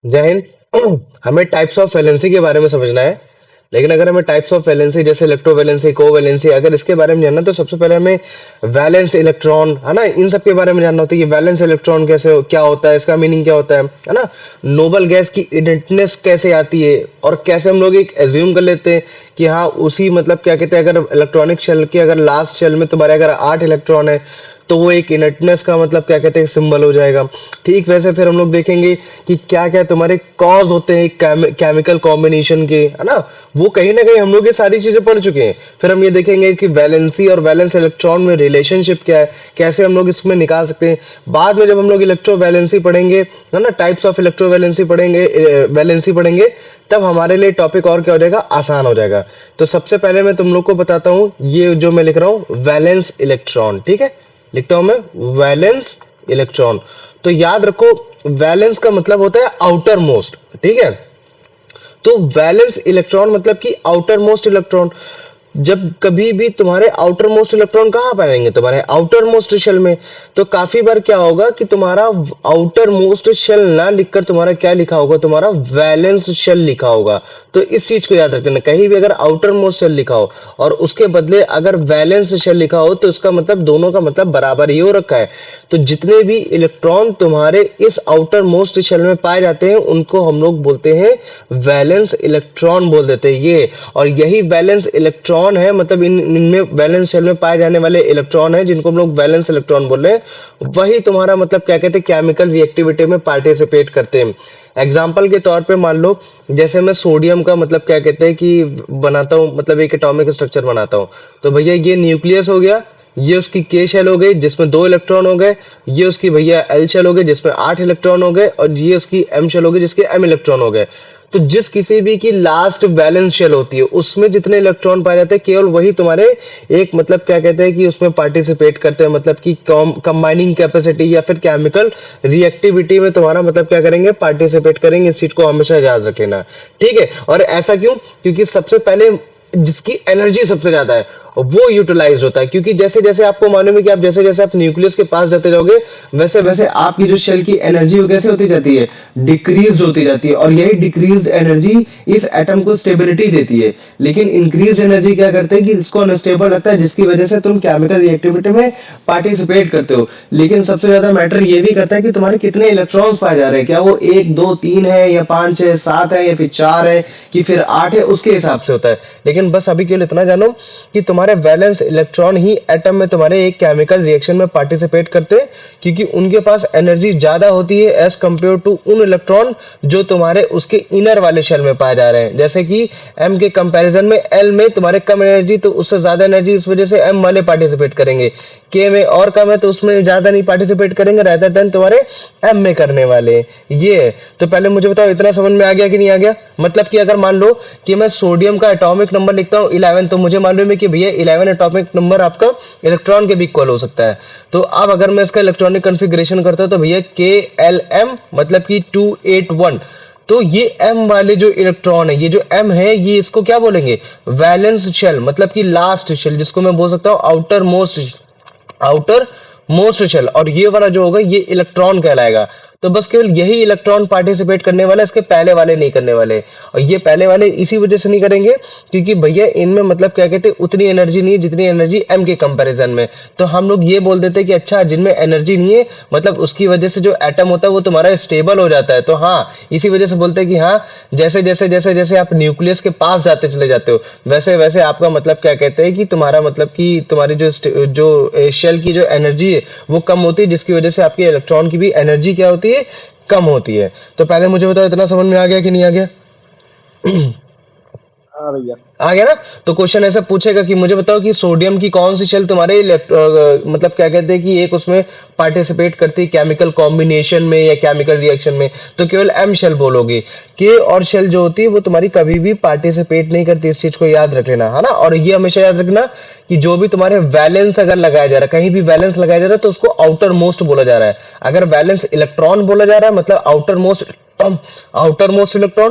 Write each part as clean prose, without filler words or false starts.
जय हिंद। हमें types of valency के बारे में समझना है। लेकिन अगर हमें टाइप्स ऑफ वैलेंसी जैसे इलेक्ट्रोवैलेंसी, कोवैलेंसी, अगर इसके बारे में जानना है, तो सबसे पहले हमें वैलेंस इलेक्ट्रॉन, है ना, इन सब के बारे में जानना होता है कि वैलेंस इलेक्ट्रॉन क्या होता है, इसका मीनिंग क्या होता है ना। नोबल गैस की इडेंटनेस कैसे आती है, और कैसे हम लोग एक एज्यूम कर लेते हैं कि हाँ उसी मतलब क्या कहते हैं, अगर इलेक्ट्रॉनिक शेल के अगर लास्ट शेल में तुम्हारे अगर 8 इलेक्ट्रॉन है तो वो एक इनर्टनेस का मतलब क्या कहते हैं सिंबल हो जाएगा। ठीक वैसे फिर हम लोग देखेंगे कि क्या क्या तुम्हारे कॉज होते हैं केमिकल कॉम्बिनेशन के, है ना। वो कहीं ना कहीं हम लोग ये सारी चीजें पढ़ चुके हैं। फिर हम ये देखेंगे कि वैलेंसी और वैलेंस इलेक्ट्रॉन में रिलेशनशिप क्या है, कैसे हम लोग इसमें निकाल सकते हैं। बाद में जब हम लोग इलेक्ट्रो वैलेंसी पढ़ेंगे, है ना, टाइप्स ऑफ इलेक्ट्रो वैलेंसी पढ़ेंगे, वैलेंसी पढ़ेंगे, तब हमारे लिए टॉपिक और क्या हो जाएगा, आसान हो जाएगा। तो सबसे पहले मैं तुम लोग को बताता हूँ ये जो मैं लिख रहा हूँ वैलेंस इलेक्ट्रॉन। ठीक है, लिखता हूं मैं वैलेंस इलेक्ट्रॉन। तो याद रखो वैलेंस का मतलब होता है आउटर मोस्ट। ठीक है, तो वैलेंस इलेक्ट्रॉन मतलब कि आउटर मोस्ट इलेक्ट्रॉन। जब कभी भी तुम्हारे आउटर मोस्ट इलेक्ट्रॉन कहाँ पाएंगे, तुम्हारे आउटर मोस्ट शेल में। तो काफी बार क्या होगा कि तुम्हारा आउटर मोस्ट शेल ना लिखकर तुम्हारा क्या लिखा होगा, तुम्हारा वैलेंस शेल लिखा होगा। तो इस चीज को याद रखते हैं, कहीं भी अगर आउटर मोस्ट शेल लिखा हो और उसके बदले अगर वैलेंस शेल लिखा हो तो इसका मतलब दोनों का मतलब बराबर ही हो रखा है। तो जितने भी इलेक्ट्रॉन तुम्हारे इस आउटर मोस्ट शेल में पाए जाते हैं उनको हम लोग बोलते हैं वैलेंस इलेक्ट्रॉन बोल देते हैं ये। और यही वैलेंस इलेक्ट्रॉन है, मतलब इनमें वैलेंस शेल में पाए जाने वाले इलेक्ट्रॉन है जिनको हम लोग वैलेंस इलेक्ट्रॉन बोल रहे हैं। वही तुम्हारा मतलब क्या कहते हैं केमिकल रिएक्टिविटी में पार्टिसिपेट करते हैं। एग्जाम्पल के तौर पे मान लो जैसे मैं सोडियम का मतलब क्या कहते हैं कि बनाता हूँ, मतलब एक एटॉमिक स्ट्रक्चर बनाता हूँ। तो भैया ये न्यूक्लियस हो गया, ये उसकी के शेल हो गई जिसमें 2 इलेक्ट्रॉन हो गए, ये उसकी भैया एल शेल हो गई जिसमें 8 इलेक्ट्रॉन हो गए, और ये उसकी एम शेल हो गई जिसके एम इलेक्ट्रॉन हो गए। तो जिस किसी भी की लास्ट वैलेंस शेल होती है उसमें जितने इलेक्ट्रॉन पाए जाते हैं केवल वही तुम्हारे एक मतलब क्या कहते हैं कि उसमें पार्टिसिपेट करते हैं, मतलब कि कंबाइनिंग कैपेसिटी या फिर केमिकल रिएक्टिविटी में तुम्हारा मतलब क्या करेंगे, पार्टिसिपेट करेंगे। इस चीज को हमेशा याद रख लेना। ठीक है, और ऐसा क्यों, क्योंकि सबसे पहले जिसकी एनर्जी सबसे ज्यादा है वो यूटिलाइज होता है। क्योंकि जैसे जैसे आपको मालूम है कि आप जैसे जैसे आप न्यूक्लियस के पास जाते जाओगे वैसे वैसे आपकी जो शेल की एनर्जी वो कैसे होती जाती है, डिक्रीज होती जाती है। और यही डिक्रीज एनर्जी इस एटम को स्टेबिलिटी देती है। लेकिन इंक्रीज एनर्जी क्या करते हैं कि इसको अनस्टेबल रखता है, जिसकी वजह से तुम केमिकल रिएक्टिविटी में पार्टिसिपेट करते हो। लेकिन सबसे ज्यादा मैटर ये भी करता है कि तुम्हारे कितने इलेक्ट्रॉन्स पाए जा रहे हैं, क्या वो 1 2 3 है या 5 है 7 है या फिर 4 है कि फिर 8 है, उसके हिसाब से होता है। लेकिन बस अभी के लिए इतना जानो कि तुम्हारे वैलेंस इलेक्ट्रॉन ही एटम में तुम्हारे एक केमिकल रिएक्शन में पार्टिसिपेट करते हैं, क्योंकि उनके पास एनर्जी ज्यादा होती है एज कंपेयर टू उन इलेक्ट्रॉन जो तुम्हारे उसके इनर वाले शेल में पाए जा रहे हैं। जैसे कि एम के कंपैरिजन में एल में तुम्हारे कम एनर्जी, तो उससे ज्यादा एनर्जी इस वजह से एम वाले पार्टिसिपेट करेंगे। के में और कम है तो उसमें ज्यादा नहीं पार्टिसिपेट करेंगे रादर देन तुम्हारे एम में करने वाले। ये है। तो पहले मुझे बताओ इतना समझ में आ गया कि नहीं आ गया। मतलब कि अगर मान लो कि मैं सोडियम का एटॉमिक नंबर लिखता हूँ 11, तो मुझे मालूम है कि भैया 11 एटॉमिक नंबर आपका इलेक्ट्रॉन के भी इक्वल हो सकता है। तो अब अगर मैं इसका इलेक्ट्रॉनिक कॉन्फ़िगरेशन करता हूँ तो भैया के एल एम मतलब कि 281। तो ये m वाले जो इलेक्ट्रॉन है, ये जो m है, ये इसको क्या बोलेंगे, वैलेंस शेल, मतलब कि लास्ट शेल, जिसको मैं बोल सकता हूँ आउटर मोस्ट शेल। और ये वाला जो होगा ये इलेक्ट्रॉन कहलाएगा। तो बस केवल यही इलेक्ट्रॉन पार्टिसिपेट करने वाला, इसके पहले वाले नहीं करने वाले। और ये पहले वाले इसी वजह से नहीं करेंगे क्योंकि भैया इनमें मतलब क्या कहते हैं उतनी एनर्जी नहीं है जितनी एनर्जी एम के कंपैरिजन में। तो हम लोग ये बोल देते हैं कि अच्छा जिनमें एनर्जी नहीं है मतलब उसकी वजह से जो एटम होता है वो तुम्हारा स्टेबल हो जाता है। तो हाँ, इसी वजह से बोलते हैं कि हाँ जैसे जैसे जैसे जैसे आप न्यूक्लियस के पास जाते चले जाते हो वैसे वैसे आपका मतलब क्या कहते हैं कि तुम्हारा मतलब कि तुम्हारी जो शेल की जो एनर्जी है वो कम होती है, जिसकी वजह से आपके इलेक्ट्रॉन की भी एनर्जी क्या होती है, कम होती है। तो पहले मुझे बताओ इतना समझ में आ गया कि नहीं आ गया। हाँ भैया। आ गया ना। तो क्वेश्चन ऐसा पूछेगा कि मुझे बताओ कि सोडियम की कौन सी शेल तुम्हारे मतलब क्या कहते हैं कि एक उसमें पार्टिसिपेट करती है केमिकल कॉम्बिनेशन में या केमिकल रिएक्शन में, तो केवल एम शेल बोलोगे। के और शेल जो होती है वो तुम्हारी कभी भी पार्टिसिपेट नहीं करती, इस चीज को याद रख लेना, है ना। और ये हमेशा याद रखना कि जो भी तुम्हारे वैलेंस अगर लगाया जा रहा है, कहीं भी वैलेंस लगाया जा रहा है तो उसको आउटर मोस्ट बोला जा रहा है। अगर वैलेंस इलेक्ट्रॉन बोला जा रहा है मतलब आउटर मोस्ट इलेक्ट्रॉन,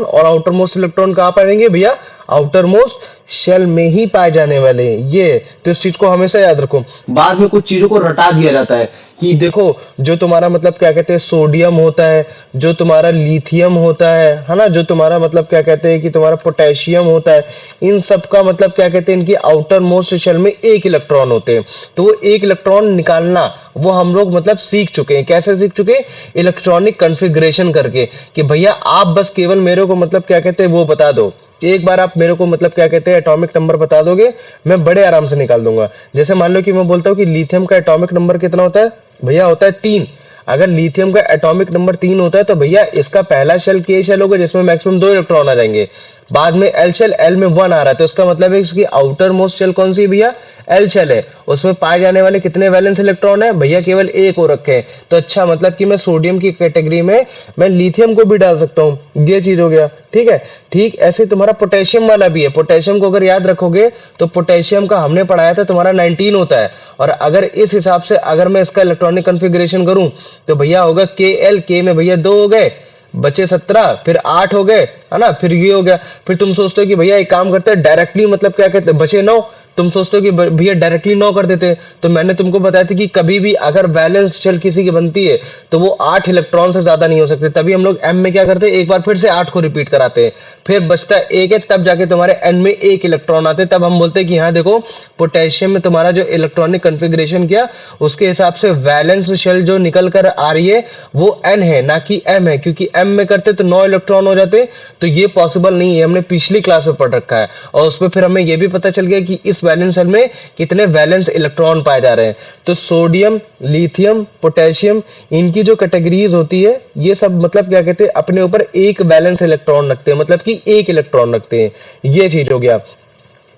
और आउटर मोस्ट इलेक्ट्रॉन कहाँ पाएंगे भैया, आउटर मोस्ट शेल में ही पाए जाने वाले हैं ये। तो इस चीज को हमेशा याद रखो। बाद में कुछ चीजों को रटा दिया जाता है कि देखो जो तुम्हारा मतलब क्या कहते हैं सोडियम होता है, जो तुम्हारा लिथियम होता है ना, जो तुम्हारा मतलब क्या कहते हैं कि तुम्हारा पोटेशियम होता है, इन सब का मतलब क्या कहते हैं इनकी आउटर मोस्ट शेल में एक इलेक्ट्रॉन होते हैं। तो वो एक इलेक्ट्रॉन निकालना वो हम लोग मतलब सीख चुके हैं। कैसे सीख चुके हैं? इलेक्ट्रॉनिक कॉन्फ़िगरेशन करके कि भैया आप बस केवल मेरे को मतलब क्या कहते हैं वो बता दो, एक बार आप मेरे को मतलब क्या कहते हैं एटॉमिक नंबर बता दोगे, मैं बड़े आराम से निकाल दूंगा। जैसे मान लो कि मैं बोलता हूँ कि लिथियम का एटॉमिक नंबर कितना होता है, भैया होता है 3। अगर लिथियम का एटॉमिक नंबर 3 होता है तो भैया इसका पहला शेल के शेल होगा जिसमें मैक्सिमम 2 इलेक्ट्रॉन आ जाएंगे। बाद में एल शेल, एल में 1 आ रहा है तो इसका मतलब है इसकी आउटर मोस्ट शेल कौन सी है भैया? एल शेल है। उसमें पाए जाने वाले कितने वैलेंस इलेक्ट्रॉन है भैया? केवल एक हो रखे हैं। तो अच्छा मतलब कि मैं सोडियम की कैटेगरी में मैं लिथियम को भी डाल सकता हूँ, ये चीज हो गया। ठीक है, ठीक ऐसे तुम्हारा पोटेशियम वाला भी है। पोटेशियम को अगर याद रखोगे तो पोटेशियम का हमने पढ़ाया था तुम्हारा 19 होता है। और अगर इस हिसाब से अगर मैं इसका इलेक्ट्रॉनिक कॉन्फ़िगरेशन करूं तो भैया होगा के एल, के में भैया 2 हो गए, बचे 17, फिर 8 हो गए, है ना, फिर ये हो गया। फिर तुम सोचते हो कि भैया एक काम करते हैं डायरेक्टली मतलब क्या कहते हैं बचे 9, तुम सोचते हो कि भैया डायरेक्टली 9 कर देते। तो मैंने तुमको बताया था कि कभी भी अगर वैलेंस शेल किसी की बनती है तो वो 8 इलेक्ट्रॉन से ज्यादा नहीं हो सकते। तभी हम लोग एम में क्या करते हैं, एक बार फिर से 8 को रिपीट कराते हैं, फिर बचता है 1 है, तब जाके तुम्हारे एन में 1 इलेक्ट्रॉन आते हैं। तब हम बोलते हैं कि हाँ देखो पोटेशियम में तुम्हारा जो इलेक्ट्रॉनिक कॉन्फ़िगरेशन किया उसके हिसाब से वैलेंस शेल जो निकल कर आ रही है वो एन है ना कि एम है, क्योंकि एम में करते तो 9 इलेक्ट्रॉन हो जाते। तो ये पॉसिबल नहीं है, हमने पिछली क्लास में पढ़ रखा है। और उसमें फिर हमें ये भी पता चल गया कि इस वैलेंस शेल में कितने वैलेंस इलेक्ट्रॉन पाए जा रहे हैं। तो सोडियम, लिथियम, पोटेशियम इनकी जो कैटेगरीज होती है ये सब मतलब क्या कहते हैं अपने ऊपर एक वैलेंस इलेक्ट्रॉन रखते हैं, मतलब कि एक इलेक्ट्रॉन रखते हैं। ये चीज हो गया।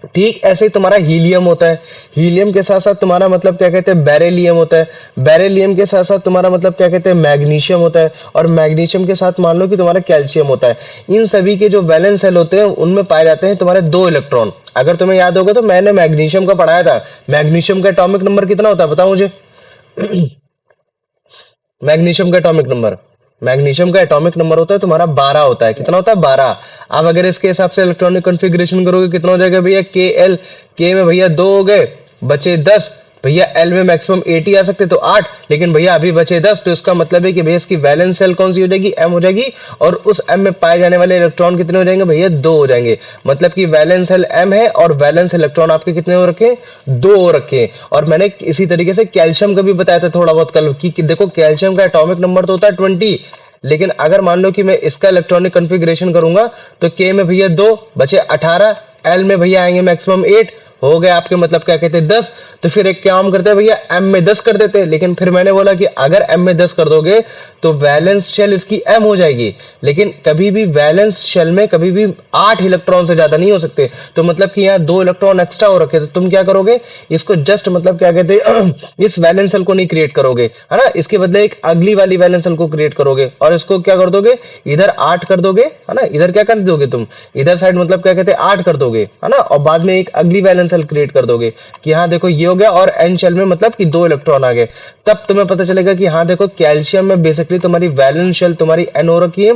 ठीक ऐसे ही तुम्हारा हीलियम होता है। हीलियम के साथ साथ तुम्हारा मतलब क्या कहते हैं बेरिलियम होता है। बेरिलियम के साथ साथ तुम्हारा मतलब क्या कहते हैं मैग्नीशियम होता है। और मैग्नीशियम के साथ मान लो कि तुम्हारा कैल्शियम होता है। इन सभी के जो वैलेंस शेल होते हैं उनमें पाए जाते हैं तुम्हारे 2 इलेक्ट्रॉन। अगर तुम्हें याद होगा तो मैंने मैग्नीशियम का पढ़ाया था। मैग्नीशियम का एटॉमिक नंबर कितना होता है बताओ मुझे? मैग्नीशियम का एटॉमिक नंबर, मैग्नीशियम का एटॉमिक नंबर होता है तुम्हारा 12 होता है। कितना होता है? 12। अब अगर इसके हिसाब से इलेक्ट्रॉनिक कॉन्फ़िगरेशन करोगे कितना हो जाएगा भैया? के एल, के में भैया 2 हो गए, बचे 10। भैया एल में मैक्सिमम 8 ही आ सकते तो 8, लेकिन भैया अभी बचे 10। तो इसका मतलब है कि भैया इसकी वैलेंस शेल कौन सी हो जाएगी? एम हो जाएगी। और उस एम में पाए जाने वाले इलेक्ट्रॉन कितने हो जाएंगे भैया? 2 हो जाएंगे। मतलब कि वैलेंस शेल एम है और वैलेंस इलेक्ट्रॉन आपके कितने हो रखे? 2 हो रखे। और मैंने इसी तरीके से कैल्शियम का भी बताया था थोड़ा बहुत कल कि देखो कैल्शियम का एटॉमिक नंबर तो होता है 20, लेकिन अगर मान लो कि मैं इसका इलेक्ट्रॉनिक कॉन्फ़िगरेशन करूंगा तो के में भैया 2 बचे 18, एल में भैया आएंगे मैक्सिमम 8, हो गए आपके मतलब क्या कहते हैं 10। तो फिर एक काम करते हैं भैया एम में 10 कर देते हैं। लेकिन फिर मैंने बोला कि अगर एम में 10 कर दोगे तो वैलेंस शेल इसकी एम हो जाएगी, लेकिन कभी भी वैलेंस शेल में कभी भी 8 इलेक्ट्रॉन से ज्यादा नहीं हो सकते। तो मतलब कि यहाँ 2 इलेक्ट्रॉन एक्स्ट्रा हो रखे, तो तुम क्या करोगे इसको जस्ट मतलब क्या कहते हैं इस वैलेंस शेल को नहीं क्रिएट करोगे, है ना, इसके बदले एक अगली वाली वैलेंस शेल को क्रिएट करोगे और इसको क्या कर दोगे इधर 8 कर दोगे, है ना, इधर क्या कर दोगे तुम इधर साइड मतलब क्या कहते हैं 8 कर दोगे, है ना, और बाद में एक अगली वैलेंस शेल क्रिएट कर दोगे कि हाँ देखो ये हो गया और एन शेल में मतलब कि 2 इलेक्ट्रॉन आ गए। तब तुम्हें पता चलेगा कि हाँ देखो कैल्शियम में बेसिकली तुम्हारी वैलेंस शेल तुम्हारी एन हो रखी है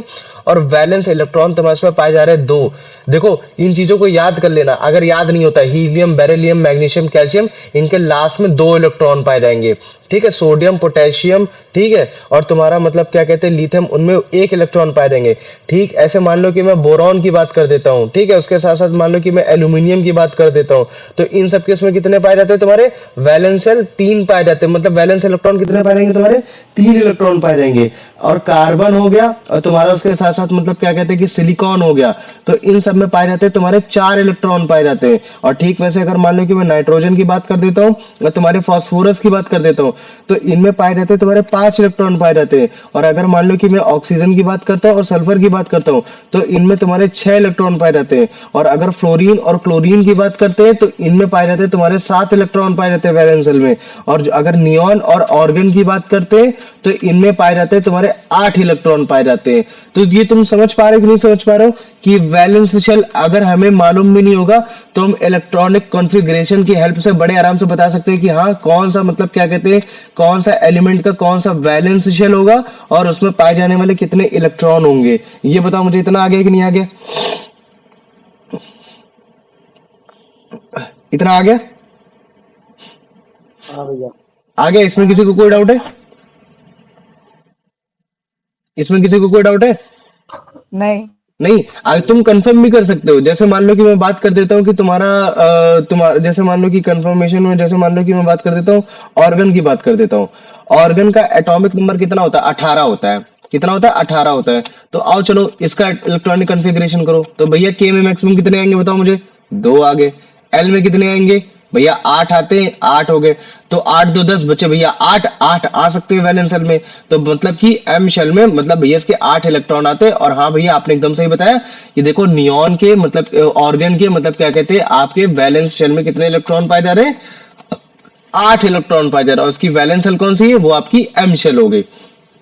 और वैलेंस इलेक्ट्रॉन तुम्हारे इसमें पाए जा रहे हैं 2। देखो इन चीजों को याद कर लेना, अगर याद नहीं होता हीलियम, बेरिलियम, मैग्नीशियम, कैल्शियम इनके लास्ट में 2 इलेक्ट्रॉन पाए जाएंगे। ठीक है, सोडियम, पोटेशियम, ठीक है, और तुम्हारा मतलब क्या कहते हैं लिथियम, उनमें 1 इलेक्ट्रॉन पाए जाएंगे। ठीक ऐसे मान लो कि मैं बोरॉन की बात कर देता हूँ, ठीक है, उसके साथ साथ मान लो कि मैं एल्यूमिनियम की बात कर देता हूँ, तो इन सब के इसमें कितने पाए जाते हैं तुम्हारे वैलेंस शेल 3 पाए जाते हैं, मतलब वैलेंस इलेक्ट्रॉन कितने पाए जाएंगे तुम्हारे 3 इलेक्ट्रॉन पाए जाएंगे। और कार्बन हो गया और तुम्हारा उसके साथ साथ मतलब क्या कहते हैं कि सिलिकॉन हो गया, तो इन सब में पाए जाते हैं तुम्हारे 4 इलेक्ट्रॉन पाए जाते हैं। और ठीक वैसे अगर मान लो कि मैं नाइट्रोजन की बात कर देता हूँ और तुम्हारे फास्फोरस की बात कर देता हूँ तो इनमें पाए जाते हैं तुम्हारे 5 इलेक्ट्रॉन पाए जाते हैं। और अगर मान लो कि मैं ऑक्सीजन की बात करता हूँ और सल्फर की बात करता हूँ तो इनमें तुम्हारे 6 इलेक्ट्रॉन पाए जाते हैं। और अगर फ्लोरीन और क्लोरीन की बात करते हैं तो इनमें पाए जाते हैं तुम्हारे 7 इलेक्ट्रॉन पाए जाते हैं वैलेंस शेल में। और अगर नियॉन और ऑर्गन की बात करते हैं तो इनमें पाए जाते हैं तुम्हारे 8 इलेक्ट्रॉन पाए जाते हैं। तो ये तुम समझ पा रहे हो कि नहीं समझ पा रहे हो कि वैलेंस शेल अगर हमें मालूम भी नहीं होगा तो हम इलेक्ट्रॉनिक कॉन्फ़िगरेशन की हेल्प से बड़े आराम से बता सकते हैं कि हाँ कौन सा मतलब क्या कहते हैं कौन सा एलिमेंट का कौन सा वैलेंस शेल होगा और उसमें पाए जाने वाले कितने इलेक्ट्रॉन होंगे। ये बताओ मुझे, इतना आ गया कि नहीं आ गया? इतना आ गया? हाँ भैया। आ गया? इसमें किसी को कोई डाउट है? इसमें किसी को कोई डाउट है? नहीं। नहीं, अगर तुम कंफर्म भी कर सकते हो, जैसे मान लो कि मैं बात कर देता हूँ कि तुम्हारा जैसे मान लो कि कंफर्मेशन में, जैसे मान लो कि मैं बात कर देता हूँ, ऑर्गन की बात कर देता हूँ। ऑर्गन का एटॉमिक नंबर कितना होता है? 18 होता है। कितना होता है? 18 होता है। तो आओ चलो इसका इलेक्ट्रॉनिक कॉन्फ़िगरेशन करो। तो भैया के में मैक्सिमम कितने आएंगे बताओ मुझे? 2 आ गए। एल में कितने आएंगे भैया? 8 आते हैं, 8 हो गए। तो 8 2 10 बचे भैया, 8 8 आ सकते हैं वैलेंस शेल में। तो मतलब कि एम शेल में मतलब भैया इसके 8 इलेक्ट्रॉन आते हैं। और हाँ भैया आपने एकदम सही बताया कि देखो नियॉन के मतलब ऑर्गन के मतलब क्या कहते हैं, आपके वैलेंस शेल में कितने इलेक्ट्रॉन पाए जा रहे हैं? 8 इलेक्ट्रॉन पाए जा रहा है। और उसकी वैलेंस शेल कौन सी है? वो आपकी एम शेल हो गई।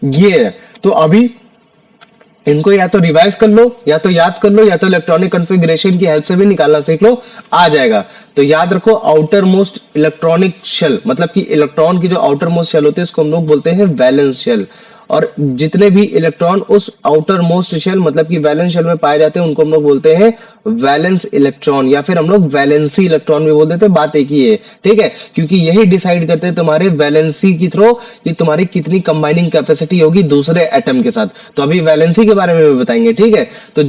ये है। तो अभी इनको या तो रिवाइज कर लो, या तो याद कर लो, या तो इलेक्ट्रॉनिक कॉन्फ़िगरेशन की हेल्प से भी निकालना सीख लो, आ जाएगा। तो याद रखो, आउटर मोस्ट इलेक्ट्रॉनिक शेल मतलब कि इलेक्ट्रॉन की जो आउटर मोस्ट शेल होती है इसको हम लोग बोलते हैं वैलेंस शेल। और जितने भी इलेक्ट्रॉन उस आउटर मोस्ट शेल मतलब कि वैलेंस शेल में पाए जाते हैं उनको हम लोग बोलते हैं वैलेंस इलेक्ट्रॉन, या फिर हम लोग वैलेंसी इलेक्ट्रॉन भी बोल देते हैं। बात एक ही है, ठीक है, क्योंकि यही डिसाइड करते हैं तुम्हारे वैलेंसी की थ्रो कि तुम्हारी कितनी कंबाइनिंग कैपेसिटी होगी दूसरे एटम के साथ। तो अभी वैलेंसी के बारे में भी बताएंगे, ठीक है। तो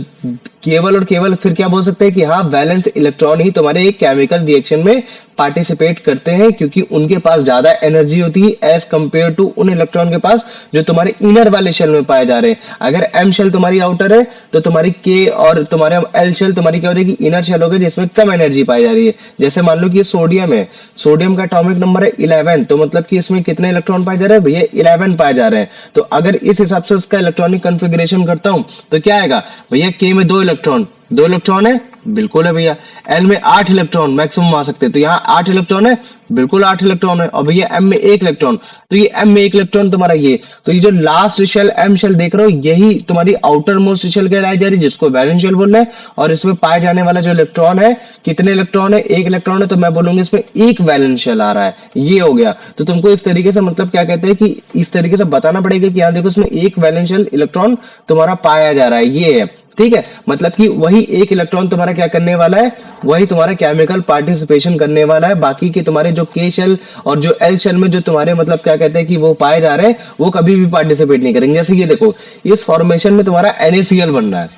केवल और केवल फिर क्या बोल सकते हैं कि हाँ वैलेंस इलेक्ट्रॉन ही तुम्हारे एक केमिकल रिएक्शन में पार्टिसिपेट करते हैं, क्योंकि उनके पास ज्यादा एनर्जी होती है एज कंपेयर टू उन इलेक्ट्रॉन के पास जो तुम्हारे इनर वाले शेल में पाए जा रहे हैं। अगर एम शेल तुम्हारी आउटर है तो तुम्हारी के और तुम्हारे एल शेल तुम्हारी क्या हो जाएगी? इनर शेल होगी जिसमें कम एनर्जी पाई जा रही है। जैसे मान लो कि ये सोडियम है, सोडियम का एटॉमिक नंबर है 11, तो मतलब कि इसमें कितने इलेक्ट्रॉन पाए जा रहे हैं भैया? 11 पाए जा रहे हैं। तो अगर इस हिसाब से उसका इलेक्ट्रॉनिक कॉन्फ़िगरेशन करता हूं तो क्या आएगा भैया? के में 2 इलेक्ट्रॉन, 2 इलेक्ट्रॉन है, बिल्कुल है भैया। एल में 8 इलेक्ट्रॉन मैक्सिमम आ सकते हैं, तो यहाँ 8 इलेक्ट्रॉन है, बिल्कुल 8 इलेक्ट्रॉन है। और भैया एम में 1 इलेक्ट्रॉन, तो ये एम में 1 इलेक्ट्रॉन तुम्हारा ये। तो ये जो लास्ट शेल एम शेल देख रहे हो यही तुम्हारी आउटर मोस्ट शेल कहलाई जा रही है, जिसको वैलेंस शेल बोलना है। और इसमें पाए जाने वाला जो इलेक्ट्रॉन है, कितने इलेक्ट्रॉन है? 1 इलेक्ट्रॉन है, तो मैं बोलूंगा इसमें 1 वैलेंस शेल आ रहा है। ये हो गया। तो तुमको इस तरीके से मतलब क्या कहते हैं कि इस तरीके से बताना पड़ेगा कि यहाँ देखो इसमें 1 वैलेंस शेल इलेक्ट्रॉन तुम्हारा पाया जा रहा है, ये है, ठीक है। मतलब कि वही 1 इलेक्ट्रॉन तुम्हारा क्या करने वाला है? वही तुम्हारा केमिकल पार्टिसिपेशन करने वाला है। बाकी के तुम्हारे जो के शेल और जो एल शेल में जो तुम्हारे मतलब क्या कहते हैं कि वो पाए जा रहे हैं, वो कभी भी पार्टिसिपेट नहीं करेंगे। जैसे ये देखो, इस फॉर्मेशन में तुम्हारा NaCl बन रहा है,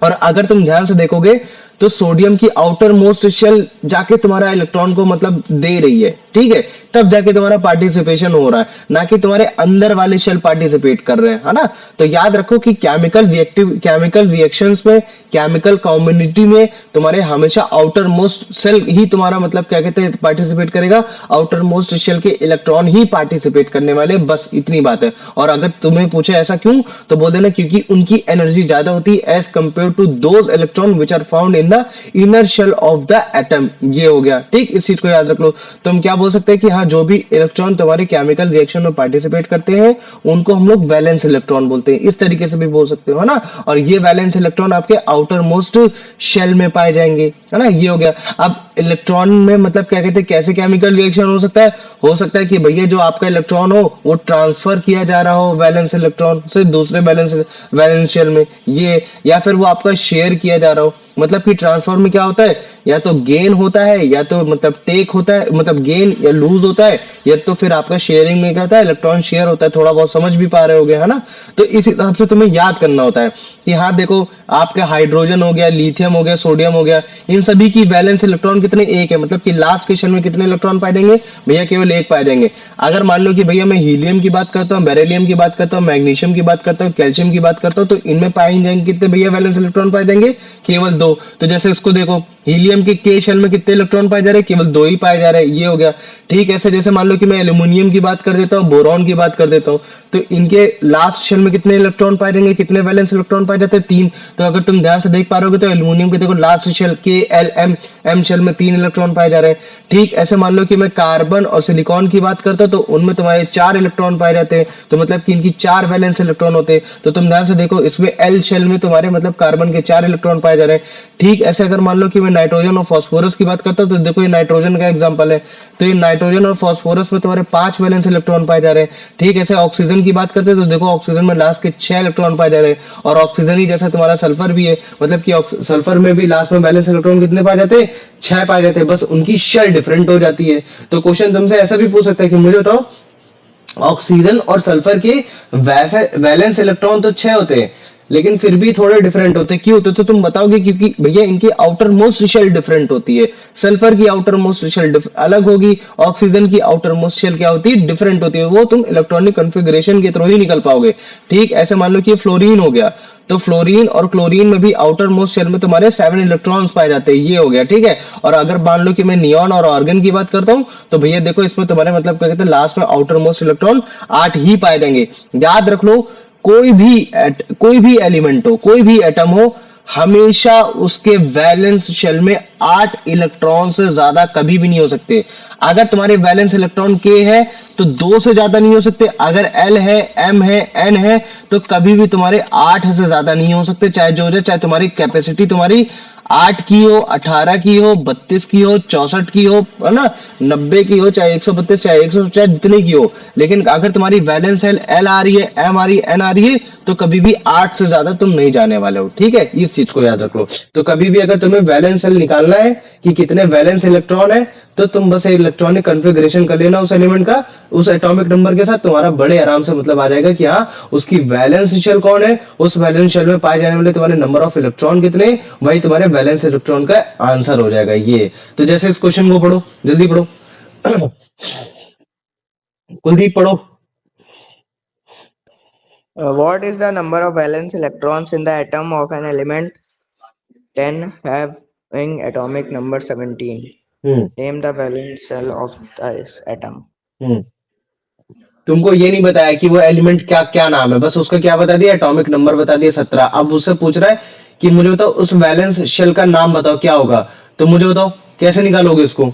और अगर तुम ध्यान से देखोगे तो सोडियम की आउटर मोस्ट शेल जाके तुम्हारा इलेक्ट्रॉन को मतलब दे रही है, ठीक है, तब जाके तुम्हारा पार्टिसिपेशन हो रहा है, ना कि तुम्हारे अंदर वाले शेल पार्टिसिपेट कर रहे हैं, है ना। तो याद रखो कि केमिकल रिएक्शंस में, केमिकल कम्युनिटी में तुम्हारे हमेशा आउटर मोस्ट शेल ही तुम्हारा मतलब क्या कहते हैं पार्टिसिपेट करेगा, आउटर मोस्ट शेल के इलेक्ट्रॉन ही पार्टिसिपेट करने वाले, बस इतनी बात है। और अगर तुम्हें पूछे ऐसा क्यों, तो बोल देना क्योंकि उनकी एनर्जी ज्यादा होती है as compare to those electron which are found in the inner shell of the atom. ये हो गया, ठीक, इस चीज को याद रख लो। तो हम क्या बोल सकते हैं कि हाँ जो भी इलेक्ट्रॉन तुम्हारे केमिकल रिएक्शन में पार्टिसिपेट करते हैं उनको हम लोग वैलेंस इलेक्ट्रॉन बोलते हैं, इस तरीके से भी बोल सकते हो, है ना। और ये वैलेंस इलेक्ट्रॉन आपके आउटर मोस्ट शेल में पाए जाएंगे, है ना। ये हो गया। अब इलेक्ट्रॉन में मतलब क्या कहते हैं कैसे केमिकल रिएक्शन हो सकता है कि भैया जो आपका इलेक्ट्रॉन हो वो ट्रांसफर किया जा रहा हो वैलेंस इलेक्ट्रॉन से दूसरे वैलेंस शेल में, ये, या फिर वो आपका शेयर किया जा रहा हो। मतलब कि ट्रांसफर में क्या होता है, या तो गेन होता है या तो मतलब टेक होता है, मतलब गेन या लूज होता है, या तो फिर आपका शेयरिंग में क्या होता है, इलेक्ट्रॉन शेयर होता है। थोड़ा बहुत समझ भी पा रहे होगे, है ना। तो इस हिसाब से तुम्हें याद करना होता है कि हाँ देखो आपका हाइड्रोजन हो गया, लिथियम हो गया, सोडियम हो गया, इन सभी की वैलेंस इलेक्ट्रॉन कितने? 1 है। मतलब कि लास्ट के शेल में कितने इलेक्ट्रॉन पाए जाएंगे भैया? केवल 1 पाए जाएंगे। अगर मान लो कि भैया मैं हीलियम की बात करता हूँ, बेरिलियम की बात करता हूँ, मैग्नीशियम की बात करता हूँ, कैल्शियम की बात करता हूँ, तो इनमें पाए जाएंगे कितने भैया वैलेंस इलेक्ट्रॉन पाए जाएंगे? केवल 2। तो जैसे इसको देखो, हीलियम के शेल में कितने इलेक्ट्रॉन पाए जा रहे हैं? केवल 2 ही पाए जा रहे हैं, ये हो गया, ठीक। ऐसे जैसे मान लो कि मैं एल्यूमिनियम की बात कर देता हूँ, बोरॉन की बात कर देता हूँ, तो इनके लास्ट शेल में कितने इलेक्ट्रॉन पाए जाएंगे? कितने वैलेंस इलेक्ट्रॉन पाए जाते हैं? 3। तो अगर तुम ध्यान से देख पा रहे हो तो एल्यूमिनियम के देखो लास्ट शेल एम शेल में 3 इलेक्ट्रॉन पाए जा रहे हैं, ठीक। ऐसे मान लो कि मैं कार्बन और सिलिकॉन की बात करता हूं तो उनमें तुम्हारे 4 इलेक्ट्रॉन पाए जाते हैं, तो मतलब कि इनकी 4 वैलेंस इलेक्ट्रॉन होते हैं। तो तुम ध्यान से देखो इसमें एल शेल में तुम्हारे मतलब कार्बन के 4 इलेक्ट्रॉन पाए जा रहे हैं, ठीक ऐसे अगर मान लो कि मैं नाइट्रोजन और फास्फोरस की बात करता हूँ, तो देखो ये नाइट्रोजन का एग्जांपल है। तो ये नाइट्रोजन और फास्फोरस में तुम्हारे 5 वैलेंस इलेक्ट्रॉन पाए जा रहे हैं। ठीक ऐसे ऑक्सीजन की बात करते हैं तो देखो ऑक्सीजन में लास्ट के 6 इलेक्ट्रॉन पाए जा रहे हैं, और ऑक्सीजन ही जैसा तुम्हारा सल्फर भी है, मतलब कि सल्फर में भी लास्ट में वैलेंस इलेक्ट्रॉन कितने पाए जाते हैं? 6 पाए जाते हैं, बस उनकी शेल डिफरेंट हो जाती है। तो क्वेश्चन तुमसे ऐसा भी पूछ सकता है कि मुझे बताओ ऑक्सीजन और सल्फर के वैसे वैलेंस इलेक्ट्रॉन तो 6 होते हैं, लेकिन फिर भी थोड़े डिफरेंट होते हैं। क्यों होते? तो तुम बताओगे क्योंकि भैया इनकी आउटर मोस्ट शेल डिफरेंट होती है। सल्फर की आउटर मोस्ट शेल अलग होगी, ऑक्सीजन की आउटर मोस्ट शेल क्या होती है? डिफरेंट होती है। वो तुम इलेक्ट्रॉनिक कॉन्फ़िगरेशन के थ्रू ही निकल पाओगे। ठीक ऐसे मान लो कि फ्लोरीन हो गया, तो फ्लोरीन और क्लोरीन में भी आउटर मोस्ट शेल में तुम्हारे 7 इलेक्ट्रॉन्स पाए जाते हैं, ये हो गया। ठीक है, और अगर मान लो कि मैं नियॉन और आर्गन की बात करता हूँ, तो भैया देखो इसमें तुम्हारे मतलब क्या कहते हैं, लास्ट में आउटर मोस्ट इलेक्ट्रॉन 8 ही पाए जाएंगे। याद रख लो, कोई भी एलिमेंट हो, कोई भी एटम हो, हमेशा उसके वैलेंस शेल में 8 इलेक्ट्रॉन से ज्यादा कभी भी नहीं हो सकते। अगर तुम्हारे वैलेंस इलेक्ट्रॉन k है तो 2 से ज्यादा नहीं हो सकते, अगर l है, m है, n है, तो कभी भी तुम्हारे 8 से ज्यादा नहीं हो सकते, चाहे जो हो जाए। चाहे तुम्हारी कैपेसिटी तुम्हारी 8 की हो, 18 की हो, 32 की हो, 64 की हो, है ना, 90 की हो, चाहे 132, चाहे 100, चाहे जितने की हो, लेकिन अगर तुम्हारी वैलेंस सेल एल आ रही है, एम आ रही है, एन आ रही है, तो कभी भी 8 से ज्यादा तुम नहीं जाने वाले हो। ठीक है, इस चीज को याद रखो। तो कभी भी अगर तुम्हें वैलेंस सेल निकालना है कि कितने वैलेंस इलेक्ट्रॉन है, तो तुम बस इलेक्ट्रॉनिक कॉन्फ़िगरेशन कर लेना उस एलिमेंट का, उस एटॉमिक नंबर के साथ, तुम्हारा बड़े आराम से मतलब आ जाएगा कि हाँ उसकी वैलेंस शेल कौन है, उस वैलेंस शेल में पाए जाने वाले तुम्हारे नंबर ऑफ इलेक्ट्रॉन कितने, वही तुम्हारे वैलेंस इलेक्ट्रॉन का आंसर हो जाएगा ये। तो जैसे इस क्वेश्चन को पढ़ो, जल्दी पढ़ो। कुलदीप पढ़ो। What is the number of valence electrons in the atom of an element 10 having atomic number 17? Hmm Name the valence shell of this atom. हम्म तुमको ये नहीं बताया कि वो एलिमेंट क्या क्या नाम है, बस उसका क्या बता दिया, एटॉमिक नंबर बता दिया 17। अब उससे पूछ रहा है कि मुझे बताओ उस वैलेंस शेल का नाम बताओ क्या होगा। तो मुझे बताओ कैसे निकालोगे इसको,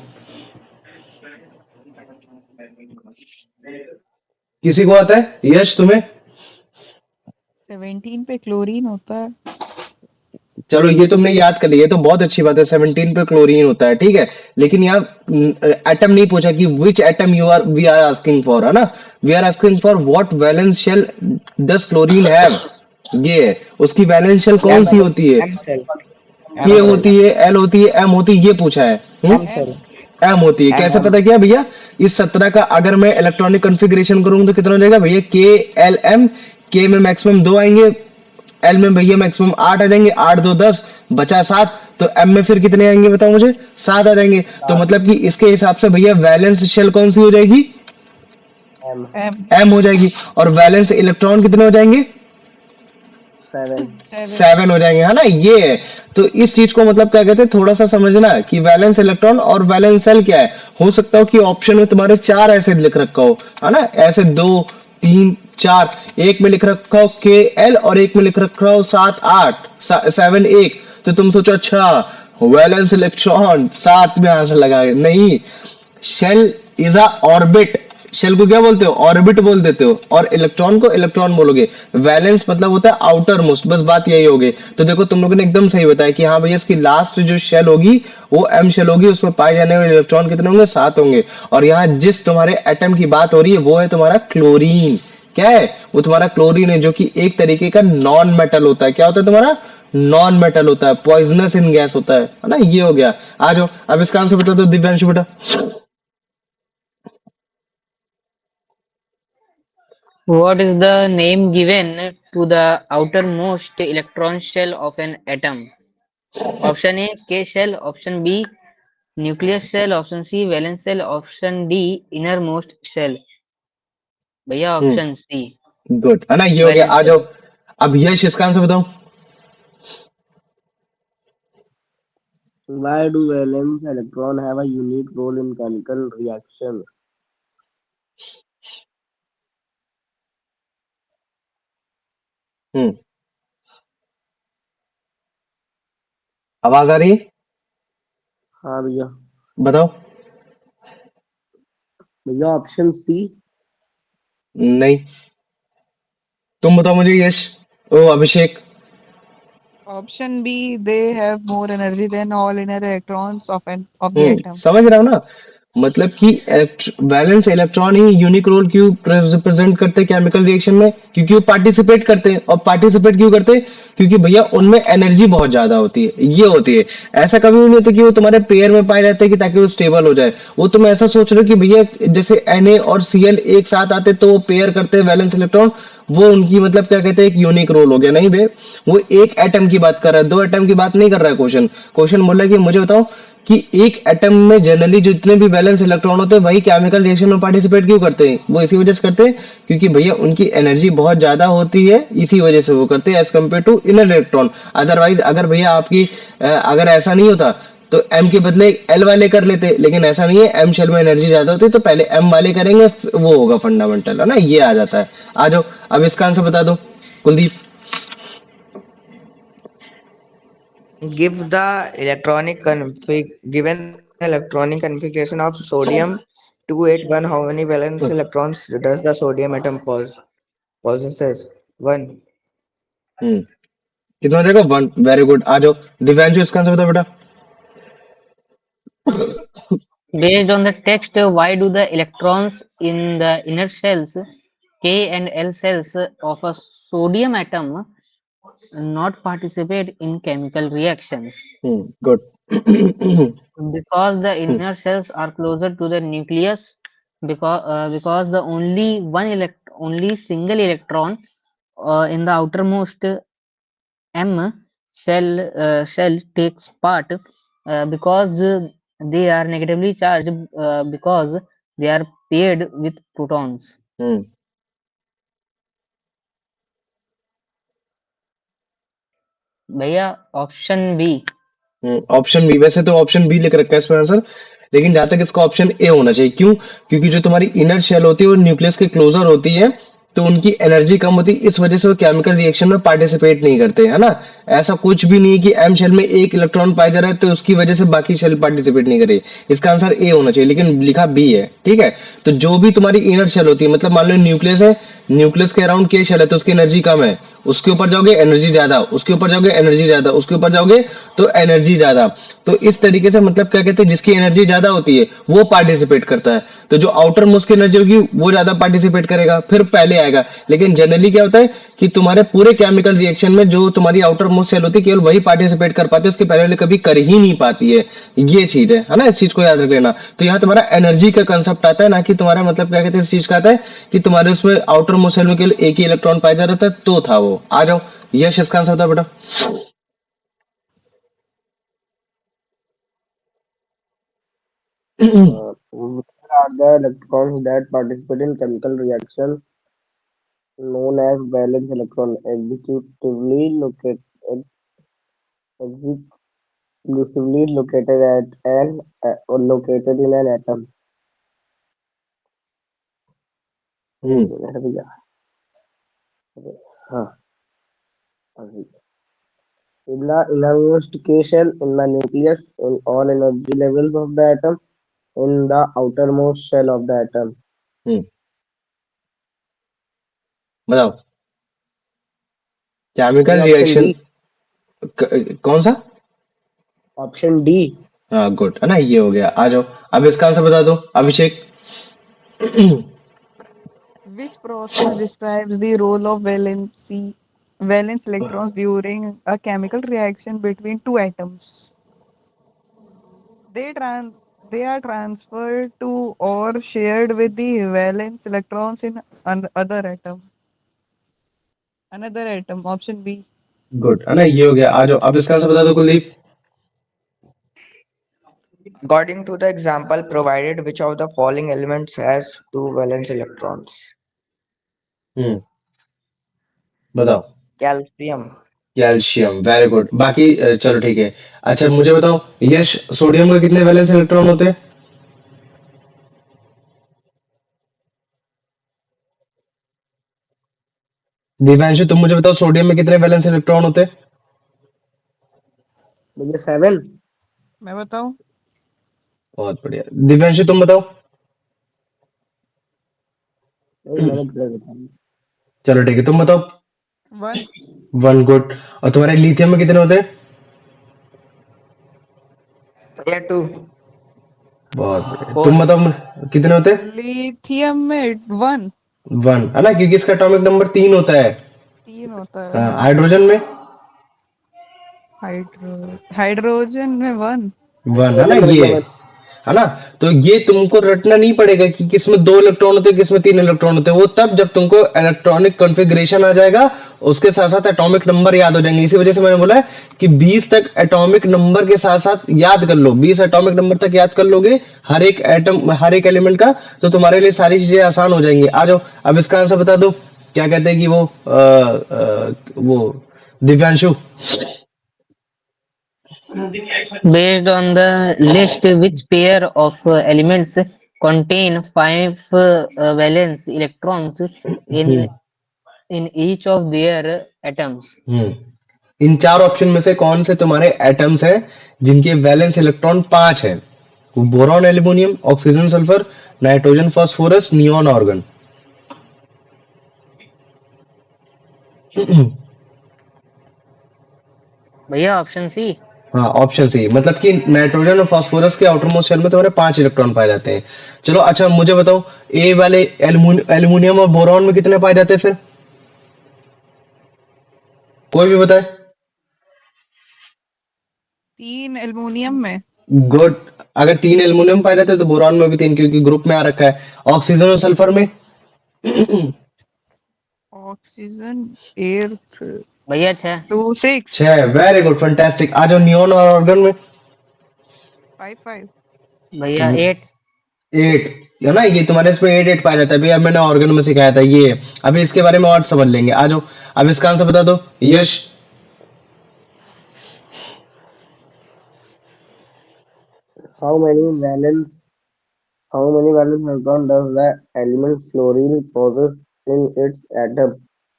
किसी को आता है? यश तुम्हें? 17 पे क्लोरीन होता है। चलो ये तुमने याद कर लिया, ये तो बहुत अच्छी बात है, 17 पे क्लोरीन होता है। ठीक है, लेकिन यहाँ एटम नहीं पूछा कि which atom you are we are asking for, है ना। We are asking for what valence shell does chlorine have, ये है उसकी वैलेंस शेल कौन सी होती है? M cell. के M cell. होती है, एल होती है, एम होती है, ये पूछा है। M M. cell. एम होती है। M कैसे M. पता किया भैया? इस 17 का अगर मैं इलेक्ट्रॉनिक कॉन्फ़िगरेशन करूंगा तो कितना हो जाएगा भैया? के एल एम। के में मैक्सिमम 2 आएंगे, एल में भैया मैक्सिमम 8 आ जाएंगे, 8 2 10 बचा 7, तो एम में फिर कितने आएंगे बताओ मुझे? 7 आ जाएंगे। तो मतलब कि इसके हिसाब से भैया वैलेंस शेल कौन सी हो जाएगी? M. एम। एम हो जाएगी। और वैलेंस इलेक्ट्रॉन कितने हो जाएंगे? 7. 7। 7 हो जाएंगे, है ना, ये है। तो इस चीज को मतलब क्या कहते हैं, थोड़ा सा समझना कि वैलेंस इलेक्ट्रॉन और वैलेंस सेल क्या है। हो सकता हो कि ऑप्शन में तुम्हारे 4 ऐसे लिख रखा हो, है ना, ऐसे 2 3 4, एक में लिख रखा हो के एल और एक में लिख रखा हो 7 8 7 1, तो तुम सोचो अच्छा वैलेंस इलेक्ट्रॉन 7 में आंसर लगा, नहीं। Shell is a orbit. Shell को क्या बोलते हो? ऑर्बिट बोल देते हो, और इलेक्ट्रॉन को इलेक्ट्रॉन बोलोगे। वैलेंस मतलब होता है आउटर मोस्ट, बस बात यही होगी। तो देखो तुम लोगों ने एकदम सही बताया कि हाँ भैया इसकी लास्ट जो शेल होगी वो एम शेल होगी, उसमें पाए जाने वाले इलेक्ट्रॉन कितने होंगे? 7 होंगे। और यहाँ जिस तुम्हारे एटम की बात हो रही है वो है तुम्हारा क्लोरीन। क्या है वो? तुम्हारा क्लोरीन है, जो कि एक तरीके का नॉन मेटल होता है। क्या होता है तुम्हारा? नॉन मेटल होता है, पॉइजनस इन गैस होता है ना। ये हो गया। आ जाओ अब इसका आंसर बता दो दिव्यांशु बेटा। What is the name given to the outermost electron shell of an atom? Option A K shell, option B nucleus shell, option C valence shell, option D innermost shell. भैया हम्म ऑप्शन सी गुड, है ना, ये हो गया। Valence आ shell. जाओ अब यश इसका answer बताओ। Why do valence electron have a unique role in chemical reaction? हम्म आवाज आ रही है? हाँ भैया। बताओ। भैया ऑप्शन सी. नहीं, तुम बताओ मुझे यश। ओ अभिषेक। Option B, they have more energy than all inner electrons of the atom. समझ रहा हूँ ना, मतलब कि वैलेंस इलेक्ट्रॉन ही यूनिक रोल क्यों रिप्रेजेंट करते हैं केमिकल रिएक्शन में, क्योंकि वो पार्टिसिपेट करते हैं। और पार्टिसिपेट क्यों करते हैं? क्योंकि भैया उनमें एनर्जी बहुत ज्यादा होती है, ये होती है। ऐसा कभी भी नहीं होता कि वो तुम्हारे पेयर में पाए जाते हैं कि ताकि वो स्टेबल हो जाए। वो तुम ऐसा सोच रहे हो कि भैया जैसे Na और Cl एक साथ आते तो वो पेयर करते हैं वैलेंस इलेक्ट्रॉन, वो उनकी मतलब क्या कहते हैं एक यूनिक रोल हो गया। नहीं बे, वो एक एटम की बात कर रहा है, दो एटम की बात नहीं कर रहा है। क्वेश्चन क्वेश्चन बोल रहा है कि मुझे बताओ कि एक एटम में जनरली जितने भी वैलेंस इलेक्ट्रॉन होते हैं वही केमिकल रिएक्शन में पार्टिसिपेट क्यों करते हैं? वो इसी वजह से करते हैं क्योंकि भैया उनकी एनर्जी बहुत ज्यादा होती है, इसी वजह से वो करते हैं as compare to inner electron. Otherwise अगर भैया आपकी अगर ऐसा नहीं होता तो एम के बदले एल वाले कर लेते, लेकिन ऐसा नहीं है। एम शेल में एनर्जी ज्यादा होती है तो पहले एम वाले करेंगे, वो होगा फंडामेंटल, है ना, ये आ जाता है। आ जाओ, अब इसका आंसर बता दो Kuldeep. Give the electronic config given electronic configuration of sodium 281. How many valence electrons does the sodium atom possesses? One. हम्म, कितना हो जाएगा? वन। Very good. आ जाओ दिव्यांशु, इसका आंसर बताओ बेटा। Based on the text, why do the electrons in the inner shells, K and L cells of a sodium atom not participate in chemical reactions? Good. Because the inner cells are closer to the nucleus, because the only single electron in the outermost shell takes part, because they are negatively charged, because they are paired with protons. भैया option B. Option B, वैसे तो option B लिख रखा है इसमें answer, लेकिन जहां तक इसका ऑप्शन ए होना चाहिए। क्यों? क्योंकि जो तुम्हारी इनर शेल होती है वो न्यूक्लियस के क्लोजर होती है, तो उनकी एनर्जी कम होती है, इस वजह से वो केमिकल रिएक्शन में पार्टिसिपेट नहीं करते, है ना। ऐसा कुछ भी नहीं है कि एम शेल में एक इलेक्ट्रॉन पाया जा रहा है तो उसकी वजह से बाकी शेल पार्टिसिपेट नहीं करे। इसका आंसर ए होना चाहिए, लेकिन लिखा बी है, ठीक है। तो जो भी तुम्हारी इनर शेल होती है, मतलब मान लो न्यूक्लियस है, न्यूक्लियस के अराउंड के शेल है तो उसकी एनर्जी कम है, उसके ऊपर जाओगे एनर्जी ज्यादा, उसके ऊपर जाओगे एनर्जी ज्यादा, उसके ऊपर जाओगे तो एनर्जी ज्यादा। तो इस तरीके से मतलब क्या कहते हैं, जिसकी एनर्जी ज्यादा होती है वो पार्टिसिपेट करता है। तो जो आउटर मोस्ट की एनर्जी होगी वो ज्यादा पार्टिसिपेट करेगा, फिर पहले आएगा। लेकिन जनरली क्या होता है कि तुम्हारे पूरे केमिकल रिएक्शन में जो तुम्हारी आउटर मोस्ट सेल होती है केवल वही पार्टिसिपेट कर पाते हैं, उसके पहले वाले कभी कर ही नहीं पाती है। ये चीज है ना, इस चीज को याद रख लेना। तो यहाँ तुम्हारा एनर्जी का कंसेप्ट आता है, ना कि तुम्हारा मतलब क्या कहते हैं इस चीज का आता है कि तुम्हारे उसमें आउटर मोस्ट सेल में केवल एक ही इलेक्ट्रॉन पाया जा रहा था तो था वो। आ जाओ, यश इसका आंसर था बेटा। Where are the electrons that participate in chemical reactions known as valence electron exclusively located at an or located in an atom? हट भैया। हाँ, अभी। In the innermost K shell, in the nucleus, in all energy levels of the atom, in the outermost shell of the atom. बताओ chemical option reaction D. कौन सा? Option D. हाँ good, है ना, ये हो गया। आ जाओ, अब इसका आंसर बता दो अभिषेक। Which process describes the role of valence electrons during a chemical reaction between two atoms? They trans they are transferred to or shared with the valence electrons in another atom. Option B. Good, है ना, ये हो गया। आ जाओ, अब इसका answer बता दो Kuldeep. According to the example provided, which of the following elements has two valence electrons? बताओ। Calcium. Calcium, very good. बाकी चलो ठीक है। अच्छा मुझे बताओ यश, सोडियम का कितने वैलेंस इलेक्ट्रॉन होते हैं? दिव्यांशु तुम मुझे बताओ सोडियम में कितने वैलेंस इलेक्ट्रॉन होते हैं? मुझे 7। मैं बताऊं? बहुत बढ़िया। दिव्यांशु तुम बताओ। नहीं, मैंने गलत बताया। चलो ठीक है, तुम बताओ। 1. 1 गुड। और तुम्हारे लिथियम में कितने होते हैं? भैया 2 बहुत बढ़िया। 4 तुम बताओ कितने होते हैं? लिथियम में 1. 1 है ना, क्योंकि इसका एटॉमिक नंबर 3 होता है। 3 होता है, हाँ, हाँ. हाइड्रोजन में हाइड्रोजन में 1. 1 है ना नंबर ये, क्या है ना। तो ये तुमको रटना नहीं पड़ेगा कि किसमें 2 इलेक्ट्रॉन होते हैं किसमें 3 इलेक्ट्रॉन होते हैं, वो तब जब तुमको इलेक्ट्रॉनिक कॉन्फ़िगरेशन आ जाएगा, उसके साथ साथ एटॉमिक नंबर याद हो जाएंगे। इसी वजह से मैंने बोला है कि 20 तक एटॉमिक नंबर के साथ साथ याद कर लो, 20 एटॉमिक नंबर तक याद कर लोगे हर एक एटम हर एक एलिमेंट का, तो तुम्हारे लिए सारी चीजें आसान हो जाएंगी। आ जाओ, अब इसका आंसर बता दो। क्या कहते हैं कि वो Divyanshu. Based on the list, which pair of elements contain 5 valence electrons hmm in each of their atoms? Hmm in 4 option में से कौन से तुम्हारे एटम्स हैं जिनके वैलेंस इलेक्ट्रॉन 5 है? Boron, aluminium, oxygen, sulphur, nitrogen, phosphorus, neon, organ. भैया option C. हाँ, ऑप्शन सी, मतलब कि नाइट्रोजन और फास्फोरस के आउटर मोस्ट शेल में तुम्हारे 5 इलेक्ट्रॉन पाए जाते हैं। चलो अच्छा, मुझे बताओ ए वाले एल्यूमिनियम और बोरॉन में कितने पाए जाते हैं फिर? कोई भी बताए। 3 एल्युमिनियम में. गुड। अगर 3 एल्यूमिनियम पाए जाते हैं तो बोरॉन में भी 3, क्योंकि ग्रुप में आ रखा है। ऑक्सीजन और सल्फर में ऑक्सीजन 8. भैया 6। 2 6 6। Very good, fantastic. आ जाओ नियॉन और ऑर्गन में। 5 5. भैया 8। 8 है ना, ये तुम्हारे इसमें 8 पाया जाता है भैया, मैंने ऑर्गन में सिखाया था ये। अभी इसके बारे में और समझ लेंगे। आ जाओ, अब इसका आंसर बता दो यश। how many valence how many valence electron does the element fluorine possess in its atom?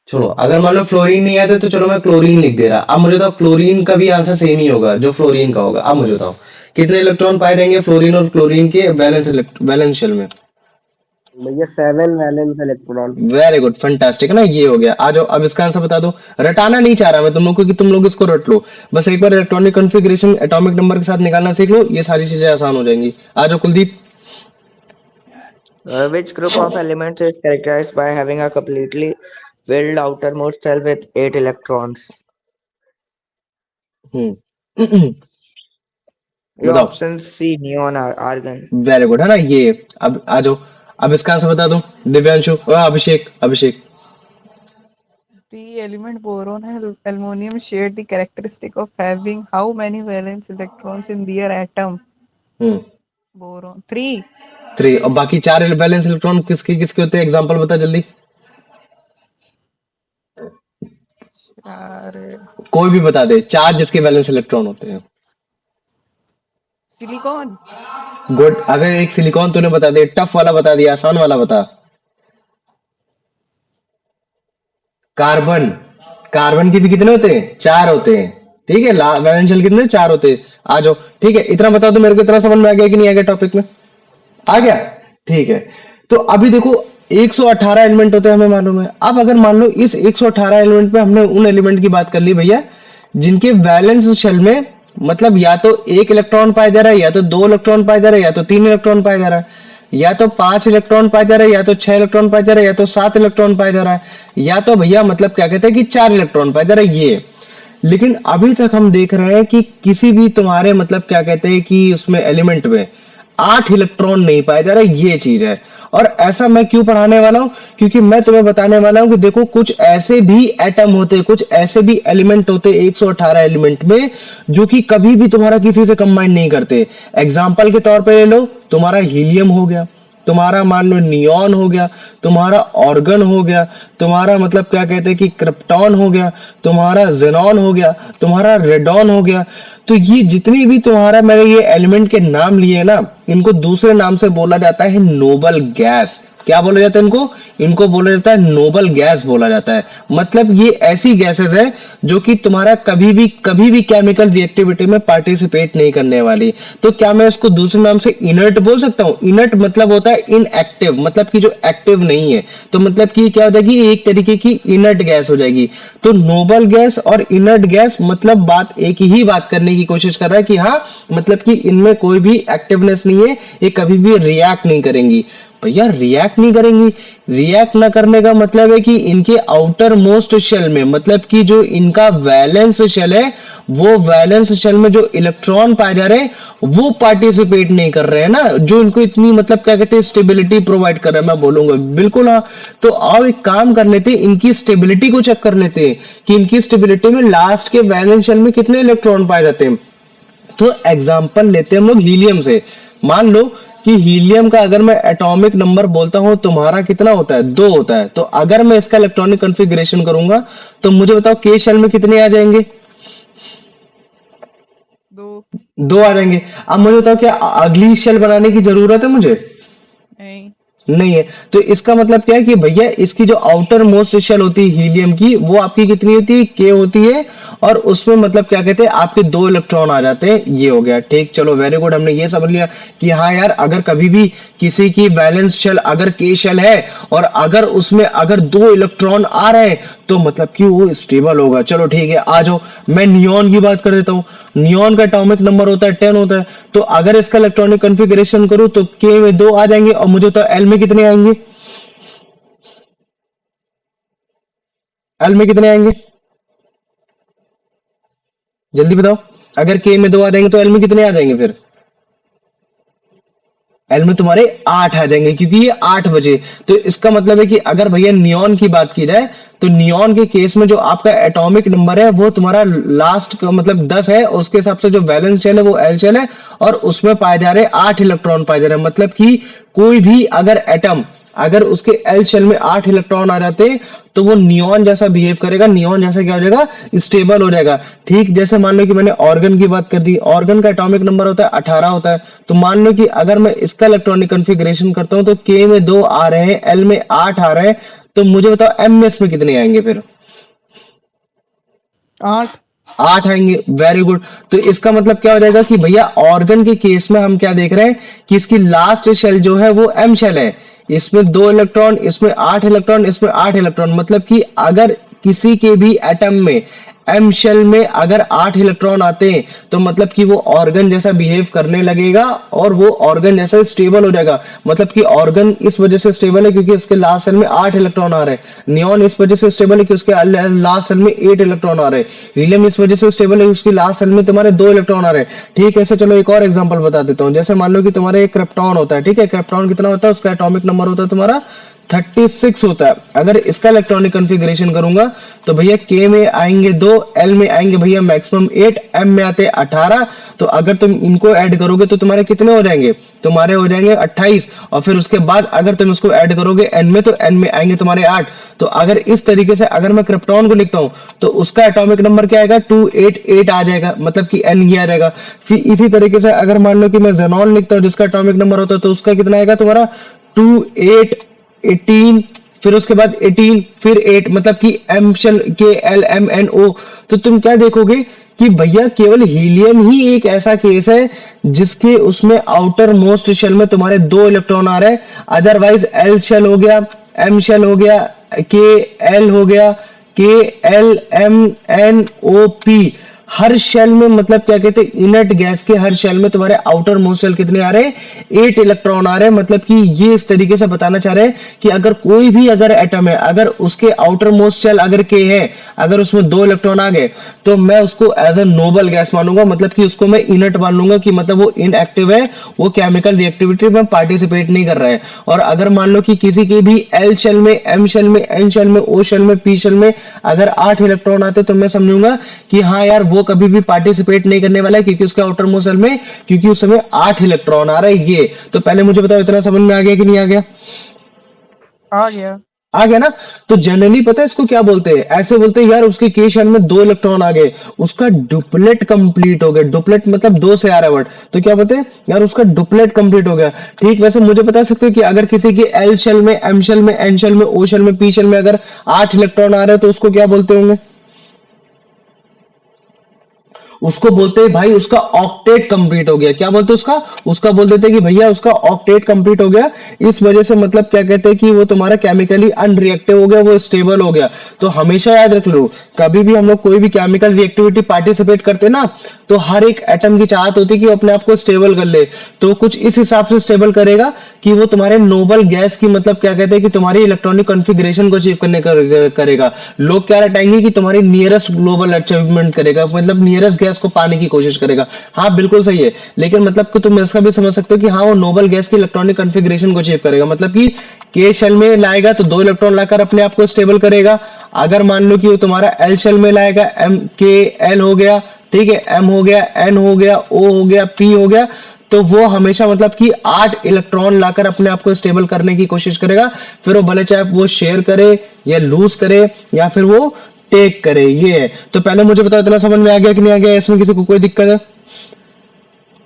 चलो, अगर मान लो फ्लोरीन नहीं आया तो चलो मैं क्लोरीन लिख दे रहा। अब मुझे बताओ, क्लोरीन का भी आंसर सेम ही होगा जो फ्लोरीन का होगा। अब मुझे बताओ कितने इलेक्ट्रॉन पाए जाएंगे फ्लोरीन और क्लोरीन के वैलेंस शेल में? भैया 7 valence electron. Very good, fantastic है ना, ये हो गया। आ जाओ, अब इसका आंसर बता दो। रटाना नहीं चाह रहा मैं तुम लोग को कि तुम लोग इसको रट लो, बस एक बार इलेक्ट्रॉनिक कॉन्फ़िगरेशन एटॉमिक नंबर के साथ निकालना सीख लो, ये सारी चीजें आसान हो जाएंगी। आ जाओ Kuldeep. Which group of elements is characterized by having a completely filled outermost shell with 8 electrons? Hmm Your बताओ। option C, neon argon. Very good है ना ये। अब आ जाओ, अब इसका आंसर बता दो दिव्यांशु। अभिषेक, अभिषेक। The element boron and aluminum share the characteristic of having how many valence electrons in their atom? Hmm Boron 3. 3। और बाकी 4 वैलेंस इलेक्ट्रॉन किसके किसके होते हैं? एग्जांपल बता जल्दी। 4. कोई भी बता दे, 4 जिसके वैलेंस इलेक्ट्रॉन होते हैं। सिलिकॉन. गुड। अगर एक सिलिकॉन तूने बता दे, टफ वाला बता दिया, आसान वाला बता। कार्बन। कार्बन के भी कितने होते हैं? 4 होते हैं। ठीक है, वैलेंस शेल कितने? 4 होते हैं। आ जाओ, ठीक है, इतना बता दो मेरे को। इतना समझ में आ गया कि नहीं आ गया टॉपिक में? आ गया, ठीक है। तो अभी देखो 118 एलिमेंट होते हैं, हमें मालूम है। अब अगर मान लो इस 118 एलिमेंट में हमने उन एलिमेंट की बात कर ली भैया जिनके वैलेंस शेल में मतलब या तो 1 इलेक्ट्रॉन पाया जा रहा है, या तो 2 इलेक्ट्रॉन पाया जा रहा है, या तो 3 इलेक्ट्रॉन पाया जा रहा है, या तो 5 इलेक्ट्रॉन पाया जा रहा है, या तो 6 इलेक्ट्रॉन पाया जा रहा है, या तो 7 इलेक्ट्रॉन पाया जा रहा है, या तो भैया मतलब क्या कहते हैं कि 4 इलेक्ट्रॉन पाया जा रहा है ये। लेकिन अभी तक हम देख रहे हैं कि किसी भी तुम्हारे मतलब क्या कहते हैं कि उसमें एलिमेंट में 8 इलेक्ट्रॉन नहीं पाया जा रहा, ये चीज है। और ऐसा मैं क्यों पढ़ाने वाला हूं? क्योंकि मैं तुम्हें बताने वाला हूं कि देखो कुछ ऐसे भी एटम होते, कुछ ऐसे भी एलिमेंट होते 118 एलिमेंट में जो कि कभी भी तुम्हारा किसी से कंबाइन नहीं करते। एग्जाम्पल के तौर पे ले लो, तुम्हारा हीलियम हो गया, तुम्हारा मान लो नियॉन हो गया, तुम्हारा ऑर्गन हो गया, तुम्हारा मतलब क्या कहते हैं कि क्रिप्टॉन हो गया, तुम्हारा जेनॉन हो गया, तुम्हारा रेडॉन हो गया। तो ये जितनी भी तुम्हारा मैंने ये एलिमेंट के नाम लिए ना, इनको दूसरे नाम से बोला जाता है नोबल गैस। क्या बोला जाता है इनको? इनको बोला जाता है नोबल गैस बोला जाता है। मतलब ये ऐसी गैसेस है जो कि तुम्हारा कभी भी केमिकल रिएक्टिविटी में पार्टिसिपेट नहीं करने वाली। तो क्या मैं इसको दूसरे नाम से इनर्ट बोल सकता हूँ? इनर्ट मतलब होता है इनएक्टिव, मतलब कि जो एक्टिव नहीं है। तो मतलब कि क्या हो जाएगी, एक तरीके की इनर्ट गैस हो जाएगी। तो नोबल गैस और इनर्ट गैस मतलब बात एक ही बात करने की कोशिश कर रहा है कि हाँ मतलब कि इनमें कोई भी एक्टिवनेस नहीं है, ये कभी भी रिएक्ट नहीं करेंगी। भैया रिएक्ट नहीं करेंगी, रिएक्ट ना करने का मतलब है कि इनके आउटर मोस्ट शेल में, मतलब कि जो इनका वैलेंस शेल है, वो वैलेंस शेल में जो इलेक्ट्रॉन पाए जा रहे हैं वो पार्टिसिपेट नहीं कर रहे हैं ना, जो इनको इतनी मतलब क्या कहते हैं स्टेबिलिटी प्रोवाइड कर रहा है। मैं बोलूंगा बिल्कुल हाँ। तो आओ एक काम कर लेते हैं, इनकी स्टेबिलिटी को चेक कर लेते हैं कि इनकी स्टेबिलिटी में लास्ट के वैलेंस शेल में कितने इलेक्ट्रॉन पाए जाते हैं। तो एग्जांपल लेते हैं हम लोग हीलियम से। मान लो कि हीलियम का अगर मैं एटॉमिक नंबर बोलता हूं तुम्हारा कितना होता है, 2 होता है। तो अगर मैं इसका इलेक्ट्रॉनिक कॉन्फ़िगरेशन करूंगा तो मुझे बताओ के शेल में कितने आ जाएंगे? 2 2 आ जाएंगे। अब मुझे बताओ क्या अगली शेल बनाने की जरूरत है मुझे? नहीं। नहीं है। तो इसका मतलब क्या है कि भैया इसकी जो आउटर मोस्ट शेल होती है हीलियम की, वो आपकी कितनी होती है? के होती है। और उसमें मतलब क्या कहते हैं आपके 2 इलेक्ट्रॉन आ जाते हैं। ये हो गया ठीक। चलो वेरी गुड, हमने ये समझ लिया कि हाँ यार अगर कभी भी किसी की वैलेंस शेल अगर के शेल है और अगर उसमें अगर 2 इलेक्ट्रॉन आ रहे हैं तो मतलब कि वो स्टेबल होगा। चलो ठीक है, आ जाओ मैं नियॉन की बात कर देता हूँ। नियॉन का एटॉमिक नंबर होता है 10 होता है। तो अगर इसका इलेक्ट्रॉनिक कॉन्फ़िगरेशन करूँ तो के में 2 आ जाएंगे और मुझे तो एल में कितने आएंगे? एल में कितने आएंगे जल्दी बताओ। अगर के में 2 आ जाएंगे तो एल में कितने आ जाएंगे? फिर एल में तुम्हारे 8 आ जाएंगे क्योंकि ये 8 बजे। तो इसका मतलब है कि अगर भैया नियॉन की बात की जाए तो नियॉन के केस में जो आपका एटॉमिक नंबर है वो तुम्हारा लास्ट का मतलब 10 है, और उसके हिसाब से जो वैलेंस शेल है वो एल शेल है, और उसमें पाए जा रहे हैं 8 इलेक्ट्रॉन पाए जा रहे हैं। मतलब कि कोई भी अगर एटम अगर उसके एल शेल में 8 इलेक्ट्रॉन आ जाते हैं तो वो नियॉन जैसा बिहेव करेगा। नियॉन जैसा क्या हो जाएगा? स्टेबल हो जाएगा। ठीक जैसे मान लो कि मैंने ऑर्गन की बात कर दी, ऑर्गन का एटॉमिक नंबर होता है 18 होता है। तो मान लो कि अगर मैं इसका इलेक्ट्रॉनिक कॉन्फ़िगरेशन करता हूं तो के में 2 आ रहे हैं, एल में 8 आ रहे हैं। तो मुझे बताओ एम में इसमें कितने आएंगे? फिर 8 8 आएंगे। Very good. तो इसका मतलब क्या हो जाएगा कि भैया ऑर्गन के केस में हम क्या देख रहे हैं कि इसकी लास्ट शेल जो है वो एम शेल है। इसमें 2 इलेक्ट्रॉन, इसमें 8 इलेक्ट्रॉन, इसमें 8 इलेक्ट्रॉन। मतलब कि अगर किसी के भी एटम में एम शेल में अगर 8 इलेक्ट्रॉन आते हैं तो मतलब कि वो ऑर्गन जैसा बिहेव करने लगेगा और वो ऑर्गन जैसा स्टेबल हो जाएगा। मतलब कि ऑर्गन इस वजह से स्टेबल है क्योंकि उसके लास्ट सेल में 8 इलेक्ट्रॉन आ रहे हैं। नियॉन इस वजह से स्टेबल है कि उसके लास्ट सेल में 8 इलेक्ट्रॉन आ रहे हैं। हीलियम इस वजह से स्टेबल है उसकी लास्ट सेल में तुम्हारे 2 इलेक्ट्रॉन आ रहे हैं। ठीक है, ऐसे चलो एक और एग्जांपल बता देता हूँ। जैसे मान लो कि तुम्हारे एक क्रिप्टॉन होता है। ठीक है, क्रिप्टॉन कितना होता है? उसका एटॉमिक नंबर होता है तुम्हारा 36 होता है। अगर इसका इलेक्ट्रॉनिक कॉन्फ़िगरेशन करूंगा तो भैया के में आएंगे 2, एल में आएंगे भैया मैक्सिमम 8, एम में आते 18। तो अगर तुम इनको ऐड करोगे तो तुम्हारे कितने हो जाएंगे? तुम्हारे हो जाएंगे 28। और फिर उसके बाद अगर तुम इसको ऐड करोगे एन में तो एन में आएंगे तुम्हारे 8। तो अगर इस तरीके से अगर मैं क्रिप्टॉन को लिखता हूं तो उसका एटॉमिक नंबर क्या आएगा? 288 आ जाएगा। मतलब कि एन ये आ जाएगा। फिर इसी तरीके से अगर मान लो कि मैं जेनॉन लिखता हूं जिसका एटॉमिक नंबर होता है तो उसका कितना आएगा तुम्हारा? 28 18, फिर उसके बाद 18, फिर 8। मतलब कि एम शेल के एल एम एन ओ। तो तुम क्या देखोगे कि भैया केवल हीलियम ही एक ऐसा केस है जिसके उसमें आउटर मोस्ट शेल में तुम्हारे 2 इलेक्ट्रॉन आ रहे हैं। अदरवाइज एल शेल हो गया, एम शेल हो गया, के एल हो गया, K L M N O P, हर शेल में मतलब क्या कहते हैं इनर्ट गैस के हर शेल में तुम्हारे आउटर मोस्ट शेल कितने आ रहे हैं? 8 इलेक्ट्रॉन आ रहे हैं। मतलब कि ये इस तरीके से बताना चाह रहे हैं कि अगर कोई भी अगर एटम है अगर उसके आउटर मोस्ट शेल अगर के है, अगर उसमें 2 इलेक्ट्रॉन आ गए तो मैं उसको एज अ नोबल गैस मानूंगा। मतलब कि उसको मैं इनर्ट मान लूंगा कि मतलब वो इनएक्टिव है, वो केमिकल रिएक्टिविटी में पार्टिसिपेट नहीं कर रहा है। और अगर मान लो कि किसी के भी एल शेल में, एम शेल में, एन शेल में, ओ शेल में, पी शेल में अगर 8 इलेक्ट्रॉन आते तो मैं समझूंगा कि हाँ यार वो कभी भी पार्टिसिपेट नहीं करने वाला है क्योंकि उसके आउटर मोस्ट शेल में, क्योंकि उस समय 8 इलेक्ट्रॉन आ रहा है। ये तो पहले मुझे बताओ इतना समझ में आ गया कि नहीं आ गया? आ गया। आ गया ना। तो जनरली पता है इसको क्या बोलते हैं, ऐसे बोलते हैं यार उसके के शेल में 2 इलेक्ट्रॉन आ गए, उसका डुप्लेट कंप्लीट हो गया। डुप्लेट मतलब 2 से आ रहा है वर्ड, तो क्या बोलते हैं यार उसका डुप्लेट कंप्लीट हो गया। ठीक, वैसे मुझे बता सकते हो कि अगर किसी के एल शेल में, एम शेल में, एन शेल में, ओ शेल में, पी शेल में अगर 8 इलेक्ट्रॉन आ रहे हैं तो उसको क्या बोलते होंगे? उसको बोलते हैं भाई उसका ऑक्टेट कंप्लीट हो गया। क्या बोलते हैं उसका? उसका बोल देते हैं कि भैया उसका ऑक्टेट कंप्लीट हो गया। इस वजह से मतलब क्या कहते हैं कि वो तुम्हारा केमिकली अनरिएक्टिव हो गया, वो स्टेबल हो गया। तो हमेशा याद रख लो, कभी भी हम लोग कोई भी केमिकल रिएक्टिविटी पार्टिसिपेट करते हैं ना, तो हर एक एटम की चाहत होती है कि वो अपने आप को स्टेबल कर ले। तो कुछ इस हिसाब से स्टेबल करेगा कि वो तुम्हारे नोबल गैस की मतलब क्या कहते हैं कि तुम्हारी इलेक्ट्रॉनिक कॉन्फ़िगरेशन को अचीव करने करेगा। लोग क्या रटाएंगे कि तुम्हारी नियरेस्ट ग्लोबल अचीवमेंट करेगा, मतलब नियरेस्ट गैस को पाने की कोशिश करेगा। हाँ बिल्कुल सही है, लेकिन मतलब कि तुम इसका भी समझ सकते हो कि हाँ वो नोबल गैस की इलेक्ट्रॉनिक कॉन्फ़िगरेशन को अचीव करेगा, मतलब कि के शेल में लाएगा तो 2 इलेक्ट्रॉन लाकर अपने आप को स्टेबल करेगा। अगर मान लो कि वो तुम्हारा एल शेल में लाएगा, एम के एल हो गया, ठीक है, एम हो गया, एन हो गया, ओ हो गया, पी हो गया, तो वो हमेशा मतलब कि 8 इलेक्ट्रॉन लाकर अपने आप को स्टेबल करने की कोशिश करेगा। फिर वो भले चाहे वो शेयर करे या लूज करे या फिर वो टेक करे, ये है। तो पहले मुझे बताओ इतना समझ में आ गया कि नहीं आ गया? इसमें किसी को कोई दिक्कत है?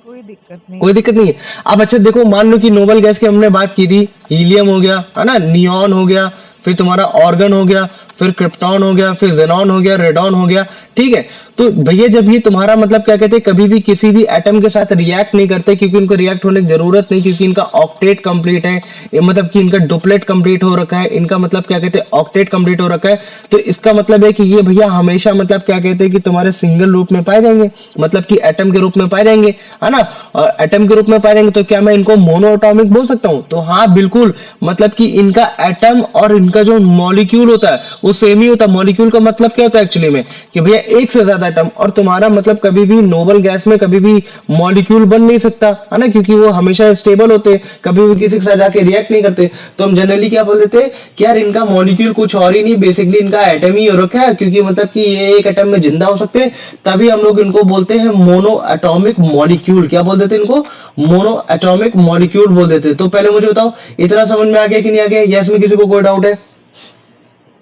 कोई दिक्कत नहीं। कोई दिक्कत नहीं है। अब अच्छा देखो, मान लो कि नोबल गैस की हमने बात की थी, हीलियम हो गया है ना, नियॉन हो गया, फिर तुम्हारा ऑर्गन हो गया, फिर क्रिप्टॉन हो गया, फिर जेनॉन हो गया, रेडॉन हो गया, ठीक है। तो भैया जब ये तुम्हारा मतलब क्या कहते हैं कभी भी किसी भी एटम के साथ रिएक्ट नहीं करते, क्योंकि उनको रिएक्ट होने की जरूरत नहीं, क्योंकि इनका ऑक्टेट कंप्लीट है, ये मतलब कि इनका डुप्लेट कंप्लीट हो रखा है, इनका मतलब क्या कहते हैं ऑक्टेट कंप्लीट हो रखा है। तो इसका मतलब है कि ये भैया हमेशा मतलब क्या कहते हैं कि तुम्हारे सिंगल रूप में पाए जाएंगे, मतलब कि एटम के रूप में पाए जाएंगे, है ना। और एटम के रूप में पाए जाएंगे तो क्या मैं इनको मोनो एटॉमिक बोल सकता हूँ? तो हाँ बिल्कुल, मतलब कि इनका एटम और इनका जो मॉलिक्यूल होता है वो सेम ही होता है। मॉलिक्यूल का मतलब क्या होता है एक्चुअली में कि भैया एक से ज्यादा एटम, और तुम्हारा मतलब कभी भी नोबल गैस में कभी भी मॉलिक्यूल बन नहीं सकता, है ना, क्योंकि वो हमेशा स्टेबल होते, कभी भी किसी के साथ जाके रिएक्ट नहीं करते। तो हम जनरली क्या बोल देते हैं कि यार इनका मॉलिक्यूल कुछ और ही नहीं, बेसिकली इनका एटम ही हो रखा है, क्योंकि मतलब कि ये एक एटम में जिंदा हो सकते हैं, तभी हम लोग इनको बोलते हैं मोनो एटॉमिक मॉलिक्यूल। क्या बोल देते हैं इनको? मोनो एटॉमिक मॉलिक्यूल बोल देते हैं। तो पहले मुझे बताओ इतना समझ में आ गया कि नहीं आ गया? यस में किसी को कोई डाउट है?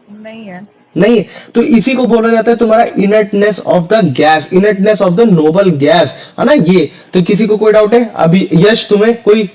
नहीं है। नहीं, तो इसी को बोला जाता है तुम्हारा inertness of the gas, inertness of the noble gas, है ना ये। तो किसी को कोई डाउट है अभी? यश तुम्हें कोई?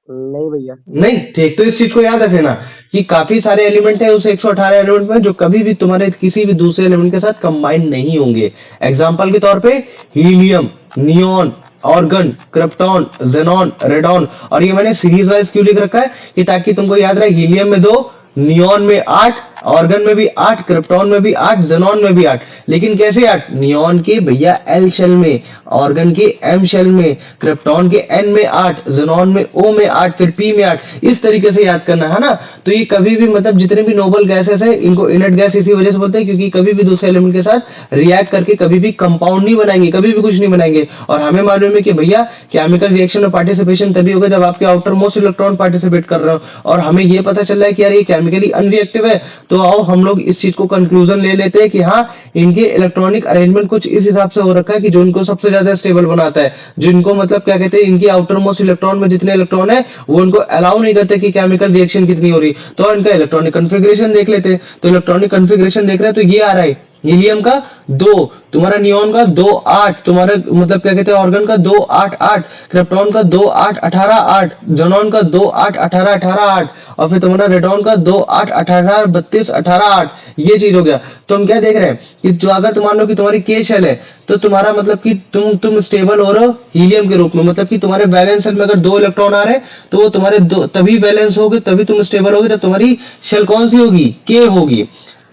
नहीं भैया। नहीं, ठीक। तो इस चीज को याद रख लेना कि काफी सारे एलिमेंट है उस 118 एलिमेंट में जो कभी भी तुम्हारे किसी भी दूसरे एलिमेंट के साथ कंबाइन नहीं होंगे। एग्जांपल के तौर पे helium, neon, organ, krypton, xenon, radon. और ये मैंने सीरीज वाइज क्यों लिख रखा है कि ताकि तुमको याद रहे, हीलियम में 2, नियॉन में 8, ऑर्गन में भी 8, क्रिप्टॉन में भी 8, जेनॉन में भी 8। लेकिन कैसे 8? नियॉन के भैया एल शेल में, ऑर्गन के एम शेल में, क्रिप्टॉन के एन में 8, जेनॉन में ओ में 8, फिर पी में 8। इस तरीके से याद करना है ना। तो ये कभी भी मतलब जितने भी नोबल गैसेस है इनको इनर्ट गैस इसी वजह से बोलते हैं, क्योंकि कभी भी दूसरे एलिमेंट के साथ रिएक्ट करके कभी भी कंपाउंड नहीं बनाएंगे, कभी भी कुछ नहीं बनाएंगे। और हमें मालूम है कि भैया केमिकल रिएक्शन में पार्टिसिपेशन तभी होगा जब आपके आउटर मोस्ट इलेक्ट्रॉन पार्टिसिपेट कर रहे हो। और हमें ये पता चल रहा है कि यार ये केमिकली अनरिएक्टिव है, तो आओ हम लोग इस चीज को कंक्लूजन ले लेते हैं कि हाँ इनके इलेक्ट्रॉनिक अरेंजमेंट कुछ इस हिसाब से हो रखा है कि जो इनको सबसे ज्यादा स्टेबल बनाता है, जिनको मतलब क्या कहते हैं इनकी आउटर मोस्ट इलेक्ट्रॉन में जितने इलेक्ट्रॉन है वो इनको अलाउ नहीं करते कि केमिकल रिएक्शन कितनी हो रही। तो इनका इलेक्ट्रॉनिक कॉन्फ़िगरेशन देख लेते हैं। तो इलेक्ट्रॉनिक कॉन्फ़िगरेशन देख रहे हैं तो ये आ रहा है हीलियम का 2, तुम्हारा नियॉन का 2 8, तुम्हारा मतलब क्या कहते हैं ऑर्गन का 2 8 8, क्रिप्टॉन का 2 8 18 8, जेनॉन का 2 8 18 18 8, और फिर तुम्हारा रेडॉन का 2 8 18 32 18 8। ये चीज हो गया। तो हम क्या देख रहे हैं कि जो अगर तुम मान लो कि तुम्हारी के शेल है तो तुम्हारा मतलब कि तुम स्टेबल हो रहे हो हीलियम के रूप में, मतलब कि तुम्हारे बैलेंस शेल में अगर 2 इलेक्ट्रॉन आ रहे हैं तो वो तुम्हारे तभी बैलेंस होगे, तभी तुम स्टेबल होगे जब तुम्हारी शेल कौन सी होगी? के होगी।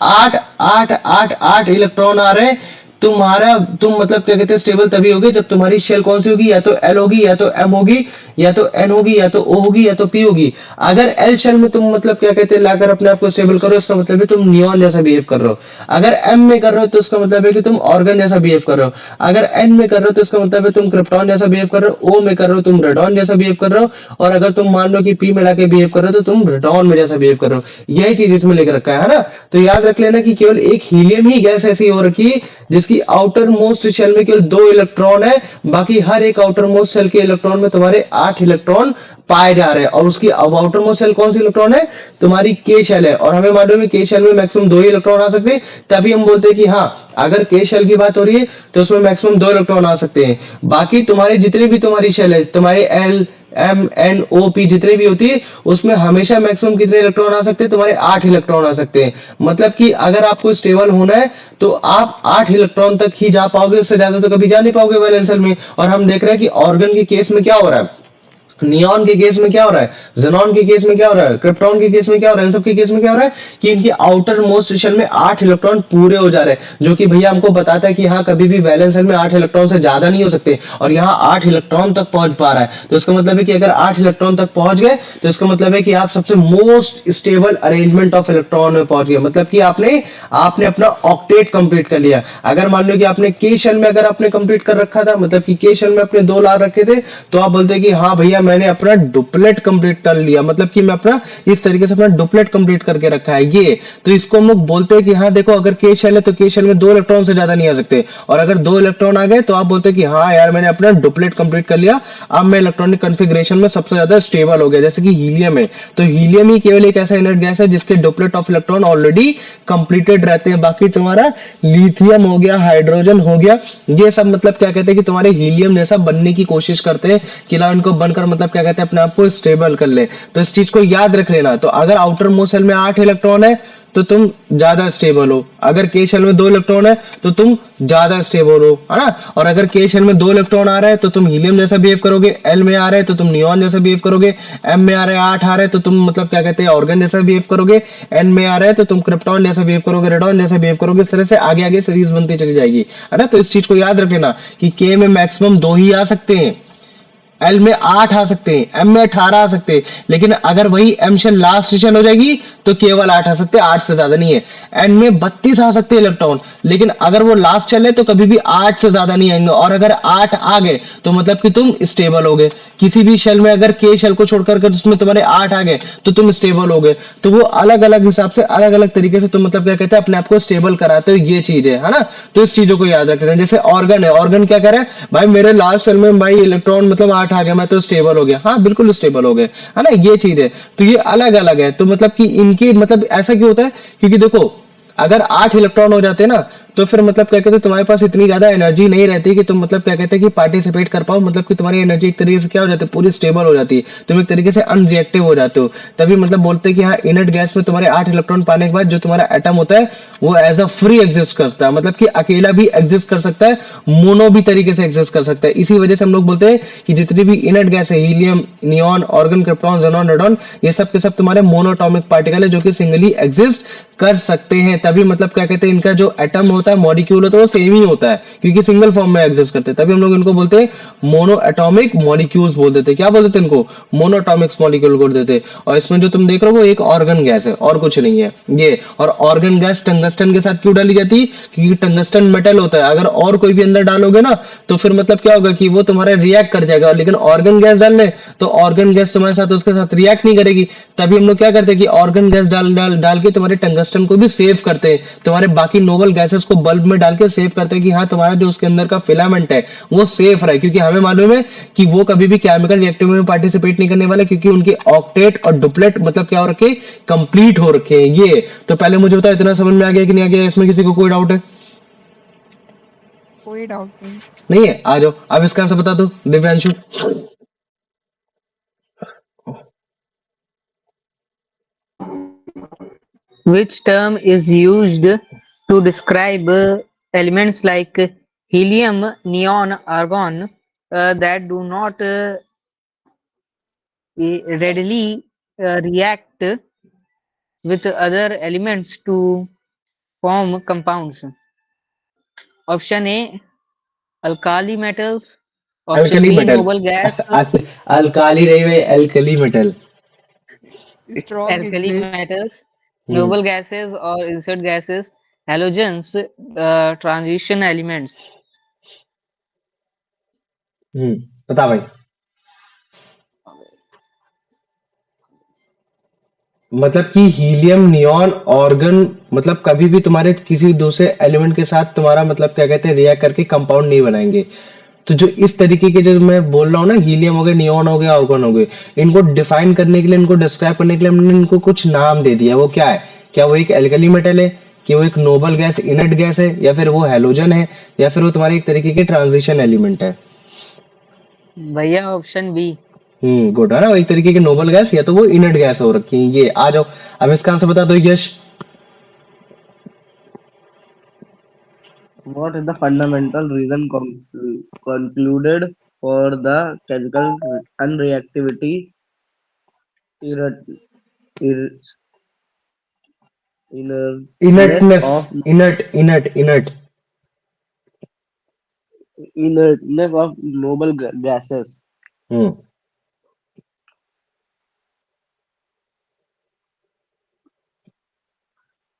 8 8 8 8 इलेक्ट्रॉन आ रहे हैं तुम्हारा, तुम मतलब क्या कहते हैं स्टेबल तभी होगे जब तुम्हारी शेल कौन सी होगी? या तो एल होगी, या तो एम होगी, या तो एन होगी, या तो ओ होगी, या तो पी होगी। अगर एल शेल में तुम मतलब क्या कहते हैं लाकर अपने आप को स्टेबल करो, इसका मतलब है तुम नियॉन जैसा बिहेव कर रहे हो। अगर एम में कर रहे हो तो इसका मतलब है कि तुम ऑर्गन जैसा बिहेव कर रहे हो। अगर एन में कर रहे हो तो इसका मतलब है तुम क्रिप्टॉन जैसा बिहेव कर रहे हो। ओ में कर रहे हो तुम रेडॉन जैसा बिहेव कर रहे हो। और अगर तुम मान लो कि पी में लाके बिहेव कर रहे हो तो तुम रेडॉन में जैसा बिहेव कर रहे हो। यही चीज इसमें लेकर रखा है ना। तो याद रख लेना कि केवल एक हीलियम ही गैस ऐसी हो रखी है जिसके इसकी आउटर मोस्ट शेल में केवल 2 इलेक्ट्रॉन है, बाकी हर एक आउटर मोस्ट शेल के इलेक्ट्रॉन में तुम्हारे 8 इलेक्ट्रॉन पाए जा रहे हैं। और उसकी आउटर मोस्ट शेल कौन सी इलेक्ट्रॉन है, तुम्हारी के शेल है। और हमें मालूम है के शेल में मैक्सिमम 2 ही इलेक्ट्रॉन आ सकते हैं, तभी हम बोलते हैं कि हाँ अगर के शेल की बात हो रही है तो उसमें मैक्सिमम 2 इलेक्ट्रॉन आ सकते हैं। बाकी तुम्हारी जितनी भी तुम्हारी शेल है, तुम्हारे L M N O P जितने भी होती है, उसमें हमेशा मैक्सिमम कितने इलेक्ट्रॉन आ सकते हैं, तुम्हारे 8 इलेक्ट्रॉन आ सकते हैं। मतलब कि अगर आपको स्टेबल होना है तो आप 8 इलेक्ट्रॉन तक ही जा पाओगे, इससे ज्यादा तो कभी जा नहीं पाओगे वैलेंस शेल में। और हम देख रहे हैं कि ऑर्गन के केस में क्या हो रहा है, नियॉन के केस में क्या हो रहा है, जेनॉन के केस में क्या हो रहा है, क्रिप्टॉन के केस में क्या हो रहा है, इन सब के केस में क्या हो रहा है कि इनकी आउटर मोस्ट शेल में 8 इलेक्ट्रॉन पूरे हो जा रहे हैं, जो कि भैया हमको बताता है कि हाँ कभी भी वैलेंस शेल में 8 इलेक्ट्रॉन से ज्यादा नहीं हो सकते, और यहाँ 8 इलेक्ट्रॉन तक पहुंच पा रहा है। तो इसका मतलब है कि अगर 8 इलेक्ट्रॉन तक पहुंच गए तो इसका मतलब है कि आप सबसे most stable arrangement of electron में पहुंच गए, मतलब कि आपने आपने अपना ऑक्टेट कंप्लीट कर लिया। अगर मान लो कि आपने के शेल में अगर आपने कंप्लीट कर रखा था, मतलब कि के शेल में अपने 2 ला रखे थे, तो आप बोलते हैं कि हाँ भैया मैंने अपना डुप्लेट कंप्लीट कर लिया, मतलब कि मैं अपना इस तरीके से अपना डुप्लेट कंप्लीट करके रखा है ये। तो इसको हम लोग बोलते हैं कि हाँ देखो अगर के शेल है तो के शेल में 2 इलेक्ट्रॉन से ज्यादा नहीं आ सकते, और अगर 2 इलेक्ट्रॉन आ गए तो आप बोलते हैं कि हाँ यार मैंने अपना डुप्लेट कंप्लीट कर लिया, अब मैं इलेक्ट्रॉनिक कॉन्फ़िगरेशन में सबसे ज्यादा स्टेबल हो गया। जैसे कि हीलियम है, तो हीलियम ही केवल एक ऐसा इनर्ट गैस है जिसके duplet of electron already completed रहते हैं। बाकी तुम्हारा लिथियम हो गया, हाइड्रोजन हो गया, ये सब मतलब क्या कहते हैं कि तुम्हारे हीलियम जैसा बनने की कोशिश करते हैं कि ला इनको बनकर मतलब क्या कहते हैं अपने आप को स्टेबल कर ले। तो इस चीज को याद रख लेना। तो अगर आउटर मोस्ट शेल में 8 इलेक्ट्रॉन है तो तुम ज्यादा स्टेबल हो, अगर के शेल में 2 इलेक्ट्रॉन है तो तुम ज्यादा स्टेबल हो, है ना। और अगर के शेल में 2 इलेक्ट्रॉन आ रहा है तो तुम हीलियम जैसा बिहेव करोगे, एल में आ रहा है तो तुम नियॉन जैसा बिहेव करोगे, एम में आ रहा है 8 आ रहा है तो तुम मतलब क्या कहते हैं ऑर्गन जैसा बिहेव करोगे, एन में आ रहा है तो तुम क्रिप्टॉन जैसा बिहेव करोगे, रेडॉन जैसा बिहेव करोगे। इस तरह से आगे आगे सीरीज बनती चली जाएगी, है ना। तो इस चीज को याद रख लेना कि के में मैक्सिमम 2 ही आ सकते हैं, एल में 8 आ सकते हैं, एम में 18 आ सकते हैं, लेकिन अगर वही एम शेल लास्ट शेल हो जाएगी तो केवल 8 आ सकते हैं, 8 से ज्यादा नहीं है। एन में 32 आ सकते हैं इलेक्ट्रॉन, लेकिन अगर वो लास्ट शेल है तो कभी भी 8 से ज्यादा नहीं आएंगे। और अगर 8 आ गए तो मतलब कि तुम स्टेबल हो गए। किसी भी शेल में अगर के शेल को छोड़कर अगर उसमें तुम्हारे 8 आ गए तो तुम स्टेबल हो गए। तो वो अलग अलग हिसाब से अलग अलग तरीके से तुम मतलब क्या कहते हैं अपने आप को स्टेबल कराते हो, ये चीज है ना। तो इस चीजों को याद रखना। जैसे ऑर्गन है, ऑर्गन क्या कर रहा है भाई, मेरे लास्ट सेल में भाई इलेक्ट्रॉन मतलब 8 आ गया, मैं तो स्टेबल हो गया। हाँ बिल्कुल स्टेबल हो गए, है ना, ये चीज है। तो ये अलग अलग है। तो मतलब कि इनकी मतलब ऐसा क्यों होता है, क्योंकि देखो अगर 8 इलेक्ट्रॉन हो जाते हैं ना तो फिर मतलब क्या कहते हैं तुम्हारे पास इतनी ज्यादा एनर्जी नहीं रहती कि तुम मतलब क्या कहते हैं कि पार्टिसिपेट कर पाओ, मतलब कि तुम्हारी एनर्जी एक तरीके से क्या हो जाती है पूरी स्टेबल हो जाती है, तुम एक तरीके से अनरिएक्टिव हो जाते हो। तभी मतलब बोलते हैं कि हाँ इनर्ट गैस में तुम्हारे 8 इलेक्ट्रॉन पाने के बाद जो तुम्हारा एटम होता है वो एज अ फ्री एग्जिस्ट करता है, मतलब कि अकेला भी एग्जिस्ट कर सकता है, मोनो भी तरीके से एग्जिस्ट कर सकता है। इसी वजह से हम लोग बोलते हैं कि जितनी भी इनर्ट गैस है, helium, neon, organ, krypton, xenon, radon, ये सब के सब तुम्हारे मोनोटॉमिक पार्टिकल है जो कि सिंगली एग्जिस्ट कर सकते हैं। तभी मतलब क्या कहते हैं इनका जो एटम होता है, मॉलिक्यूल होता है, वो सेम ही होता है क्योंकि सिंगल फॉर्म में एग्जिस्ट करते हैं। तभी हम लोग इनको बोलते हैं मोनो एटॉमिक मॉलिक्यूल्स बोल देते हैं। क्या बोल देते हैं इनको, मोनोटॉमिक्स मॉलिक्यूल बोल देते हैं। और इसमें जो तुम देख रहे हो वो एक ऑर्गन गैस है और कुछ नहीं है ये। और ऑर्गन गैस टंगस्टन के साथ क्यों डाली जाती है, क्योंकि टंगस्टन मेटल होता है, अगर और कोई भी अंदर डालोगे ना तो फिर मतलब क्या होगा कि वो तुम्हारा रिएक्ट कर जाएगा। लेकिन ऑर्गन गैस डाल ले तो ऑर्गन गैस तुम्हारे साथ उसके साथ रिएक्ट नहीं करेगी। तभी हम लोग क्या करते हैं कि ऑर्गन गैस डाल डाल डाल के तुम्हारे टंगस्टन को भी सेव करते हैं, तुम्हारे बाकी नोबल गैसेस को बल्ब में डाल के सेव करते हैं कि हाँ तुम्हारा जो उसके अंदर का फिलामेंट है वो सेफ रहे। क्योंकि हमें मालूम है कि वो कभी भी केमिकल रिएक्टिविटी में पार्टिसिपेट नहीं करने वाले, क्योंकि उनके ऑक्टेट और डुप्लेट मतलब क्या हो रखे, कंप्लीट हो रखे हैं ये। तो पहले मुझे बताओ इतना समझ में आ गया कि नहीं आ गया, इसमें किसी को कोई डाउट है? कोई डाउट नहीं। नहीं है, आ जाओ अब इसका आंसर बता दो Divyanshu. Which term is used to describe elements like helium, neon, argon that do not readily react with other elements to form compounds? Option A, alkali metals. Option alkali B, metal. noble gas. Alkali नहीं भाई, alkali metal. Strong Alkali exist. metals, hmm noble gases or inert gases, halogens, transition elements. हम्म बता भाई। मतलब कि helium, neon, organ, मतलब कभी भी तुम्हारे किसी दूसरे एलिमेंट के साथ तुम्हारा मतलब क्या कहते हैं रिएक्ट करके कंपाउंड नहीं बनाएंगे। तो जो इस तरीके के जो मैं बोल रहा हूँ ना, हीलियम हो गया, नियोन हो गया, आर्गन हो गए, इनको डिफाइन करने के लिए, इनको डिस्क्राइब करने के लिए हमने इनको कुछ नाम दे दिया। वो क्या है? क्या वो एक एल्कली मेटल है, कि वो एक नोबल गैस इनर्ट गैस है, या फिर वो हैलोजन है, या फिर वो तुम्हारे एक तरीके के ट्रांजिशन एलिमेंट है? भैया ऑप्शन बी। गुड है ना, वो एक तरीके की नोबल गैस या तो वो इनर्ट गैस हो रखी है। ये आ जाओ, अब इसका आंसर बता दो यश। What is the fundamental reason concluded for the chemical unreactivity ir- ir- inertness inertness, of inert. inertness of noble gases? हम्म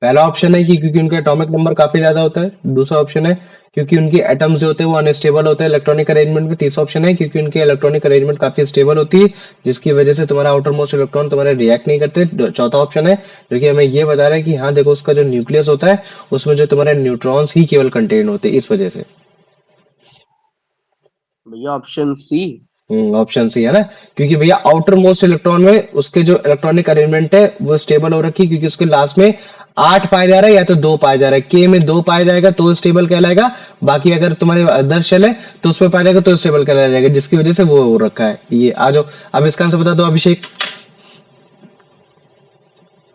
पहला ऑप्शन है कि क्योंकि उनका एटॉमिक नंबर काफी ज्यादा होता है। दूसरा ऑप्शन है क्योंकि उनके एटम्स जो होते हैं वो अनस्टेबल होते हैं इलेक्ट्रॉनिक अरेंजमेंट में। तीसरा ऑप्शन है क्योंकि उनकी इलेक्ट्रॉनिक अरेंजमेंट काफी स्टेबल होती है, जिसकी वजह से तुम्हारा आउटर मोस्ट इलेक्ट्रॉन तुम्हारे रिएक्ट नहीं करते। चौथा ऑप्शन है जो कि हमें ये बता रहा है कि हाँ देखो, उसका जो न्यूक्लियस होता है उसमें जो तुम्हारे न्यूट्रॉन्स ही केवल कंटेन होते हैं, इस वजह से। भैया ऑप्शन सी। ऑप्शन सी है ना, क्योंकि भैया आउटर मोस्ट इलेक्ट्रॉन में उसके जो इलेक्ट्रॉनिक अरेंजमेंट है वो स्टेबल हो रखी है, क्योंकि उसके लास्ट में 8 पाया जा रहा है या तो 2 पाया जा रहा है। के में 2 पाया जाएगा तो स्टेबल कहलाएगा, बाकी अगर तुम्हारे अदर शेल है तो उसमें पाया जाएगा तो स्टेबल कहलाया जाएगा, जिसकी वजह से वो हो रखा है। ये आ जाओ, अब इसका आंसर बता दो अभिषेक।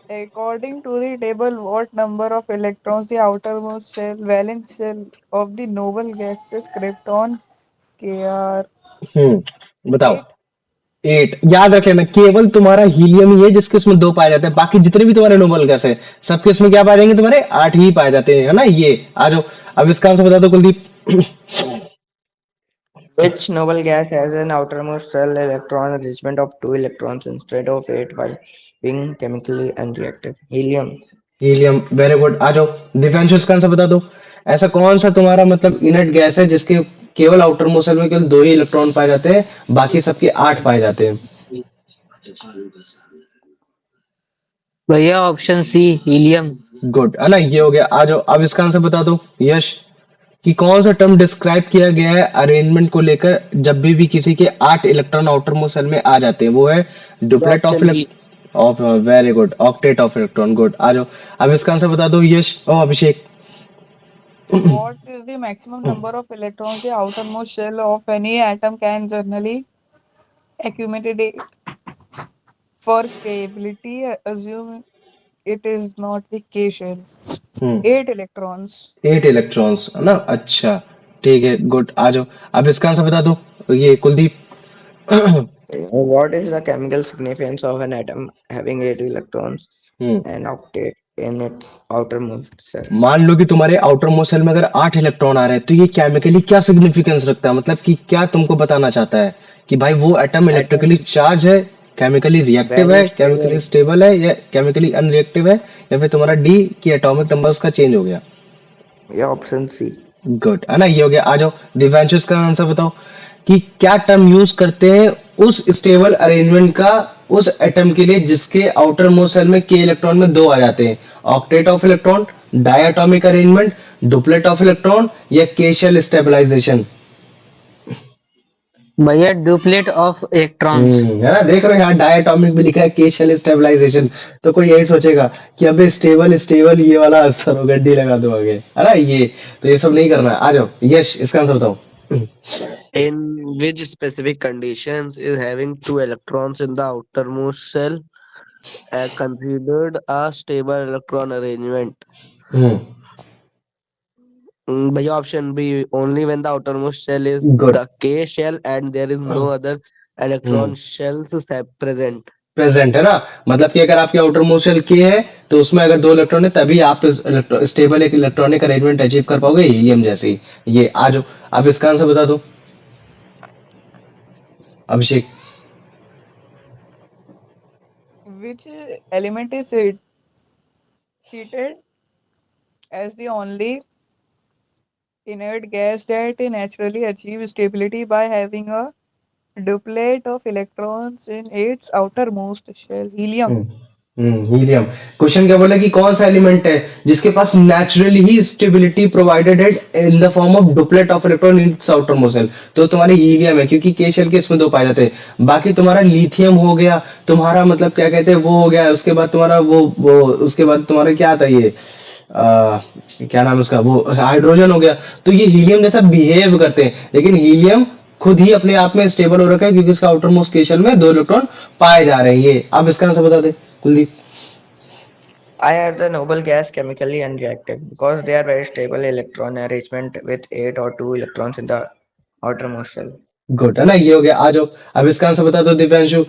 According to the table, what number of electrons the outermost shell, valence shell of the noble gases krypton Kr बताओ। 8? 8 याद रख लेना, केवल तुम्हारा हीलियम ही है जिसके इसमें 2 पाए जाते हैं, बाकी जितने भी तुम्हारे नोबल गैस है सबके इसमें क्या पाए जाएंगे? तुम्हारे 8 ही पाए जाते हैं, है ना। ये आ जाओ, अब इसका आंसर बता दो Kuldeep. Which noble gas has an outermost shell electron arrangement of 2 electrons instead of 8 while being chemically unreactive? Helium. Helium, very good. आ जाओ दिव्यांशु, इसका आंसर बता दो। ऐसा कौन सा तुम्हारा मतलब इनर्ट गैस है जिसके केवल आउटर मोस्ट शेल में केवल 2 ही इलेक्ट्रॉन पाए जाते हैं, बाकी सबके 8 पाए जाते हैं? भैया ऑप्शन सी, हीलियम। गुड है ना, ये हो गया। आ जाओ, अब इसका आंसर बता दो यश, कि कौन सा टर्म डिस्क्राइब किया गया है अरेंजमेंट को लेकर जब भी किसी के 8 इलेक्ट्रॉन आउटर मोस्ट शेल में आ जाते हैं? वो है भैया duplet of option B. Of, very good, octet of electron. Good, आ जाओ, अब इसका आंसर बता दो यश और Abhishek. What is the maximum number of electrons the outermost shell of any atom can generally accumulate for stability? Assume it is not the K shell. 8 electrons. 8 electrons है ना, अच्छा ठीक है, गुड। आ जाओ, अब इसका आंसर बता दो ये Kuldeep. What is the chemical significance of an atom having 8 electrons hmm and octet in its outermost shell? मान लो कि तुम्हारे आउटर मोस्ट शेल में अगर 8 इलेक्ट्रॉन आ रहे हैं, तो ये केमिकली क्या सिग्निफिकेंस रखता है? मतलब कि क्या तुमको बताना चाहता है कि भाई वो एटम इलेक्ट्रिकली Atom चार्ज है, केमिकली रिएक्टिव है, valence केमिकली stable. स्टेबल है, या केमिकली अनरिएक्टिव है, या फिर तुम्हारा डी की एटॉमिक नंबर उसका चेंज हो गया? Yeah, option C. गुड है ना, ये हो गया। आ जाओ दिव्यांशु, इसका आंसर बताओ कि क्या टर्म यूज करते हैं उस स्टेबल अरेंजमेंट का उस एटम के लिए जिसके आउटर मोस्ट शेल में के इलेक्ट्रॉन में 2 आ जाते हैं? Octet of electron, diatomic arrangement, duplet of electron, या के शेल स्टेबलाइजेशन? भैया डुप्लेट ऑफ इलेक्ट्रॉन्स। है ना, देख रहे हो यहाँ डायटोमिक भी लिखा है, के शेल स्टेबलाइजेशन। तो कोई यही सोचेगा कि अबे स्टेबल स्टेबल ये वाला आंसर हो, गड्डी लगा दो आगे, है ना। ये तो ये सब नहीं करना है। आ जाओ यश, इसका आंसर बताओ। In which specific conditions is having two electrons in the outermost shell considered a stable electron arrangement? हम्म भैया option B. Only when the outermost shell is good. the K shell and there is no other hmm electron shells present. Present है ना, मतलब कि अगर आपके outer most shell के है तो उसमें अगर 2 इलेक्ट्रॉन है तभी आप स्टेबल एक इलेक्ट्रॉनिक अरेंजमेंट अचीव कर पाओगे, हीलियम जैसे ही। ये आ जाओ, अब इसका आंसर बता दो अभिषेक। Which element is treated as the only inert gas that naturally achieves stability by having a duplet of electrons in its outermost shell? Helium. Helium. Question क्या बोला कि कौन सा एलिमेंट है जिसके पास नेचुरली ही stability provided in the form of duplet of electron in its outermost shell. तो तुम्हारे हीलियम है, क्योंकि के शेल के इसमें दो पाए जाते हैं। बाकी तुम्हारा लिथियम हो गया, तुम्हारा मतलब क्या कहते हैं वो हो गया, उसके बाद तुम्हारा वो उसके बाद तुम्हारा क्या आता है ये क्या नाम है उसका, वो हाइड्रोजन हो गया। तो ये हीलियम जैसा बिहेव करते हैं, लेकिन हीलियम खुद ही अपने आप में स्टेबल हो रखा है, क्योंकि इसका आउटर मोस्ट के शेल में दो इलेक्ट्रॉन पाए जा रहे हैं। ये अब इसका आंसर बता दे Kuldeep. I are the noble gas chemically unreactive because they are very stable electron arrangement with 8 or 2 electrons in the outermost shell. Good है ना, ये हो गया। आ जाओ अब इसका आंसर बता दो दिव्यांशु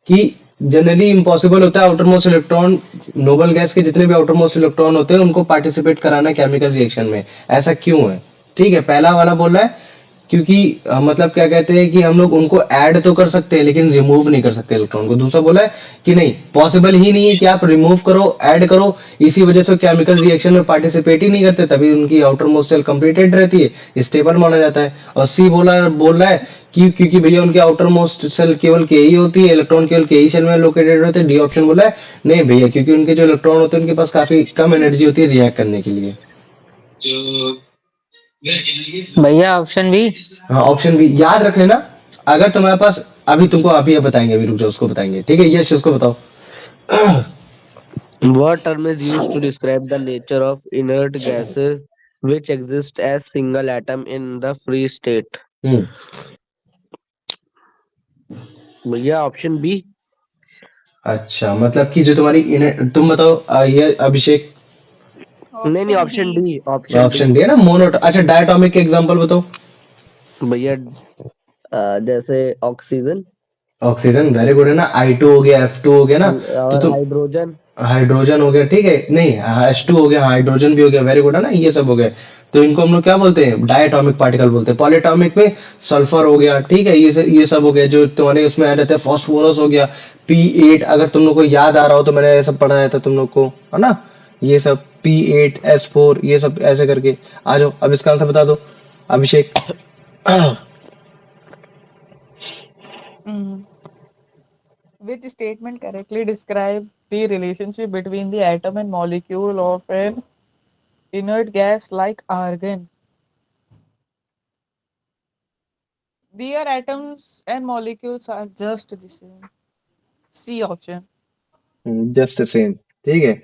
कि जनरली इम्पॉसिबल होता है outer most electron, noble gas के जितने भी आउटर मोस्ट इलेक्ट्रॉन होते हैं उनको पार्टिसिपेट कराना केमिकल रिएक्शन में, ऐसा क्यों है? ठीक है, पहला वाला बोल रहा है क्योंकि मतलब क्या कहते हैं कि हम लोग उनको ऐड तो कर सकते हैं लेकिन रिमूव नहीं कर सकते इलेक्ट्रॉन को। दूसरा बोला है कि नहीं, पॉसिबल ही नहीं है कि आप रिमूव करो ऐड करो, इसी वजह से केमिकल रिएक्शन में पार्टिसिपेट ही नहीं करते, तभी उनकी आउटर मोस्ट सेल कंप्लीटेड रहती है, स्टेबल माना जाता है। और सी बोल रहा है कि क्योंकि भैया उनकी आउटर मोस्ट सेल केवल के ही होती है, इलेक्ट्रॉन केवल के ही सेल में लोकेटेड होते हैं। डी ऑप्शन बोला है नहीं भैया, क्योंकि उनके जो इलेक्ट्रॉन होते हैं उनके पास काफी कम एनर्जी होती है रिएक्ट करने के लिए। भैया ऑप्शन बी। हाँ, ऑप्शन बी याद रख लेना। अगर तुम्हारे पास अभी तुमको अभी बताएंगे, अभी रुक जाओ उसको बताएंगे, ठीक है? यश उसको बताओ। What term is used to describe the nature of inert gases which exist as single atom in the free state? हम्म भैया ऑप्शन बी। अच्छा, मतलब कि जो तुम्हारी तुम बताओ ये अभिषेक। नहीं Option option D. D option option D है ना, मोनो। अच्छा, डायटोमिक के एग्जांपल बताओ। भैया जैसे ऑक्सीजन ऑक्सीजन, वेरी गुड है ना। I2 हो गया, F2 हो गया ना। तो और तुम हाइड्रोजन। हाइड्रोजन हो गया, ठीक है, नहीं H2 हो गया, हाइड्रोजन भी हो गया, वेरी गुड है ना, ये सब हो गए। तो इनको हम लोग क्या बोलते हैं? डायटोमिक पार्टिकल बोलते हैं। पॉलीटॉमिक में सल्फर हो गया, ठीक है, ये सब हो गया। जो तुम्हारे उसमें आ जाते हैं, फॉस्फोरस हो गया, P8, अगर तुम लोग को याद आ रहा हो तो मैंने ये सब पढ़ाया था तुम लोग को, है ना, ये सब P8 S4 ये सब ऐसे करके। आ जाओ अब इसका आंसर बता दो अभिषेक। Mm. Which statement correctly describe the relationship between the atom and molecule of an inert gas like argon? Their atoms and molecules are just the same. C option. Just same, ठीक है,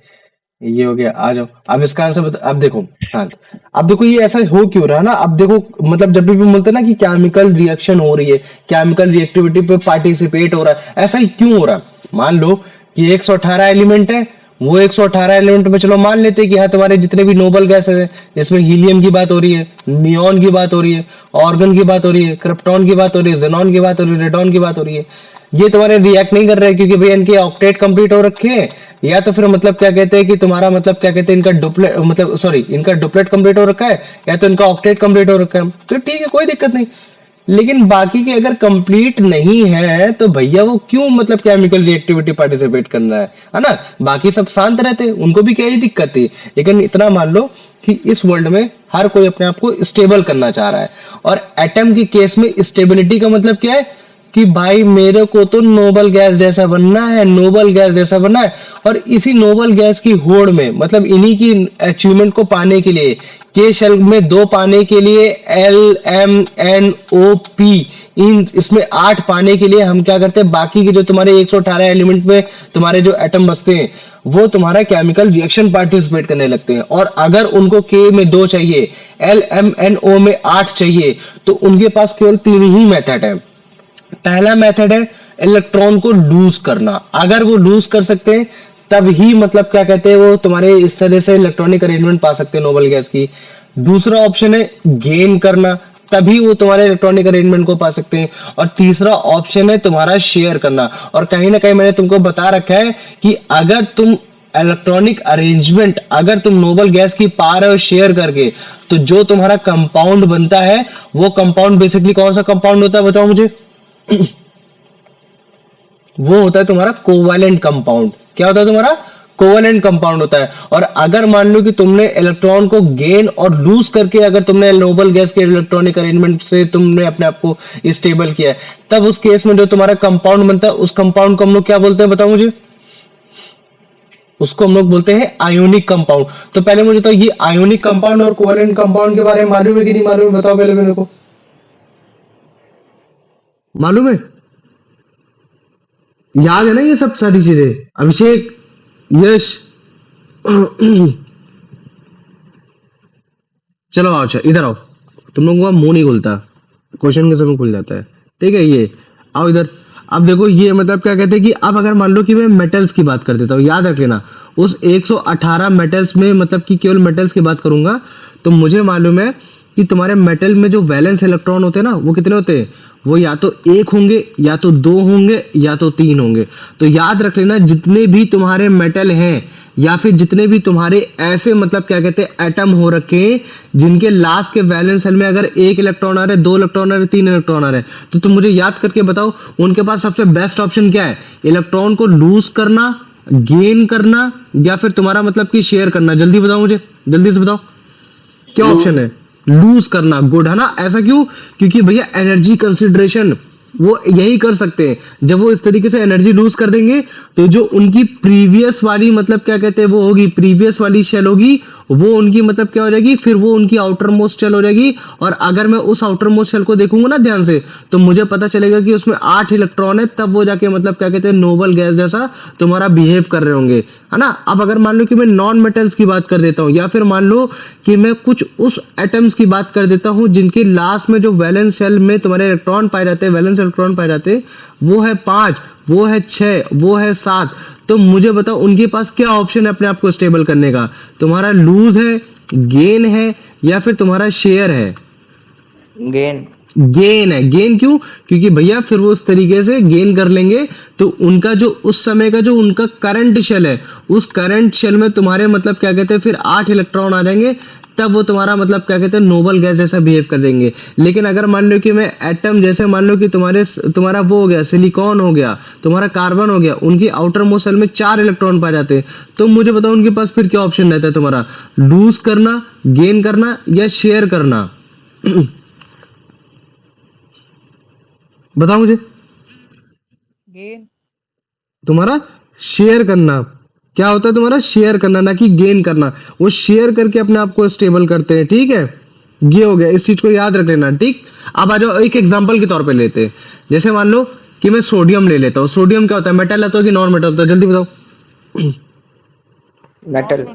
ये हो गया। आ जाओ अब इसका आंसर बता। अब देखो, हाँ, अब देखो ये ऐसा हो क्यों रहा है ना। अब देखो मतलब जब भी बोलते हैं ना कि केमिकल रिएक्शन हो रही है, केमिकल रिएक्टिविटी पे पार्टिसिपेट हो रहा है, ऐसा ही क्यों हो रहा है? मान लो कि 118 एलिमेंट है, वो 118 एलिमेंट में चलो मान लेते हैं कि हाँ तुम्हारे जितने भी नोबल गैसेस है, जिसमें हीलियम की बात हो रही है, नियॉन की बात हो रही है, ऑर्गन की बात हो रही है, क्रिप्टॉन की बात हो रही है, जेनॉन की बात हो रही है, रेडॉन की बात हो रही है, ये तुम्हारे रिएक्ट नहीं कर रहे क्योंकि भैया इनके ऑक्टेट कंप्लीट हो रखे हैं, या तो फिर मतलब क्या कहते हैं कि तुम्हारा मतलब क्या कहते हैं इनका डुप्लेट मतलब सॉरी इनका डुप्लेट कंप्लीट हो रखा है, या तो इनका ऑक्टेट कंप्लीट हो रखा है, तो ठीक है कोई दिक्कत नहीं। लेकिन बाकी के अगर कंप्लीट नहीं है तो भैया वो क्यों मतलब केमिकल रिएक्टिविटी पार्टिसिपेट करना है ना? बाकी सब शांत रहते हैं, उनको भी क्या ही दिक्कत थी। लेकिन इतना मान लो कि इस वर्ल्ड में हर कोई अपने आप को स्टेबल करना चाह रहा है, और एटम के केस में स्टेबिलिटी का मतलब क्या है कि भाई मेरे को तो नोबल गैस जैसा बनना है, नोबल गैस जैसा बनना है। और इसी नोबल गैस की होड़ में मतलब इन्हीं की अचीवमेंट को पाने के लिए, के शेल में 2 पाने के लिए, LMNOP इन इसमें 8 पाने के लिए हम क्या करते हैं, बाकी के जो तुम्हारे 118 एलिमेंट में तुम्हारे जो एटम बसते हैं वो तुम्हारा केमिकल रिएक्शन पार्टिसिपेट करने लगते हैं। और अगर उनको के में 2 चाहिए, LMNO में 8 चाहिए, तो उनके पास केवल 3 ही मेथड है। पहला मेथड है इलेक्ट्रॉन को लूज करना, अगर वो लूज कर सकते हैं तब ही मतलब क्या कहते हैं वो तुम्हारे इस तरह से इलेक्ट्रॉनिक अरेंजमेंट पा सकते हैं नोबल गैस की। दूसरा ऑप्शन है गेन करना, तभी वो तुम्हारे इलेक्ट्रॉनिक अरेंजमेंट को पा सकते हैं। और तीसरा ऑप्शन है तुम्हारा शेयर करना। और कहीं ना कहीं मैंने तुमको बता रखा है कि अगर तुम इलेक्ट्रॉनिक अरेंजमेंट अगर तुम नोबल गैस की पा रहे हो शेयर करके, तो जो तुम्हारा कंपाउंड बनता है वो कंपाउंड बेसिकली कौन सा कंपाउंड होता है बताओ मुझे? वो होता है तुम्हारा कोवैलेंट कंपाउंड। क्या होता है तुम्हारा? कोवैलेंट कंपाउंड होता है। और अगर मान लो कि तुमने इलेक्ट्रॉन को गेन और लूज करके अगर तुमने नोबल गैस के इलेक्ट्रॉनिक अरेंजमेंट से तुमने अपने आप को स्टेबल किया है, तब उस केस में जो तुम्हारा कंपाउंड बनता है उस कंपाउंड को हम लोग क्या बोलते हैं बताओ मुझे? उसको हम लोग बोलते हैं आयोनिक कंपाउंड। तो पहले मुझे तो ये आयोनिक कंपाउंड और कोवेलेंट कंपाउंड के बारे में मालूम है कि नहीं मालूम है, बताओ पहले मेरे को। मालूम है, याद है ना ये सब सारी चीजें? अभिषेक, यश, चलो आओ, अच्छा इधर आओ। तुम लोगों का मुंह नहीं खुलता, क्वेश्चन के समय खुल जाता है, ठीक है। ये आओ इधर। अब देखो ये मतलब क्या कहते हैं कि अब अगर मान लो कि मैं मेटल्स की बात कर देता हूँ, याद रख लेना उस 118 मेटल्स में मतलब कि केवल मेटल्स की बात करूंगा, तो मुझे मालूम है कि तुम्हारे मेटल में जो वैलेंस इलेक्ट्रॉन होते हैं ना, वो कितने होते हैं? वो या तो एक होंगे, या तो दो होंगे, या तो तीन होंगे। तो याद रख लेना जितने भी तुम्हारे मेटल हैं या फिर जितने भी तुम्हारे ऐसे मतलब क्या कहते हैं एटम हो रखे हैं जिनके लास्ट के वैलेंस सेल में अगर एक इलेक्ट्रॉन आ रहे, दो इलेक्ट्रॉन आ रहे, तीन इलेक्ट्रॉन आ रहे, तो तुम मुझे याद करके बताओ उनके पास सबसे बेस्ट ऑप्शन क्या है? इलेक्ट्रॉन को लूज करना, गेन करना, या फिर तुम्हारा मतलब कि शेयर करना? जल्दी बताओ मुझे, जल्दी से बताओ क्या ऑप्शन है? लूज करना। गुड है ना। ऐसा क्यों? क्योंकि भैया एनर्जी कंसिडरेशन वो यही कर सकते हैं। जब वो इस तरीके से एनर्जी लूज कर देंगे तो जो उनकी प्रीवियस वाली मतलब क्या कहते हैं वो होगी, प्रीवियस वाली शेल होगी, वो उनकी मतलब क्या हो जाएगी, फिर वो उनकी आउटर मोस्ट शेल हो जाएगी। और अगर मैं उस आउटर मोस्ट शेल को देखूंगा ना ध्यान से, तो मुझे पता चलेगा कि उसमें 8 इलेक्ट्रॉन है, तब वो जाके मतलब क्या कहते हैं नोबल गैस जैसा तुम्हारा बिहेव कर रहे होंगे, है ना। अब अगर मान लो कि मैं नॉन मेटल्स की बात कर देता हूँ, या फिर मान लो कि मैं कुछ उस एटम्स की बात कर देता हूँ जिनके लास्ट में जो वैलेंस शेल में तुम्हारे इलेक्ट्रॉन पाए जाते हैं, वैलेंस इलेक्ट्रॉन पाए जाते हैं, वो है 5, वो है 6, वो है 7, तो मुझे बताओ उनके पास क्या ऑप्शन है अपने आप को स्टेबल करने का? तुम्हारा लूज है, गेन है, या फिर तुम्हारा शेयर है? गेन। गेन है। गेन क्यों? क्योंकि भैया फिर वो उस तरीके से गेन कर लेंगे तो उनका जो उस समय का जो उनका करंट शेल है, उस करंट शेल में तुम्हारे मतलब क्या कहते हैं फिर 8 इलेक्ट्रॉन आ जाएंगे, तब वो तुम्हारा मतलब क्या कहते हैं नोबल गैस जैसा बिहेव कर देंगे। लेकिन अगर मान लो कि मैं एटम जैसे मान लो कि तुम्हारा वो हो गया सिलिकॉन हो गया, तुम्हारा कार्बन हो गया, उनकी आउटर मोस्ट शेल में 4 इलेक्ट्रॉन पाए जाते हैं, तो मुझे बताओ उनके पास फिर क्या ऑप्शन रहता है तुम्हारा? लूज करना, गेन करना, या शेयर करना? बताओ मुझे। गेन। तुम्हारा शेयर करना। क्या होता है तुम्हारा? शेयर करना, ना कि गेन करना। वो शेयर करके अपने आप को स्टेबल करते हैं, ठीक है। ये हो गया, इस चीज को याद रख लेना, ठीक। अब आ जाओ एक एग्जांपल के तौर पे लेते हैं। जैसे मान लो कि मैं सोडियम ले लेता हूँ। सोडियम क्या होता है? मेटल होता है कि नॉन मेटल होता है? जल्दी बताओ। मेटल।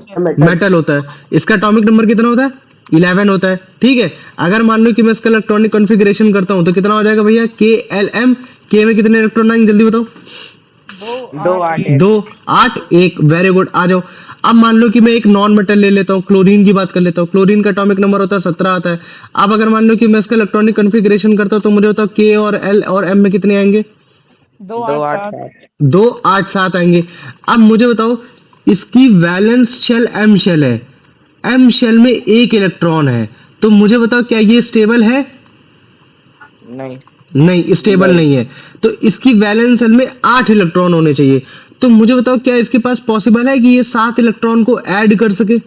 मेटल होता है। इसका एटॉमिक नंबर कितना होता है? 11 होता है, ठीक है। अगर मान लो कि मैं इसका इलेक्ट्रॉनिक कॉन्फ़िगरेशन करता हूँ तो कितना हो जाएगा भैया? KLM। के में कितने इलेक्ट्रॉन आएंगे जल्दी बताओ? 2 8 2 8 1। Very good. आ जाओ। अब मान लो कि मैं एक नॉन मेटल ले लेता हूँ, क्लोरीन की बात कर लेता हूँ। क्लोरीन का एटॉमिक नंबर होता है 17 आता है। अब अगर मान लो कि मैं इसका इलेक्ट्रॉनिक कॉन्फ़िगरेशन करता हूँ तो मुझे बताओ K और L और M में कितने आएंगे? 2 2 8 8 7। 2 8 7 आएंगे। अब मुझे बताओ इसकी वैलेंस शेल M शेल है, M शेल में एक इलेक्ट्रॉन है, तो मुझे बताओ क्या ये स्टेबल है? नहीं। नहीं, स्टेबल नहीं है। तो इसकी वैलेंस शेल में 8 इलेक्ट्रॉन होने चाहिए। तो मुझे बताओ क्या इसके पास पॉसिबल है कि ये 7 इलेक्ट्रॉन को ऐड कर सके?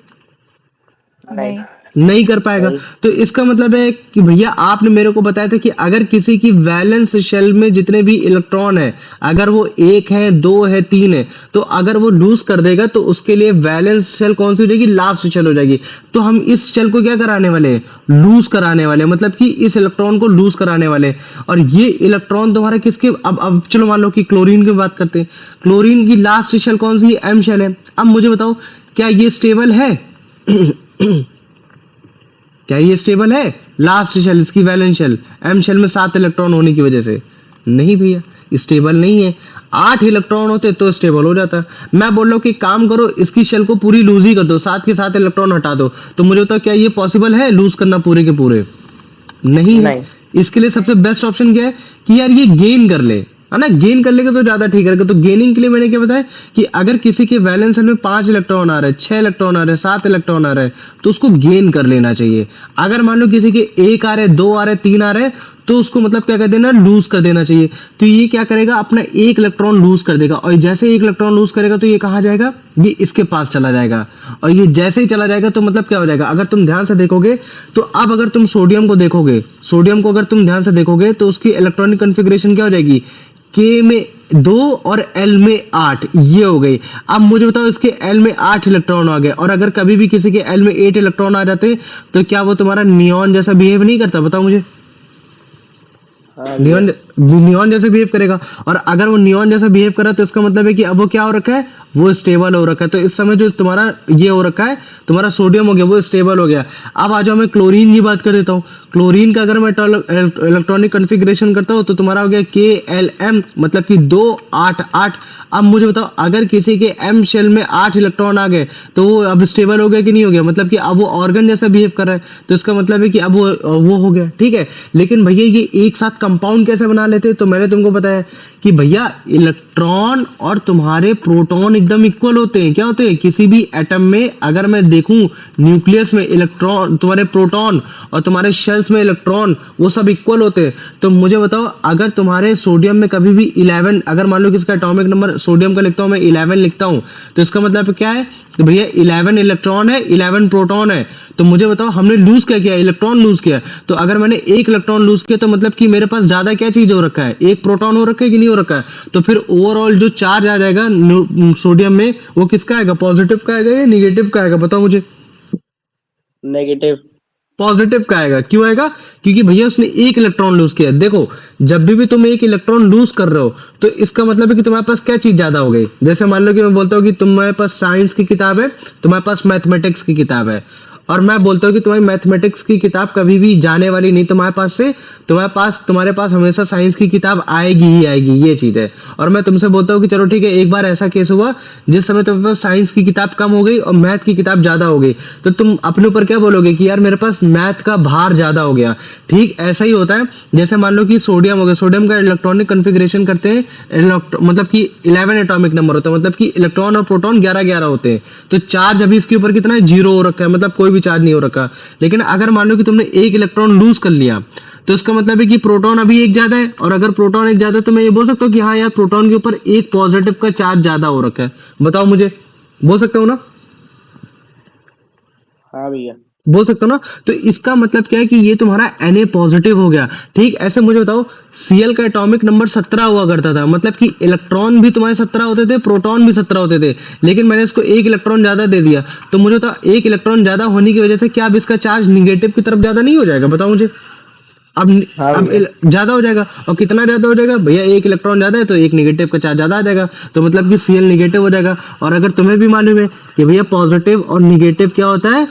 नहीं। नहीं कर पाएगा। तो इसका मतलब है कि भैया आपने मेरे को बताया था कि अगर किसी की वैलेंस शेल में जितने भी इलेक्ट्रॉन है, अगर वो 1 है, 2 है, 3 है, तो अगर वो लूज कर देगा तो उसके लिए वैलेंस शेल कौन सी हो जाएगी? लास्ट शेल हो जाएगी। तो हम इस शेल को क्या कराने वाले हैं? लूज कराने वाले, मतलब कि इस इलेक्ट्रॉन को लूज कराने वाले। और ये इलेक्ट्रॉन तुम्हारा किसके? अब चलो मान लो कि क्लोरीन की बात करते हैं। क्लोरीन की लास्ट शेल कौन सी है? M शेल है। अब मुझे बताओ क्या ये स्टेबल है? क्या ये स्टेबल है? लास्ट शेल, इसकी वैलेंस शेल, M शेल में 7 इलेक्ट्रॉन होने की वजह से नहीं भैया, स्टेबल नहीं है। 8 इलेक्ट्रॉन होते तो स्टेबल हो जाता। मैं बोल रहा हूँ कि काम करो, इसकी शेल को पूरी लूज ही कर दो, 7 के 7 इलेक्ट्रॉन हटा दो। तो मुझे बताओ क्या ये पॉसिबल है लूज करना पूरे के पूरे? नहीं है। नहीं। इसके लिए सबसे बेस्ट ऑप्शन क्या है कि यार ये गेन कर ले, है ना। गेन कर लेगा तो ज्यादा ठीक रहेगा। तो गेनिंग के लिए मैंने क्या बताया कि अगर किसी के वैलेंस शेल में 5 इलेक्ट्रॉन आ रहे हैं, 6 इलेक्ट्रॉन आ रहे हैं, 7 इलेक्ट्रॉन आ रहे हैं, तो उसको गेन कर लेना चाहिए। अगर मान लो किसी के 1 आ रहे, 2 आ रहे, 3 आ रहे, तो उसको मतलब क्या कर देना? लूज कर देना चाहिए। तो ये क्या करेगा? अपना 1 इलेक्ट्रॉन लूज कर देगा, और जैसे 1 इलेक्ट्रॉन लूज करेगा तो ये कहाँ जाएगा? ये इसके पास चला जाएगा। और ये जैसे ही चला जाएगा तो मतलब क्या हो जाएगा? अगर तुम ध्यान से देखोगे तो अब अगर तुम सोडियम को देखोगे, सोडियम को अगर तुम ध्यान से देखोगे तो उसकी इलेक्ट्रॉनिक कॉन्फ़िगरेशन क्या हो जाएगी? K में 2 और L में 8, ये हो गई। अब मुझे बताओ इसके L में 8 इलेक्ट्रॉन आ गए, और अगर कभी भी किसी के L में 8 इलेक्ट्रॉन आ जाते तो क्या वो तुम्हारा नियॉन जैसा बिहेव नहीं करता? बताओ मुझे। हाँ भैया। नियॉन जैसे बिहेव करेगा, और अगर वो नियॉन जैसा बिहेव कर रहा है तो इसका मतलब है कि अब वो क्या हो रखा है, वो स्टेबल हो रखा है। तो इस समय जो तुम्हारा ये हो रखा है, तुम्हारा सोडियम हो गया, वो स्टेबल हो गया। अब आ जाओ मैं क्लोरीन की बात कर देता हूँ। क्लोरीन का अगर मैं इलेक्ट्रॉनिक कॉन्फ़िगरेशन करता हूँ तो तुम्हारा हो गया KLM, मतलब कि 2 8 8। अब मुझे बताओ अगर किसी के M शेल में 8 इलेक्ट्रॉन आ गए तो वो अब स्टेबल हो गया कि नहीं हो गया? मतलब कि अब वो ऑर्गन जैसा बिहेव कर रहा है, तो इसका मतलब है कि अब वो हो गया, ठीक है। लेकिन भैया ये एक साथ कंपाउंड कैसे बना लेते हैं? तो मैंने तुमको बताया कि भैया इलेक्ट्रॉन और तुम्हारे प्रोटॉन एकदम इक्वल होते हैं। क्या होते हैं? किसी भी एटम में अगर मैं देखूं न्यूक्लियस में इलेक्ट्रॉन, तुम्हारे प्रोटॉन और तुम्हारे शेल्स में इलेक्ट्रॉन, वो सब इक्वल होते हैं। तो मुझे बताओ अगर तुम्हारे सोडियम में कभी भी 11, अगर मान लो कि इसका एटॉमिक नंबर सोडियम का लिखता हूं मैं 11 लिखता हूं, तो इसका मतलब क्या है कि भैया 11 इलेक्ट्रॉन है, 11 प्रोटॉन है। तो मुझे बताओ हमने लूज क्या किया? इलेक्ट्रॉन लूज किया। तो अगर मैंने एक इलेक्ट्रॉन लूज किया तो मतलब कि मेरे पास ज्यादा क्या चीज हो रखा है? एक प्रोटॉन हो रखा है कि नहीं हो रखा है? तो फिर ओवरऑल जो चार्ज आ जाएगा सोडियम में, वो किसका आएगा? पॉजिटिव का आएगा या निगेटिव का आएगा? बताओ मुझे। नेगेटिव। पॉजिटिव का आएगा। क्यों आएगा? क्योंकि भैया उसने एक इलेक्ट्रॉन लूज किया। देखो जब भी तुम एक इलेक्ट्रॉन लूज कर रहे हो तो इसका मतलब है कि तुम्हारे पास क्या चीज ज्यादा हो गई। जैसे मान लो कि मैं बोलता हूँ कि तुम्हारे पास साइंस की किताब है, तुम्हारे पास मैथमेटिक्स की किताब है, और मैं बोलता हूँ कि तुम्हारी मैथमेटिक्स की किताब कभी भी जाने वाली नहीं तुम्हारे पास से, तुम्हारे पास हमेशा साइंस की किताब आएगी ही आएगी, ये चीज है। और मैं तुमसे बोलता हूँ कि चलो ठीक है, एक बार ऐसा केस हुआ जिस समय तुम्हारे पास साइंस की किताब कम हो गई और मैथ की किताब ज्यादा हो गई, तो तुम अपने ऊपर क्या बोलोगे कि यार मेरे पास मैथ का भार ज्यादा हो गया। ठीक ऐसा ही होता है। जैसे मान लो कि सोडियम हो गया, सोडियम का इलेक्ट्रॉनिक कॉन्फ़िगरेशन करते हैं, मतलब कि 11 एटॉमिक नंबर होता है, मतलब कि इलेक्ट्रॉन और प्रोटॉन 11 11 होते हैं। तो चार्ज अभी इसके ऊपर कितना है? 0 हो रखा है, मतलब कोई भी चार्ज नहीं हो रखा। लेकिन अगर मान लो कि तुमने एक इलेक्ट्रॉन लूज कर लिया तो इसका मतलब है कि प्रोटॉन अभी एक ज्यादा है, और अगर प्रोटॉन एक ज्यादा है तो मैं ये बोल सकता हूँ कि हाँ यार प्रोटॉन के ऊपर एक पॉजिटिव का चार्ज ज्यादा हो रखा है। बताओ मुझे, बोल सकता हूँ ना? हाँ भैया। बोल सकते हो ना? तो इसका मतलब क्या है कि ये तुम्हारा Na पॉजिटिव हो गया। ठीक ऐसे मुझे बताओ Cl का एटॉमिक नंबर 17 हुआ करता था, मतलब कि इलेक्ट्रॉन भी तुम्हारे 17 होते थे, प्रोटॉन भी 17 होते थे, लेकिन मैंने इसको एक इलेक्ट्रॉन ज्यादा दे दिया। तो मुझे बताओ एक इलेक्ट्रॉन ज्यादा होने की वजह से क्या अब इसका चार्ज निगेटिव की तरफ ज्यादा नहीं हो जाएगा? बताओ मुझे। अब हाँ अब भैया। ज्यादा हो जाएगा। और कितना ज्यादा हो जाएगा भैया? एक इलेक्ट्रॉन ज्यादा है तो एक निगेटिव का चार्ज ज्यादा आ जाएगा, तो मतलब कि Cl निगेटिव हो जाएगा। और अगर तुम्हें भी मालूम है कि भैया पॉजिटिव और निगेटिव क्या होता है,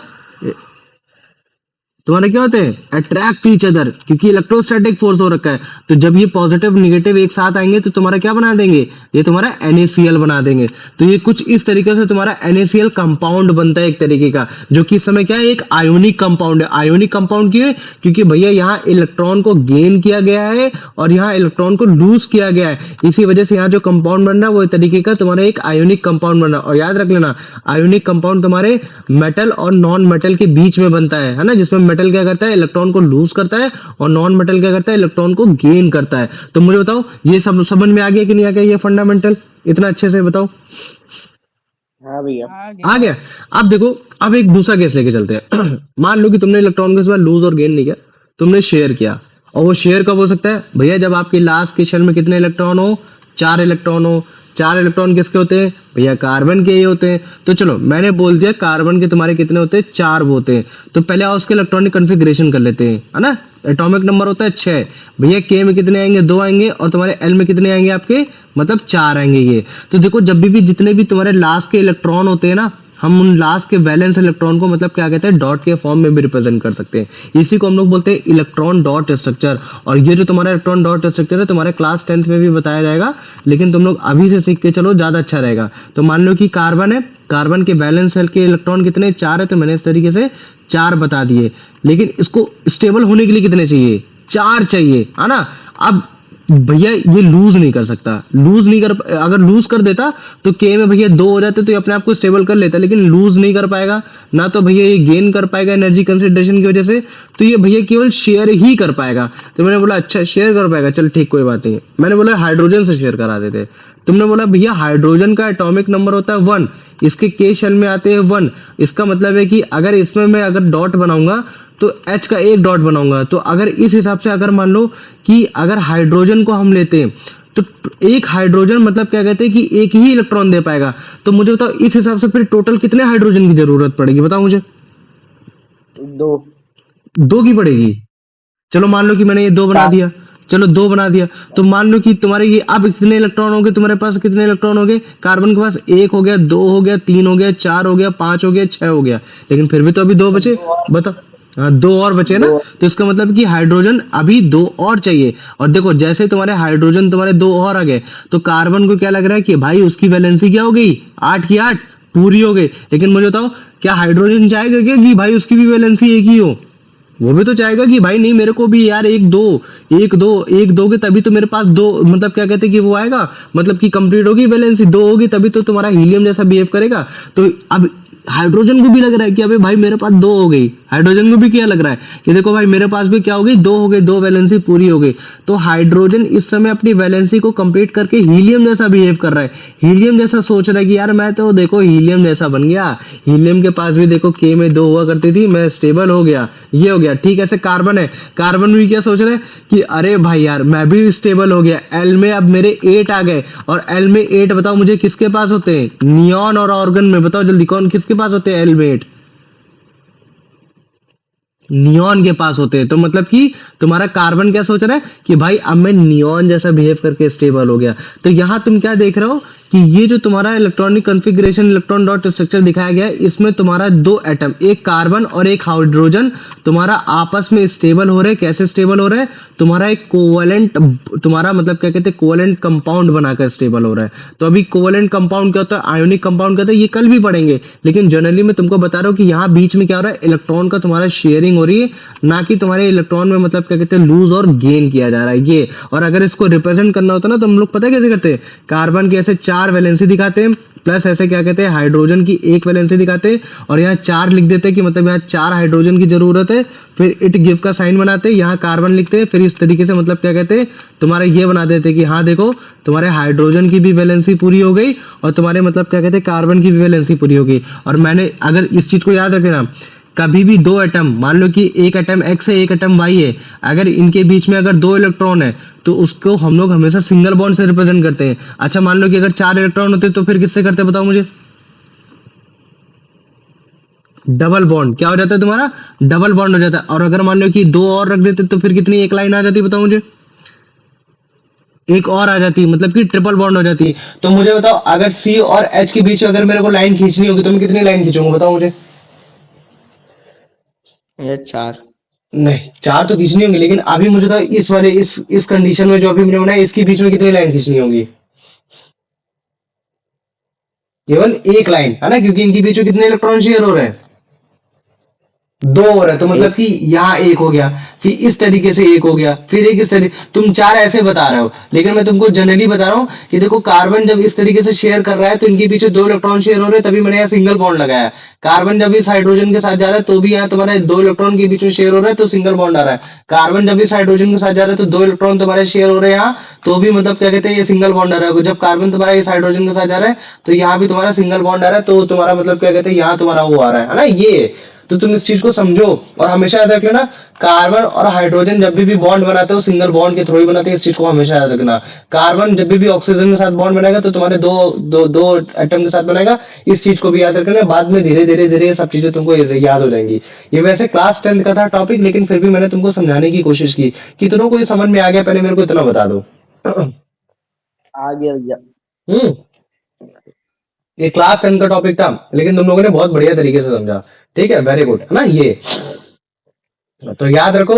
तुम्हारे क्या होते हैं? अट्रैक्ट ईच अदर, क्योंकि इलेक्ट्रोस्टैटिक फोर्स हो रखा है। तो जब ये पॉजिटिव निगेटिव एक साथ आएंगे तो तुम्हारा क्या बना देंगे? ये तुम्हारा NaCl बना देंगे। तो ये कुछ इस तरीके से तुम्हारा NaCl कंपाउंड बनता है एक तरीके का, जो कि इस समय क्या है? एक आयोनिक कंपाउंड है। आयोनिक कंपाउंड क्यों है? क्योंकि भैया यहाँ इलेक्ट्रॉन को गेन किया गया है और यहाँ इलेक्ट्रॉन को लूज किया गया है, इसी वजह से यहाँ जो कंपाउंड बन रहा है वो एक तरीके का तुम्हारा एक आयोनिक कंपाउंड बन रहा है। और याद रख लेना, आयोनिक कंपाउंड तुम्हारे मेटल और नॉन मेटल के बीच में बनता है ना, जिसमें मेटल क्या करता है? इलेक्ट्रॉन को लूज करता है, और नॉन मेटल क्या करता है? इलेक्ट्रॉन को गेन करता है। तो मुझे बताओ ये सब समझ में आ गया कि नहीं आ गया? ये फंडामेंटल इतना अच्छे से बताओ। हाँ भैया। आ गया। अब देखो, अब एक दूसरा केस लेके चलते हैं। मान लो कि तुमने इलेक्ट्रॉन को इस बार लूज और गेन नहीं किया, तुमने शेयर किया। और वो शेयर कब हो सकता है भैया? जब आपके लास्ट के शेल में कितने इलेक्ट्रॉन हो? 4 इलेक्ट्रॉन हो। 4 इलेक्ट्रॉन किसके होते हैं भैया? कार्बन के ही होते हैं। तो चलो मैंने बोल दिया कार्बन के तुम्हारे कितने होते हैं? 4 होते हैं। तो पहले आओ उसके इलेक्ट्रॉनिक कॉन्फ़िगरेशन कर लेते हैं, है ना। एटॉमिक नंबर होता है 6 भैया। K में कितने आएंगे? 2 आएंगे। और तुम्हारे L में कितने आएंगे आपके? मतलब 4 आएंगे ये। तो देखो जब भी जितने भी तुम्हारे लास्ट के इलेक्ट्रॉन होते हैं ना, हम उन लास्ट के वैलेंस इलेक्ट्रॉन को मतलब क्या कहते हैं? डॉट के फॉर्म में भी रिप्रेजेंट कर सकते हैं। इसी को हम लोग बोलते हैं इलेक्ट्रॉन डॉट स्ट्रक्चर। और ये जो तुम्हारा इलेक्ट्रॉन डॉट स्ट्रक्चर है तुम्हारे क्लास 10th में भी बताया जाएगा, लेकिन तुम लोग अभी से सीख के चलो, ज्यादा अच्छा रहेगा। तो मान लो कि कार्बन है, कार्बन के वैलेंस शेल के इलेक्ट्रॉन कितने? 4 है। तो मैंने इस तरीके से 4 बता दिए। लेकिन इसको स्टेबल होने के लिए कितने चाहिए? 4 चाहिए, है ना। अब भैया ये लूज नहीं कर सकता, लूज नहीं कर, अगर लूज कर देता तो K में भैया 2 हो जाते तो ये अपने आप को स्टेबल कर लेता, लेकिन लूज नहीं कर पाएगा ना। तो भैया ये गेन कर पाएगा एनर्जी कंसंट्रेशन की वजह से, तो ये भैया केवल शेयर ही कर पाएगा। तो मैंने बोला अच्छा शेयर कर पाएगा, चल ठीक कोई बात नहीं। मैंने बोला हाइड्रोजन से शेयर करा देते। तुमने बोला भैया हाइड्रोजन का एटॉमिक नंबर होता है 1, इसके के शेल में आते हैं 1। इसका मतलब है कि अगर इसमें मैं अगर डॉट बनाऊंगा तो H का एक डॉट बनाऊंगा। तो अगर इस हिसाब से अगर मान लो कि अगर हाइड्रोजन को हम लेते हैं तो एक हाइड्रोजन मतलब क्या कहते हैं कि एक ही इलेक्ट्रॉन दे पाएगा। तो मुझे बताओ इस हिसाब से फिर टोटल कितने हाइड्रोजन की जरूरत पड़ेगी, बताओ मुझे। 2। 2 की पड़ेगी। चलो मान लो कि मैंने ये 2 बना दिया, चलो 2 बना दिया, तो मान लो कि तुम्हारे ये अब कितने इलेक्ट्रॉन हो गए, तुम्हारे पास कितने इलेक्ट्रॉन हो गए, कार्बन के पास 1 हो गया, 2 हो गया, 3 हो गया, 4 हो गया, 5 हो गया, 6 हो गया, लेकिन फिर भी तो अभी 2 बचे। बताओ, हाँ 2 और बचे ना। तो इसका मतलब कि हाइड्रोजन अभी 2 और चाहिए। और देखो जैसे तुम्हारे हाइड्रोजन तुम्हारे 2 और आ गए तो कार्बन को क्या लग रहा है कि भाई उसकी वैलेंसी क्या हो गई, 8 की 8 पूरी हो गई। लेकिन मुझे बताओ क्या हाइड्रोजन चाहेगा क्या कि भाई उसकी भी वैलेंसी एक ही हो? वो भी तो चाहेगा कि भाई नहीं मेरे को भी यार 1 2 1 2 1 दोगे तभी तो मेरे पास 2 मतलब क्या कहते हैं कि वो आएगा, मतलब कि कंप्लीट होगी वैलेंसी, 2 होगी तभी तो तुम्हारा हीलियम जैसा बिहेव करेगा। तो अब हाइड्रोजन को भी लग रहा है कि अबे भाई मेरे पास 2 हो गई, हाइड्रोजन को भी क्या लग रहा है कि देखो भाई मेरे पास भी क्या हो गई, 2 हो गई, 2 वैलेंसी पूरी हो गई। तो हाइड्रोजन इस समय अपनी वैलेंसी को कंप्लीट करके हीलियम जैसा बिहेव कर रहा है, हीलियम जैसा सोच रहा है कि यार मैं तो देखो हीलियम जैसा बन गया, हीलियम के पास भी देखो के में 2 हुआ करती थी, मैं स्टेबल हो गया, ये हो गया। ठीक ऐसे कार्बन है, कार्बन भी क्या सोच रहे हैं कि अरे भाई यार मैं भी स्टेबल हो गया, एल में अब मेरे 8 आ गए, और एल में 8 बताओ मुझे किसके पास होते हैं, नियॉन और ऑर्गन में, बताओ जल्दी कौन किसके पास होते हैं एल में 8? नियॉन के पास होते हैं। तो मतलब कि तुम्हारा कार्बन क्या सोच रहा है कि भाई अब मैं नियॉन जैसा बिहेव करके स्टेबल हो गया। तो यहां तुम क्या देख रहे हो कि ये जो तुम्हारा electronic configuration electron dot structure दिखाया गया है, इसमें तुम्हारा 2 एटम, एक कार्बन और एक हाइड्रोजन तुम्हारा आपस में स्टेबल हो रहे हैं। कैसे स्टेबल हो रहे हैं? तुम्हारा एक कोवेलेंट, तुम्हारा मतलब क्या कहते हैं कोवेलेंट कंपाउंड बनाकर स्टेबल हो रहा है। तो अभी कोवेलेंट कंपाउंड क्या होता है, आयोनिक कंपाउंड क्या होता है, ये कल भी पढ़ेंगे, लेकिन जनरली मैं तुमको बता रहा हूँ कि यहाँ बीच में क्या हो रहा है, इलेक्ट्रॉन का तुम्हारा शेयरिंग हो रही है, ना कि तुम्हारे इलेक्ट्रॉन में मतलब क्या कहते हैं लूज और गेन किया जा रहा है ये। और अगर इसको रिप्रेजेंट करना होता ना तो हम लोग पता है कैसे करते हैं, कार्बन की ऐसे 4 वैलेंसी दिखाते हैं, प्लस ऐसे क्या कहते हैं हाइड्रोजन की 1 वैलेंसी दिखाते हैं, और यहाँ 4 लिख देते हैं कि मतलब यहाँ 4 हाइड्रोजन की जरूरत है, फिर इट गिव का साइन बनाते हैं, यहाँ कार्बन लिखते हैं, फिर इस तरीके से मतलब क्या कहते हैं तुम्हारे ये बना देते हैं कि हाँ देखो तुम्हारे हाइड्रोजन की भी वैलेंसी पूरी हो गई और तुम्हारे मतलब क्या कहते हैं कार्बन की भी वैलेंसी पूरी हो गई। और मैंने अगर इस चीज को याद रखना, कभी भी 2 एटम, मान लो कि एक एटम X है एक एटम Y है, अगर इनके बीच में अगर 2 इलेक्ट्रॉन है तो उसको हम लोग हमेशा सिंगल बॉन्ड से रिप्रेजेंट करते हैं। अच्छा मान लो कि अगर 4 इलेक्ट्रॉन होते तो फिर किससे करते बताओ मुझे? Double bond. क्या हो जाता है तुम्हारा? डबल बॉन्ड हो जाता है। और अगर मान लो कि 2 और रख देते तो फिर कितनी एक लाइन आ जाती बताओ मुझे? एक और आ जाती, मतलब कि ट्रिपल बॉन्ड हो जाती। तो मुझे बताओ अगर C और H के बीच में अगर मेरे को लाइन खींचनी होगी तो मैं कितनी लाइन खींचूंगा बताओ मुझे? ये 4। नहीं 4 तो खींचनी होंगी, लेकिन अभी मुझे तो इस वाले इस कंडीशन में जो अभी मैंने बनाया इसके बीच में कितनी लाइन खींचनी होगी? केवल एक लाइन है ना, क्योंकि इनके बीच में कितने इलेक्ट्रॉन शेयर हो रहे हैं? 2 हो रहा है। तो मतलब कि यहाँ 1 हो गया, फिर इस तरीके से 1 हो गया, फिर एक इस तरीके, तुम 4 ऐसे बता रहे हो, लेकिन मैं तुमको जनरली बता रहा हूँ कि देखो कार्बन जब इस तरीके से शेयर कर रहा है तो इनके पीछे 2 इलेक्ट्रॉन शेयर हो रहे हैं, तभी मैंने यहाँ सिंगल बॉन्ड लगाया। कार्बन जब इस हाइड्रोजन के साथ जा रहा है तो भी यहाँ तुम्हारे 2 इलेक्ट्रॉन के बीच में शेयर हो रहा है तो सिंगल बॉन्ड आ रहा है। कार्बन जब इस हाइड्रोजन के साथ जा रहा है तो 2 इलेक्ट्रॉन तुम्हारे शेयर हो रहे हैं यहाँ, तो भी मतलब क्या कहते हैं ये सिंगल बॉन्ड आ रहा है। जब कार्बन तुम्हारा इस हाइड्रोजन के साथ जा रहा है तो यहाँ भी तुम्हारा सिंगल बॉन्ड आ रहा है, तो तुम्हारा मतलब क्या कहते हैं यहाँ तुम्हारा वो आ रहा है ना ये। तो तुम इस चीज को समझो और हमेशा याद रख लेना, कार्बन और हाइड्रोजन जब भी बॉन्ड बनाते हो सिंगल बॉन्ड के थ्रू ही बनाते हैं, इस चीज को हमेशा याद रखना। कार्बन जब भी ऑक्सीजन के साथ बॉन्ड बनाएगा तो तुम्हारे दो एटम के साथ बनाएगा, इस चीज को भी याद रखना। बाद में धीरे धीरे धीरे सब चीजें तुमको याद हो जाएंगी। ये वैसे क्लास 10th का था टॉपिक, लेकिन फिर भी मैंने तुमको समझाने की कोशिश की। कितनों को ये समझ में आ गया पहले मेरे को इतना बता दो। आ गया भैया। ये क्लास 10 का टॉपिक था, लेकिन तुम लोगों ने बहुत बढ़िया तरीके से समझा। ठीक है, वेरी गुड है ना। ये तो याद रखो,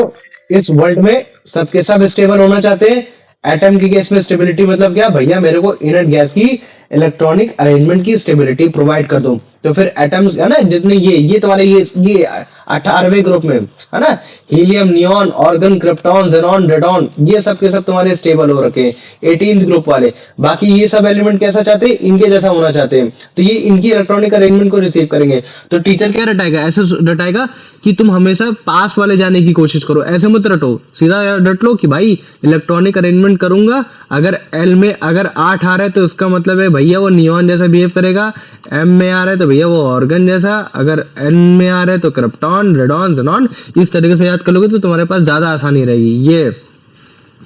इस वर्ल्ड में सबके सब स्टेबल होना चाहते हैं। एटम की गैस में स्टेबिलिटी मतलब क्या भैया, मेरे को इनर्ट गैस की इलेक्ट्रॉनिक अरेंजमेंट की स्टेबिलिटी प्रोवाइड कर दो। तो फिर एटम्स है ना जितने ये तुम्हारे ये 18वें ग्रुप में है ना, helium, neon, organ, krypton, xenon, radon, ये सब के सब तुम्हारे स्टेबल हो रखे हैं 18th ग्रुप वाले। बाकी ये सब एलिमेंट कैसा चाहते हैं, इनके जैसा होना चाहते हैं, तो ये इनकी इलेक्ट्रॉनिक अरेंजमेंट को रिसीव करेंगे। तो टीचर क्या रटाएगा, ऐसे रटाएगा कि तुम हमेशा पास वाले जाने की कोशिश करो, ऐसे मत रटो, सीधा रट लो कि भाई इलेक्ट्रॉनिक अरेंजमेंट करूंगा, अगर एल में अगर 8 आ रहा है तो इसका मतलब है भैया वो नियॉन जैसा बिहेव करेगा, एम में आ रहा है तो भैया वो ऑर्गन जैसा, अगर एन में आ रहा है तो क्रिप्टॉन, रेडॉन, ज़ेनॉन, इस तरीके से याद कर लोगे तो तुम्हारे पास ज्यादा आसानी रहेगी। ये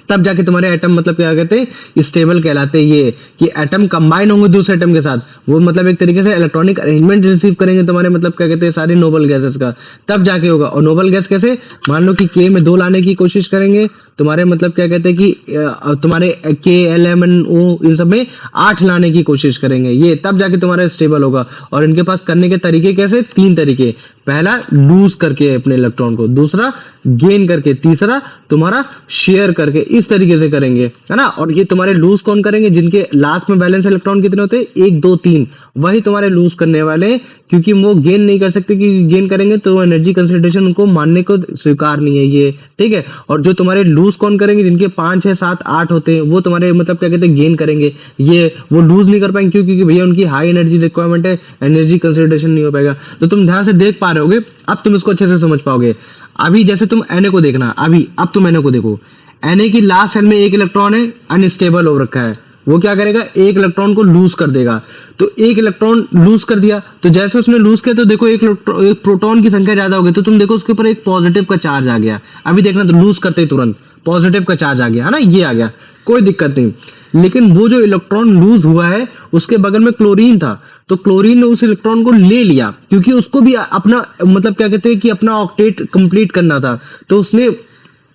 तब जाके तुम्हारे एटम मतलब क्या कहते हैं, स्टेबल कहलाते हैं। ये कि एटम कंबाइन होंगे दूसरे एटम के साथ, वो मतलब एक तरीके से इलेक्ट्रॉनिक अरेंजमेंट रिसीव करेंगे तुम्हारे मतलब क्या कहते हैं सारे नोबल गैसेस का, तब जाके होगा। और नोबल गैस कैसे, मान लो कि के में 2 लाने की कोशिश करेंगे, तुम्हारे मतलब क्या कहते हैं कि तुम्हारे के, एल, एम, एन, ओ इन सब में 8 लाने की कोशिश करेंगे, ये तब जाके तुम्हारा स्टेबल होगा। और इनके पास करने के तरीके कैसे, 3 तरीके, पहला लूज करके अपने इलेक्ट्रॉन को, दूसरा गेन करके, तीसरा तुम्हारा शेयर करके, इस तरीके से करेंगे, है ना। और ये तुम्हारे लूज कौन करेंगे, जिनके लास्ट में बैलेंस इलेक्ट्रॉन कितने होते हैं, 1, 2, 3, वही तुम्हारे लूज करने वाले हैं, क्योंकि वो गेन नहीं कर सकते, क्योंकि गेन करेंगे तो एनर्जी कंसंट्रेशन उनको मानने को स्वीकार नहीं है ये, ठीक है। और जो तुम्हारे लूज कौन करेंगे, जिनके 5, 6, 7, 8 होते हैं, वो तुम्हारे मतलब क्या कहते हैं गेन करेंगे, ये वो लूज नहीं कर पाएंगे, क्योंकि भैया उनकी हाई एनर्जी रिक्वायरमेंट है, एनर्जी कंसंट्रेशन नहीं हो पाएगा। तो तुम ध्यान से देख पा रहे होगे, अब तुम इसको अच्छे से समझ पाओगे। अभी जैसे तुम Na को देखना, अभी अब तुम Na को देखो, Na की लास्ट सेल में 1 इलेक्ट्रॉन है, अनस्टेबल हो रखा है, वो क्या करेगा, 1 इलेक्ट्रॉन को लूज कर देगा। तो 1 इलेक्ट्रॉन लूज कर दिया, तो जैसे उसने लूज किया तो देखो एक प्रोटॉन की संख्या ज्यादा हो गई, तो तुम देखो उसके ऊपर एक पॉजिटिव का चार्ज आ गया। अभी देखना, तो लूज करते ही तुरंत पॉजिटिव का चार्ज आ गया, है ना, ये आ गया, कोई दिक्कत नहीं। लेकिन वो जो इलेक्ट्रॉन लूज हुआ है उसके बगल में क्लोरीन था, तो क्लोरीन ने उस इलेक्ट्रॉन को ले लिया, क्योंकि उसको भी अपना मतलब क्या कहते हैं कि अपना ऑक्टेट कंप्लीट करना था। तो उसने,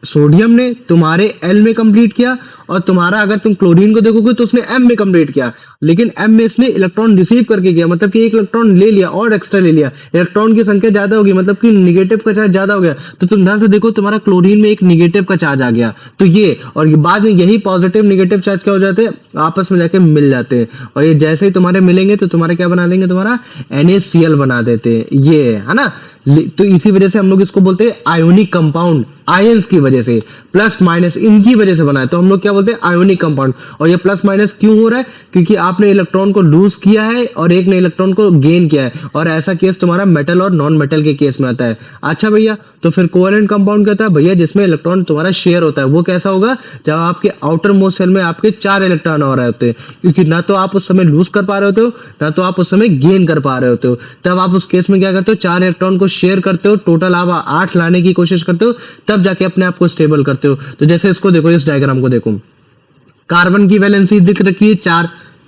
सोडियम ने तुम्हारे एल में कंप्लीट किया, और तुम्हारा अगर तुम क्लोरीन को देखोगे तो उसने एम में कंप्लीट किया, लेकिन एम में इसने इलेक्ट्रॉन रिसीव करके गया, मतलब कि 1 इलेक्ट्रॉन ले लिया और एक्स्ट्रा ले लिया, इलेक्ट्रॉन की संख्या ज्यादा होगी, मतलब कि निगेटिव का चार्ज ज्यादा हो गया। तो तुम ध्यान से देखो, तुम्हारा क्लोरीन में एक निगेटिव का चार्ज आ गया, तो ये, और ये बाद में यही पॉजिटिव निगेटिव चार्ज क्या हो जाते हैं, आपस में जाके मिल जाते हैं, और ये जैसे ही तुम्हारे मिलेंगे तो तुम्हारे क्या बना देंगे, तुम्हारा NaCl बना देते हैं, ये है ना। तो इसी वजह से हम लोग इसको बोलते हैं आयोनिक कंपाउंड, आयंस की वजह से, प्लस माइनस इनकी वजह से बना है, तो हम लोग क्या बोलते हैं, आयोनिक कंपाउंड। और ये प्लस माइनस क्यों हो रहा है, क्योंकि आपने इलेक्ट्रॉन को लूज किया है और एक ने इलेक्ट्रॉन को गेन किया है, और ऐसा केस तुम्हारा मेटल और नॉन मेटल के केस में आता है। अच्छा भैया, तो फिर कोवेलेंट कंपाउंड क्या होता है भैया, जिसमें इलेक्ट्रॉन तुम्हारा शेयर होता है, वो कैसा होगा, जब आपके आउटर मोस्ट सेल में आपके 4 इलेक्ट्रॉन हो रहे होते हैं, क्योंकि ना तो आप उस समय लूज कर पा रहे होते हो, ना तो आप उस समय गेन कर पा रहे होते हो, तब आप उस केस में क्या करते हो, 4 इलेक्ट्रॉन को शेयर करते हो, टोटल आप 8 लाने की कोशिश करते हो, तब जाके अपने आप को स्टेबल करते हो। तो जैसे इसको देखो, इस डायग्राम को देखो, कार्बन की वैलेंसी दिख रखी है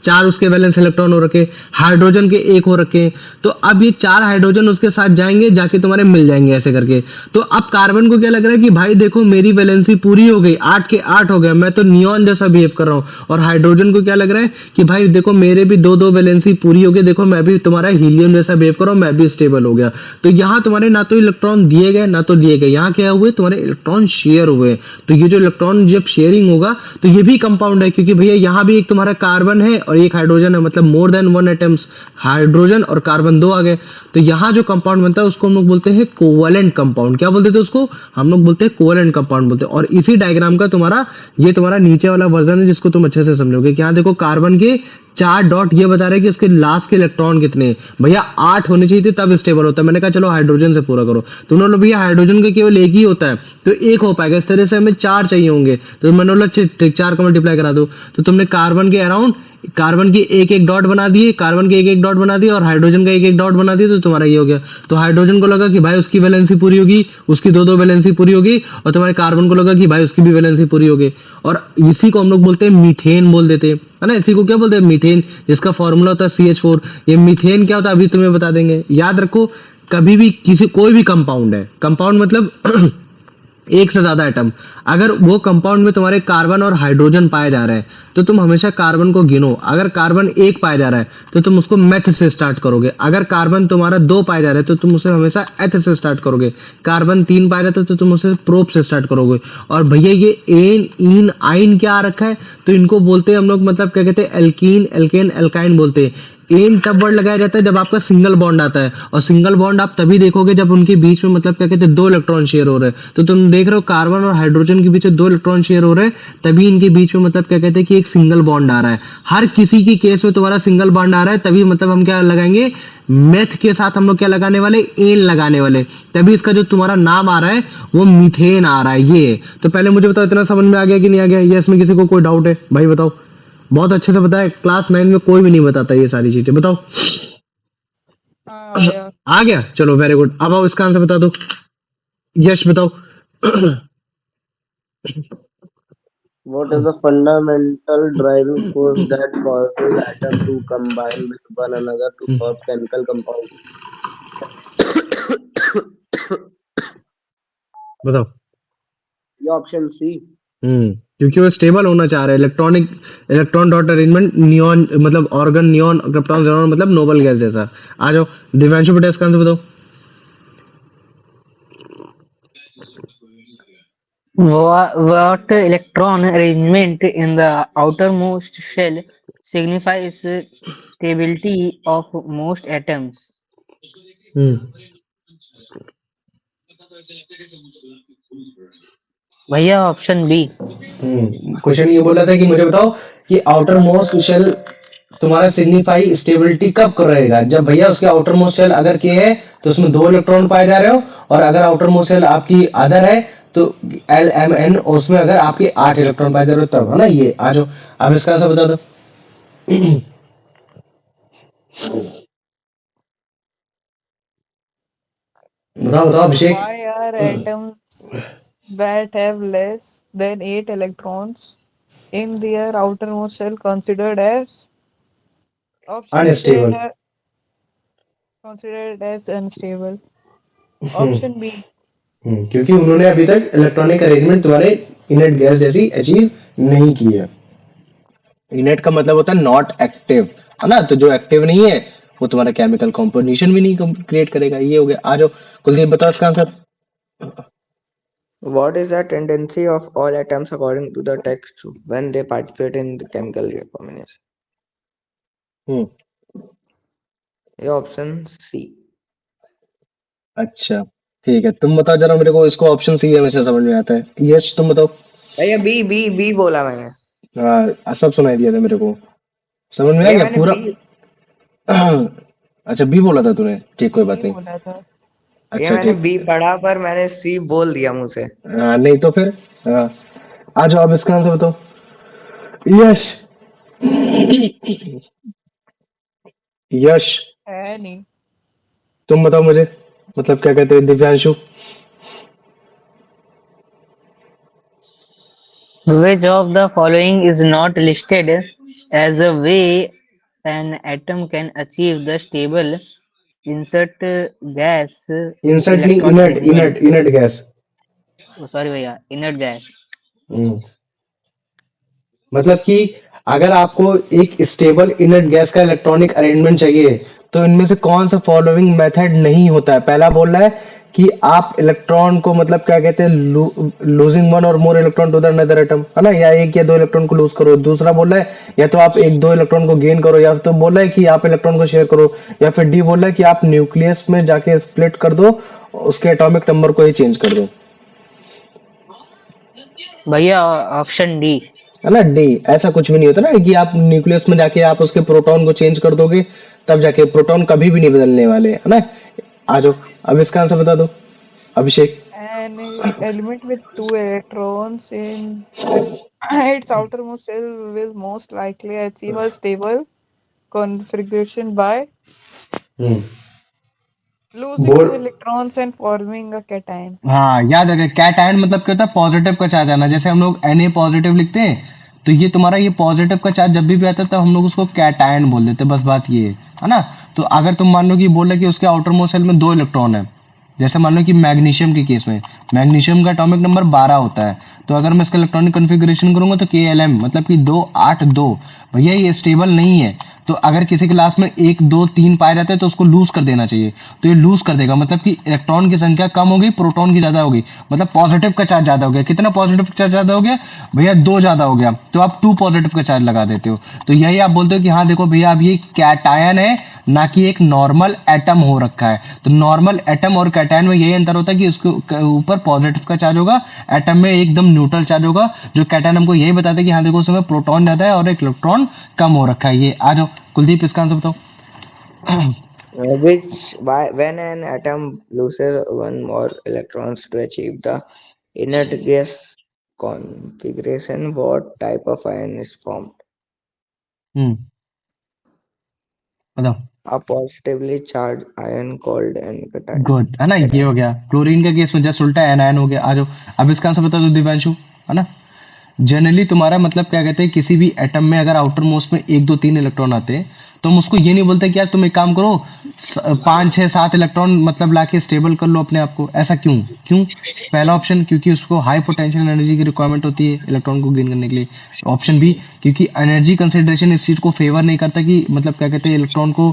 4 उसके वैलेंस इलेक्ट्रॉन हो रखे, हाइड्रोजन के 1 हो रखे, तो अब ये 4 हाइड्रोजन उसके साथ जाएंगे, जाके तुम्हारे मिल जाएंगे ऐसे करके। तो अब कार्बन को क्या लग रहा है कि भाई देखो मेरी वैलेंसी पूरी हो गई, 8 के 8 हो गया, मैं तो नियॉन जैसा बिहेव कर रहा हूँ। और हाइड्रोजन को क्या लग रहा है कि भाई देखो मेरे भी 2 वैलेंसी पूरी हो गई, देखो मैं भी तुम्हारा हीलियम जैसा बिहेव कर रहा हूँ, मैं भी स्टेबल हो गया। तो यहाँ तुम्हारे ना तो इलेक्ट्रॉन दिए गए ना तो लिए गए, यहाँ क्या हुए, तुम्हारे इलेक्ट्रॉन शेयर हुए। तो ये जो इलेक्ट्रॉन जब शेयरिंग होगा तो ये भी कंपाउंड है, क्योंकि भैया यहाँ भी एक तुम्हारा कार्बन है और एक हाइड्रोजन है, मतलब मोर देन 1 एटम्स, हाइड्रोजन और कार्बन 2 आ गए। तो यहाँ जो कंपाउंड बनता है उसको हम लोग बोलते हैं कोवेलेंट कंपाउंड। क्या बोलते थे उसको, हम लोग बोलते हैं कोवेलेंट कंपाउंड बोलते हैं। और इसी डायग्राम का तुम्हारा ये तुम्हारा नीचे वाला वर्जन है, जिसको तुम अच्छे से समझोगे। क्या देखो, कार्बन के 4 डॉट ये बता रहे हैं कि उसके लास्ट के इलेक्ट्रॉन कितने हैं। भैया 8 होने चाहिए थे तब स्टेबल होता है। मैंने कहा चलो हाइड्रोजन से पूरा करो, तो उन्होंने भैया हाइड्रोजन का केवल 1 ही होता है तो 1 हो पाएगा, इस तरह से हमें 4 चाहिए होंगे, तो मैंने बोला 4 का मल्टीप्लाई करा दो। तो तुमने कार्बन के अराउंड कार्बन की 1-1 डॉट बना दिए, कार्बन के 1-1 डॉट बना दिए और हाइड्रोजन का 1-1 डॉट बना दिए, तो तुम्हारा ये हो गया। तो हाइड्रोजन को लगा कि भाई उसकी वैलेंसी पूरी होगी, उसकी 2 वैलेंसी पूरी होगी, और तुम्हारे कार्बन को लगा कि भाई उसकी भी वैलेंसी पूरी होगी। और इसी को हम लोग बोलते हैं मीथेन बोल देते हैं, है ना। इसी को क्या बोलते हैं, मीथेन, जिसका फॉर्मूला होता है CH4। ये मीथेन क्या होता है अभी तुम्हें बता देंगे। याद रखो, कभी भी कोई भी कंपाउंड है, कंपाउंड मतलब एक से ज्यादा एटम, अगर वो कंपाउंड में तुम्हारे कार्बन और हाइड्रोजन पाए जा रहे हैं तो तुम हमेशा कार्बन को गिनो। अगर कार्बन 1 पाया जा रहा है तो तुम उसको मेथ से स्टार्ट करोगे। अगर कार्बन तुम्हारा 2 पाया जा रहा है तो तुम उसे हमेशा एथ से स्टार्ट करोगे। कार्बन 3 पाया जाता है तो तुम उसे प्रोप से स्टार्ट करोगे। और भैया ये एन, इन, आइन क्या आ रखा है, तो इनको बोलते हैं हम लोग, मतलब क्या कहते हैं, एल्कीन, एल्केन, एल्काइन बोलते हैं। एन तब वर्ड लगाया जाता है जब आपका सिंगल बॉन्ड आता है, और सिंगल बॉन्ड आप तभी देखोगे जब उनके बीच में मतलब क्या कहते हैं 2 इलेक्ट्रॉन शेयर हो रहे हैं। तो तुम देख रहे हो कार्बन और हाइड्रोजन के बीच में 2 इलेक्ट्रॉन शेयर हो रहे हैं, तभी इनके बीच में मतलब क्या कहते हैं कि एक सिंगल बॉन्ड आ रहा है। हर किसी की केस में तुम्हारा सिंगल बॉन्ड आ रहा है, तभी मतलब हम क्या लगाएंगे, मेथ के साथ हम लोग क्या लगाने वाले, एन लगाने वाले, तभी इसका जो तुम्हारा नाम आ रहा है वो मीथेन आ रहा है। ये तो पहले मुझे बताओ, इतना समझ में आ गया कि नहीं आ गया, ये इसमें किसी को कोई डाउट है भाई बताओ। बहुत अच्छे से बताया, क्लास 9 में कोई भी नहीं बताता ये सारी चीजें। बताओ आया आ गया, चलो वेरी गुड। अब आओ इसका आंसर बता दो। यश बताओ। What is the fundamental driving force that causes atom to combine with one another to form chemical compound? बताओ। ये ऑप्शन सी। क्योंकि वो स्टेबल होना चाह रहे हैं। Electronic electron dot arrangement neon मतलब ऑर्गन नियॉन क्रिप्टॉन ज़ेनॉन मतलब नोबल गैस जैसा। आ जाओ दिव्यांशु बेटा इसका आंसर बताओ। What electron arrangement in the outermost shell signifies stability of most atoms? हम्म भैया ऑप्शन बी। क्वेश्चन ये बोल रहा था कि मुझे बताओ कि आउटर मोस्ट शेल तुम्हारा सिग्निफाई स्टेबिलिटी कब कर रहेगा, जब भैया उसके आउटर मोस्ट शेल अगर के है तो उसमें 2 इलेक्ट्रॉन पाए जा रहे हो, और अगर आउटर मोस्ट शेल आपकी अदर है तो एल एम एन उसमें अगर आपके 8 इलेक्ट्रॉन पाए जा रहे हो तब, है ना। ये आ जाओ अब इसका आंसर बता दो। बताओ बताओ अभिषेक। why are atoms that have less than 8 electrons in their outermost shell considered as option A they unstable. have considered as unstable, option B क्योंकि उन्होंने अभी तक इलेक्ट्रॉनिक अरेंजमेंट तुम्हारे इनर्ट गैस जैसी अचीव नहीं की है। इनर्ट का मतलब होता है नॉट एक्टिव, है ना। तो जो एक्टिव नहीं है वो तुम्हारा केमिकल कॉम्पोजिशन भी नहीं क्रिएट करेगा। ये हो गया। आ जाओ कुलदीप बताओ इसका answer. What is the tendency of all atoms according to the text when they participate in the chemical combination? हम्म ये ऑप्शन सी। अच्छा ठीक है, तुम बताओ जरा मेरे को। इसको ऑप्शन सी हमेशा समझ में आता है। यश तुम बताओ। भैया बी बी बी बोला मैंने। हाँ सब सुनाई दिया था मेरे को, समझ में आ भैया गया मैंने पूरा। बी अच्छा बी बोला था तूने, ठीक कोई बात ये नहीं। बोला था। भैया अच्छा मैंने ठीक। बी पढ़ा पर मैंने सी बोल दिया मुंह से। नहीं तो फिर हाँ, आ जाओ अब इसका आंसर बताओ। यश। यश है नहीं। तुम बताओ मुझे, मतलब क्या कहते हैं Divyanshu. Which of the following is not listed as a way an atom can achieve the stable insert gas insert नहीं, electron inert arrangement? Inert inert gas. Sorry भैया, inert gas. मतलब कि अगर आपको एक स्टेबल इनर्ट गैस का electronic arrangement चाहिए तो इनमें से कौन सा फॉलोइंग मेथड नहीं होता है। पहला बोल रहा है कि आप इलेक्ट्रॉन को मतलब क्या कहते हैं लूजिंग वन और more electron to the another atom, है ना, या एक या दो इलेक्ट्रॉन को लूज करो। दूसरा बोल रहा है या तो आप एक दो इलेक्ट्रॉन को गेन करो, या तो बोल रहा है कि आप इलेक्ट्रॉन को शेयर करो, या फिर डी बोल रहा है कि आप न्यूक्लियस में जाके स्प्लिट कर दो, उसके एटॉमिक नंबर को ही चेंज कर दो, भैया ऑप्शन डी। है ना। डी ऐसा कुछ भी नहीं होता ना कि आप न्यूक्लियस में जाके आप उसके प्रोटॉन को चेंज कर दोगे तब जाके, प्रोटॉन कभी भी नहीं बदलने वाले, है ना। आ जाओ अब इसका आंसर बता दो अभिषेक। An element with 2 electrons in its outermost shell will most likely achieve a stable configuration by hmm losing बोल। 2 electrons and forming a cation. हाँ याद रखे, कैटायन मतलब क्या होता है, पॉजिटिव का चार्ज आना। जैसे हम लोग Na पॉजिटिव लिखते हैं तो ये तुम्हारा ये पॉजिटिव का चार्ज जब भी आता है तब हम लोग उसको कैटायन बोल देते हैं। बस बात ये है ना। तो अगर तुम मान लो कि बोल रहे कि उसके आउटर मोस्ट शेल में 2 इलेक्ट्रॉन है, जैसे मान लो कि मैग्नीशियम के केस में मैग्नीशियम का एटॉमिक नंबर 12 होता है, तो अगर मैं इसका इलेक्ट्रॉनिक कॉन्फ़िगरेशन करूंगा तो KLM मतलब कि 2 8 2, भैया ये स्टेबल नहीं है। तो अगर किसी क्लास में 1 2 3 पाए जाते हैं तो उसको लूज कर देना चाहिए, तो ये लूज कर देगा, मतलब कि इलेक्ट्रॉन की संख्या कम हो गई, प्रोटॉन की ज्यादा हो गई, मतलब पॉजिटिव का चार्ज ज्यादा हो गया। कितना पॉजिटिव चार्ज ज्यादा हो गया भैया, 2 ज्यादा हो गया, तो आप 2 पॉजिटिव का चार्ज लगा देते हो। तो यही आप बोलते हो कि हाँ देखो भैया अब ये कैटायन है ना कि एक नॉर्मल एटम हो रखा है। तो नॉर्मल एटम और कैटायन में यही अंतर होता है कि उसके ऊपर पॉजिटिव का चार्ज होगा, एटम में एकदम न्यूट्रल चार्ज होगा। जो कैटायन हमको यही बताता है कि हाँ देखो उसमें प्रोटॉन ज्यादा है और एक इलेक्ट्रॉन कम हो रखा है। ये आ जाओ कुलदीप इसका आंसर बताओ। Which when an atom loses one more electrons to achieve the inert gas configuration, what type of ion is formed? बताओ। A positively charged ion called an cation. Good, है ना, ये हो गया। क्लोरीन का केस में just उल्टा anion हो गया। आ जाओ, अब इसका आंसर बता दो दिव्यांशु, है ना। जनरली तुम्हारा मतलब क्या कहते हैं, किसी भी एटम में अगर आउटर मोस्ट में 1 2 3 इलेक्ट्रॉन आते हैं तो हम उसको ये नहीं बोलते कि यार तुम एक काम करो 5 6 7 इलेक्ट्रॉन मतलब लाके स्टेबल कर लो अपने आप को। ऐसा क्यों? क्यों? पहला ऑप्शन क्योंकि उसको हाई पोटेंशियल एनर्जी की रिक्वायरमेंट होती है इलेक्ट्रॉन को गेन करने के लिए। ऑप्शन बी क्योंकि एनर्जी कंसिडरेशन इस चीज को फेवर नहीं करता कि मतलब क्या कहते हैं इलेक्ट्रॉन को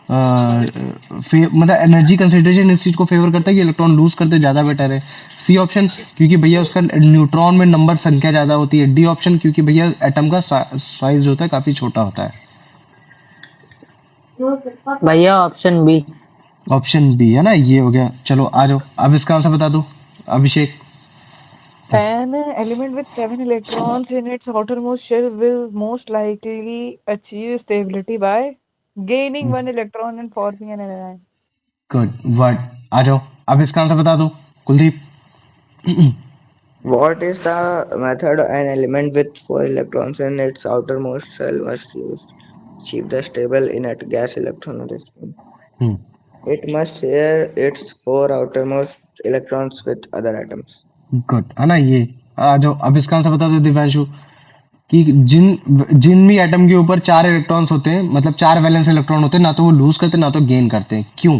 मतलब एनर्जी कंसिडरेशन इस चीज को फेवर करता है कि इलेक्ट्रॉन लूज करते ज्यादा बेटर है। सी ऑप्शन क्योंकि भैया उसका न्यूट्रॉन में नंबर संख्या ज्यादा होती है। डी ऑप्शन क्योंकि भैया एटम का साइज होता है काफी छोटा होता है। भैया ऑप्शन बी। ऑप्शन बी, है ना, ये हो गया। चलो आ जाओ, अब इसका आंसर बता दो अभिषेक। An element with 7 electrons in its outermost shell will most likely achieve stability by gaining 1 electron and forming an anion. Good word. आ जाओ, अब इसका आंसर बता दो Kuldeep. What is the method an element with 4 electrons in its outermost shell must use to achieve the stable inert gas electron arrangement? Hmm, It must share its 4 outermost electrons with other atoms. Good, है ना, ये। आ जाओ, अब इसका answer बता दो दिव्यांशु कि जिन जिन भी एटम के ऊपर 4 इलेक्ट्रॉन्स होते हैं मतलब 4 वैलेंस इलेक्ट्रॉन होते हैं ना तो वो लूज करते हैं ना तो गेन करते हैं, क्यों?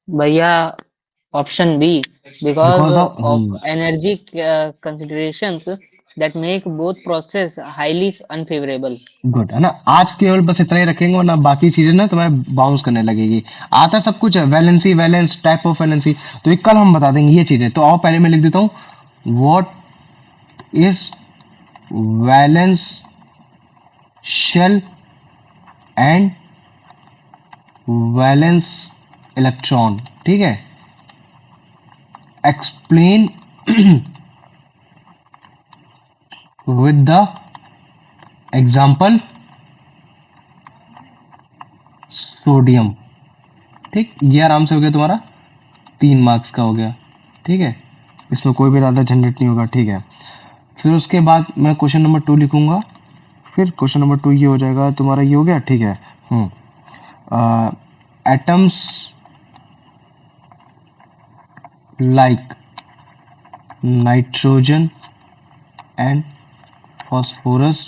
भैया option B, because because of of energy considerations that make both process highly unfavorable. Good, है ना। आज केवल बस इतना ही रखेंगे वरना बाकी चीजें ना तुम्हें बाउंस करने लगेगी। आता सब कुछ है, valency valence type of valency तो ये कल हम बता देंगे ये चीजें। तो आओ पहले मैं लिख देता हूँ what is valence shell and valence electron. ठीक है, explain with the example sodium. ठीक, ये आराम से हो गया तुम्हारा 3 मार्क्स का हो गया। ठीक है, इसमें कोई भी ज़्यादा झंझट नहीं होगा। ठीक है, फिर उसके बाद मैं क्वेश्चन नंबर 2 लिखूंगा। फिर क्वेश्चन नंबर 2 ये हो जाएगा तुम्हारा, ये हो गया। ठीक है, atoms like nitrogen and phosphorus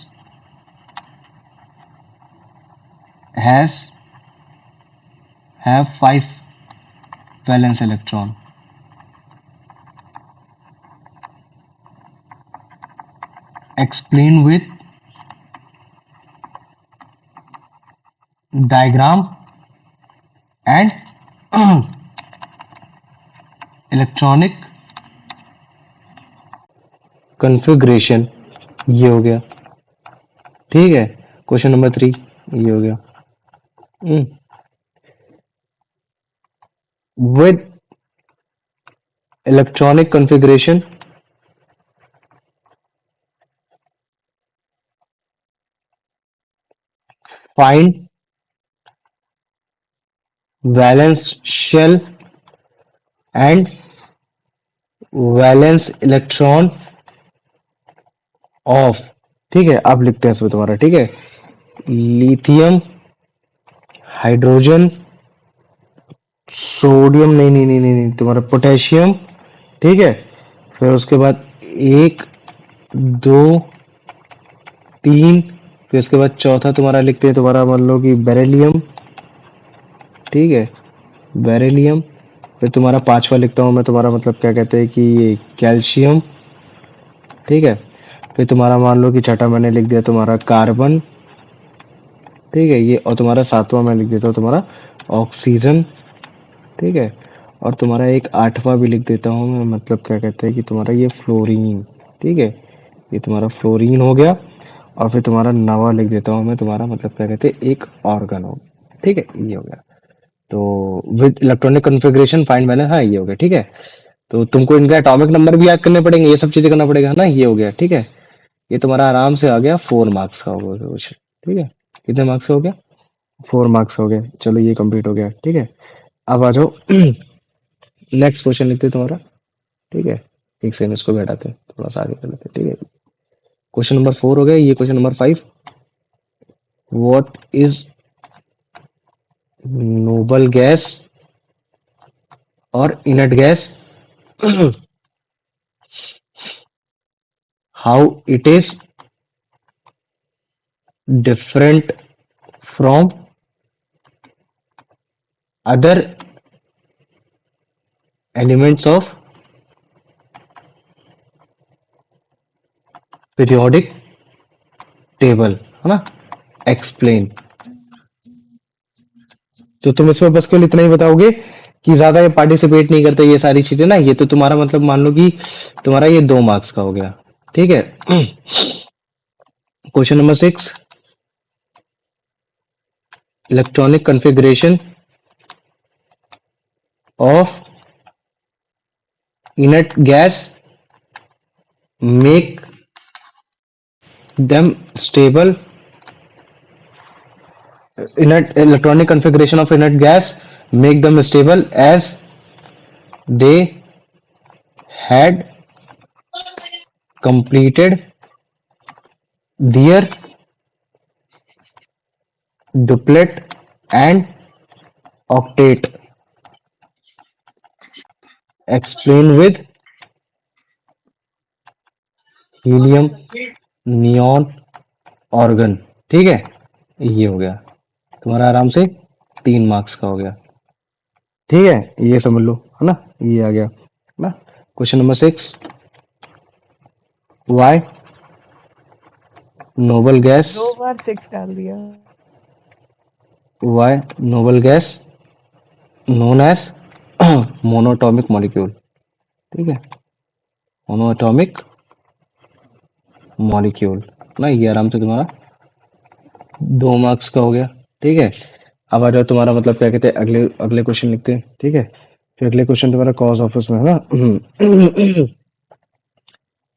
have 5 valence electron. Explain with diagram and electronic configuration। ये हो गया। ठीक है, क्वेश्चन नंबर 3 ये हो गया। with electronic configuration find valence shell and valence electron of। ठीक है, अब लिखते हैं इसमें तुम्हारा। ठीक है, लिथियम हाइड्रोजन सोडियम, नहीं नहीं नहीं नहीं, नहीं तुम्हारा पोटेशियम। ठीक है, फिर उसके बाद 1 2 3, फिर उसके बाद चौथा तुम्हारा लिखते हैं तुम्हारा मान लो कि बेरिलियम। ठीक है, बेरिलियम। फिर तुम्हारा 5वां लिखता हूँ मैं तुम्हारा मतलब क्या कहते हैं कि ये कैल्शियम। ठीक है, फिर तुम्हारा मान लो कि छठा मैंने लिख दिया तुम्हारा कार्बन। ठीक है, ये और तुम्हारा 7वां मैं लिख देता हूँ तुम्हारा ऑक्सीजन। ठीक है, और तुम्हारा एक 8वां भी लिख देता हूँ मैं मतलब क्या कहते हैं कि तुम्हारा ये फ्लोरीन। ठीक है, ये तुम्हारा फ्लोरीन हो गया। और फिर तुम्हारा 9वां लिख देता हूँ मैं तुम्हारा मतलब क्या कहते हैं एक ऑर्गन हो गया। ठीक है, ये हो गया। तो with electronic configuration find valence, हाँ ये हो गया। ठीक है, तो तुमको इनका एटॉमिक नंबर भी याद करने पड़ेंगे, ये सब चीजें करना पड़ेगा ना। ये हो गया। ठीक है, ये तुम्हारा आराम से आ गया 4 मार्क्स का हो गया क्वेश्चन। ठीक है, कितने मार्क्स हो गया? 4 मार्क्स हो गए। चलो ये कंप्लीट हो गया। ठीक है, अब आ जाओ नेक्स्ट क्वेश्चन लिखते हैं तुम्हारा, ठीक है। एक सेकंड इसको भी हटाते हैं, थोड़ा सा आगे कर लेते हैं, ठीक है। क्वेश्चन नंबर 4 हो गया, ये question number 5, what is noble gas और inert gas, how it is different from other elements of periodic table, है ना, एक्सप्लेन। तो तुम इसमें बस केवल इतना ही बताओगे कि ज्यादा ये पार्टिसिपेट नहीं करते ये सारी चीजें ना, ये तो तुम्हारा मतलब मान लो कि तुम्हारा ये 2 मार्क्स का हो गया, ठीक है। Question number 6, electronic configuration of inert gas make them stable, inert electronic configuration of inert gas make them stable as they had completed their duplet and octet, explain with helium, neon, organ, ठीक है। ये हो गया तुम्हारा आराम से 3 marks का हो गया, ठीक है। ये समझ लो, है ना, ये आ गया ना। Question number 6, why noble gas, 2 बार 6 डाल दिया। Why noble gas known as monatomic molecule, ठीक है, मोनोटॉमिक मॉलिक्यूल ना। ये आराम से तुम्हारा 2 मार्क्स का हो गया, ठीक है। अब आ जाओ तुम्हारा मतलब क्या कहते हैं, अगले अगले क्वेश्चन लिखते हैं, ठीक है। फिर अगले क्वेश्चन तुम्हारा कॉज ऑफिस में है ना।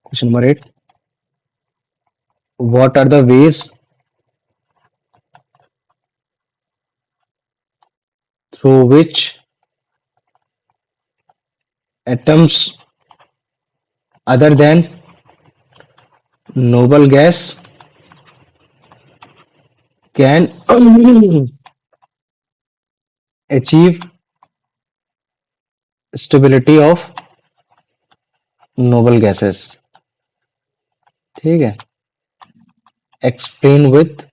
Question number 8, what are the ways through which atoms other than noble gas can achieve stability of noble gases, ठीक है। explain with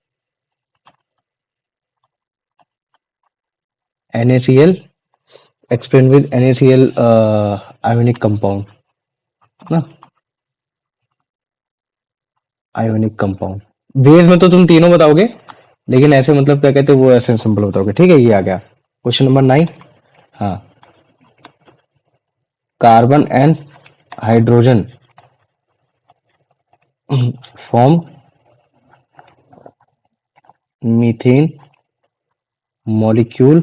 NaCl, explain with NaCl ionic compound ना, आयोनिक कंपाउंड। बेस में तो तुम तीनों बताओगे, लेकिन ऐसे मतलब क्या कहते हैं वो ऐसे सिंपल बताओगे, ठीक है। ये आ गया क्वेश्चन नंबर 9, हाँ, carbon and hydrogen form methane molecule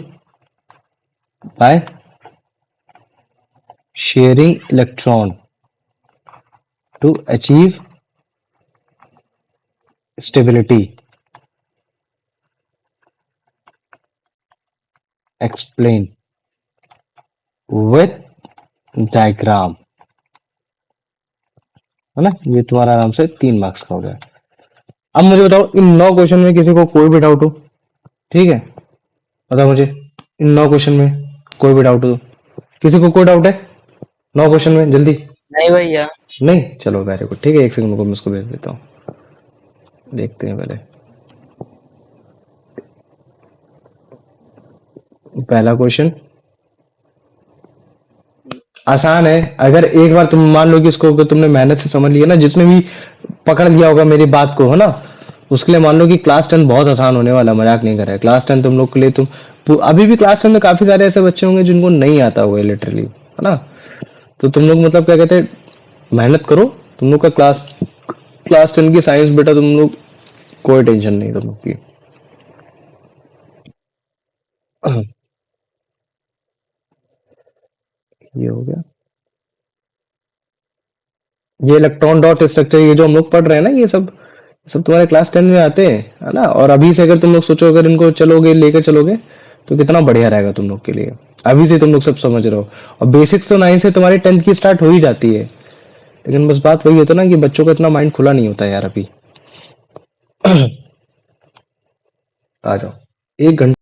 by sharing electron to achieve stability, explain with diagram, है ना। ये तुम्हारा आराम से 3 मार्क्स का हो गया। अब मुझे बताओ इन 9 क्वेश्चन में किसी को कोई भी डाउट हो, ठीक है, बताओ मुझे इन 9 क्वेश्चन में कोई भी डाउट हो, किसी को कोई डाउट है 9 क्वेश्चन में, जल्दी। नहीं भैया। नहीं, चलो वेरी गुड, ठीक है। एक सेकंड को मैं इसको भेज देता हूँ, देखते हैं पहले। पहला क्वेश्चन आसान है, अगर एक बार तुम मान लो कि इसको अगर तुमने मेहनत से समझ लिया ना, जिसने भी पकड़ लिया होगा मेरी बात को, है ना, उसके लिए मान लो कि क्लास 10 बहुत आसान होने वाला, मजाक नहीं कर रहा है। क्लास 10 तुम लोग के लिए, तुम अभी भी क्लास 10 में काफी सारे ऐसे बच्चे होंगे जिनको नहीं आता होगा लिटरली, है ना। तो तुम लोग मतलब क्या कहते हैं, मेहनत करो। तुम लोग का क्लास 10 की साइंस बेटा, तुम लोग कोई टेंशन नहीं तुम लोग की। ये हो गया, ये इलेक्ट्रॉन डॉट स्ट्रक्चर, ये जो हम लोग पढ़ रहे हैं ना, ये सब तुम्हारे क्लास 10 में आते हैं, है ना। और अभी से अगर तुम लोग सोचो, अगर इनको चलोगे लेकर चलोगे तो कितना बढ़िया रहेगा तुम लोग के लिए, अभी से तुम लोग सब समझ रहे हो, और बेसिक्स तो 9 से तुम्हारी 10th की स्टार्ट हो ही जाती है, लेकिन बस बात वही होता है ना कि बच्चों का इतना माइंड खुला नहीं होता यार अभी। आ जाओ, 1 घंटा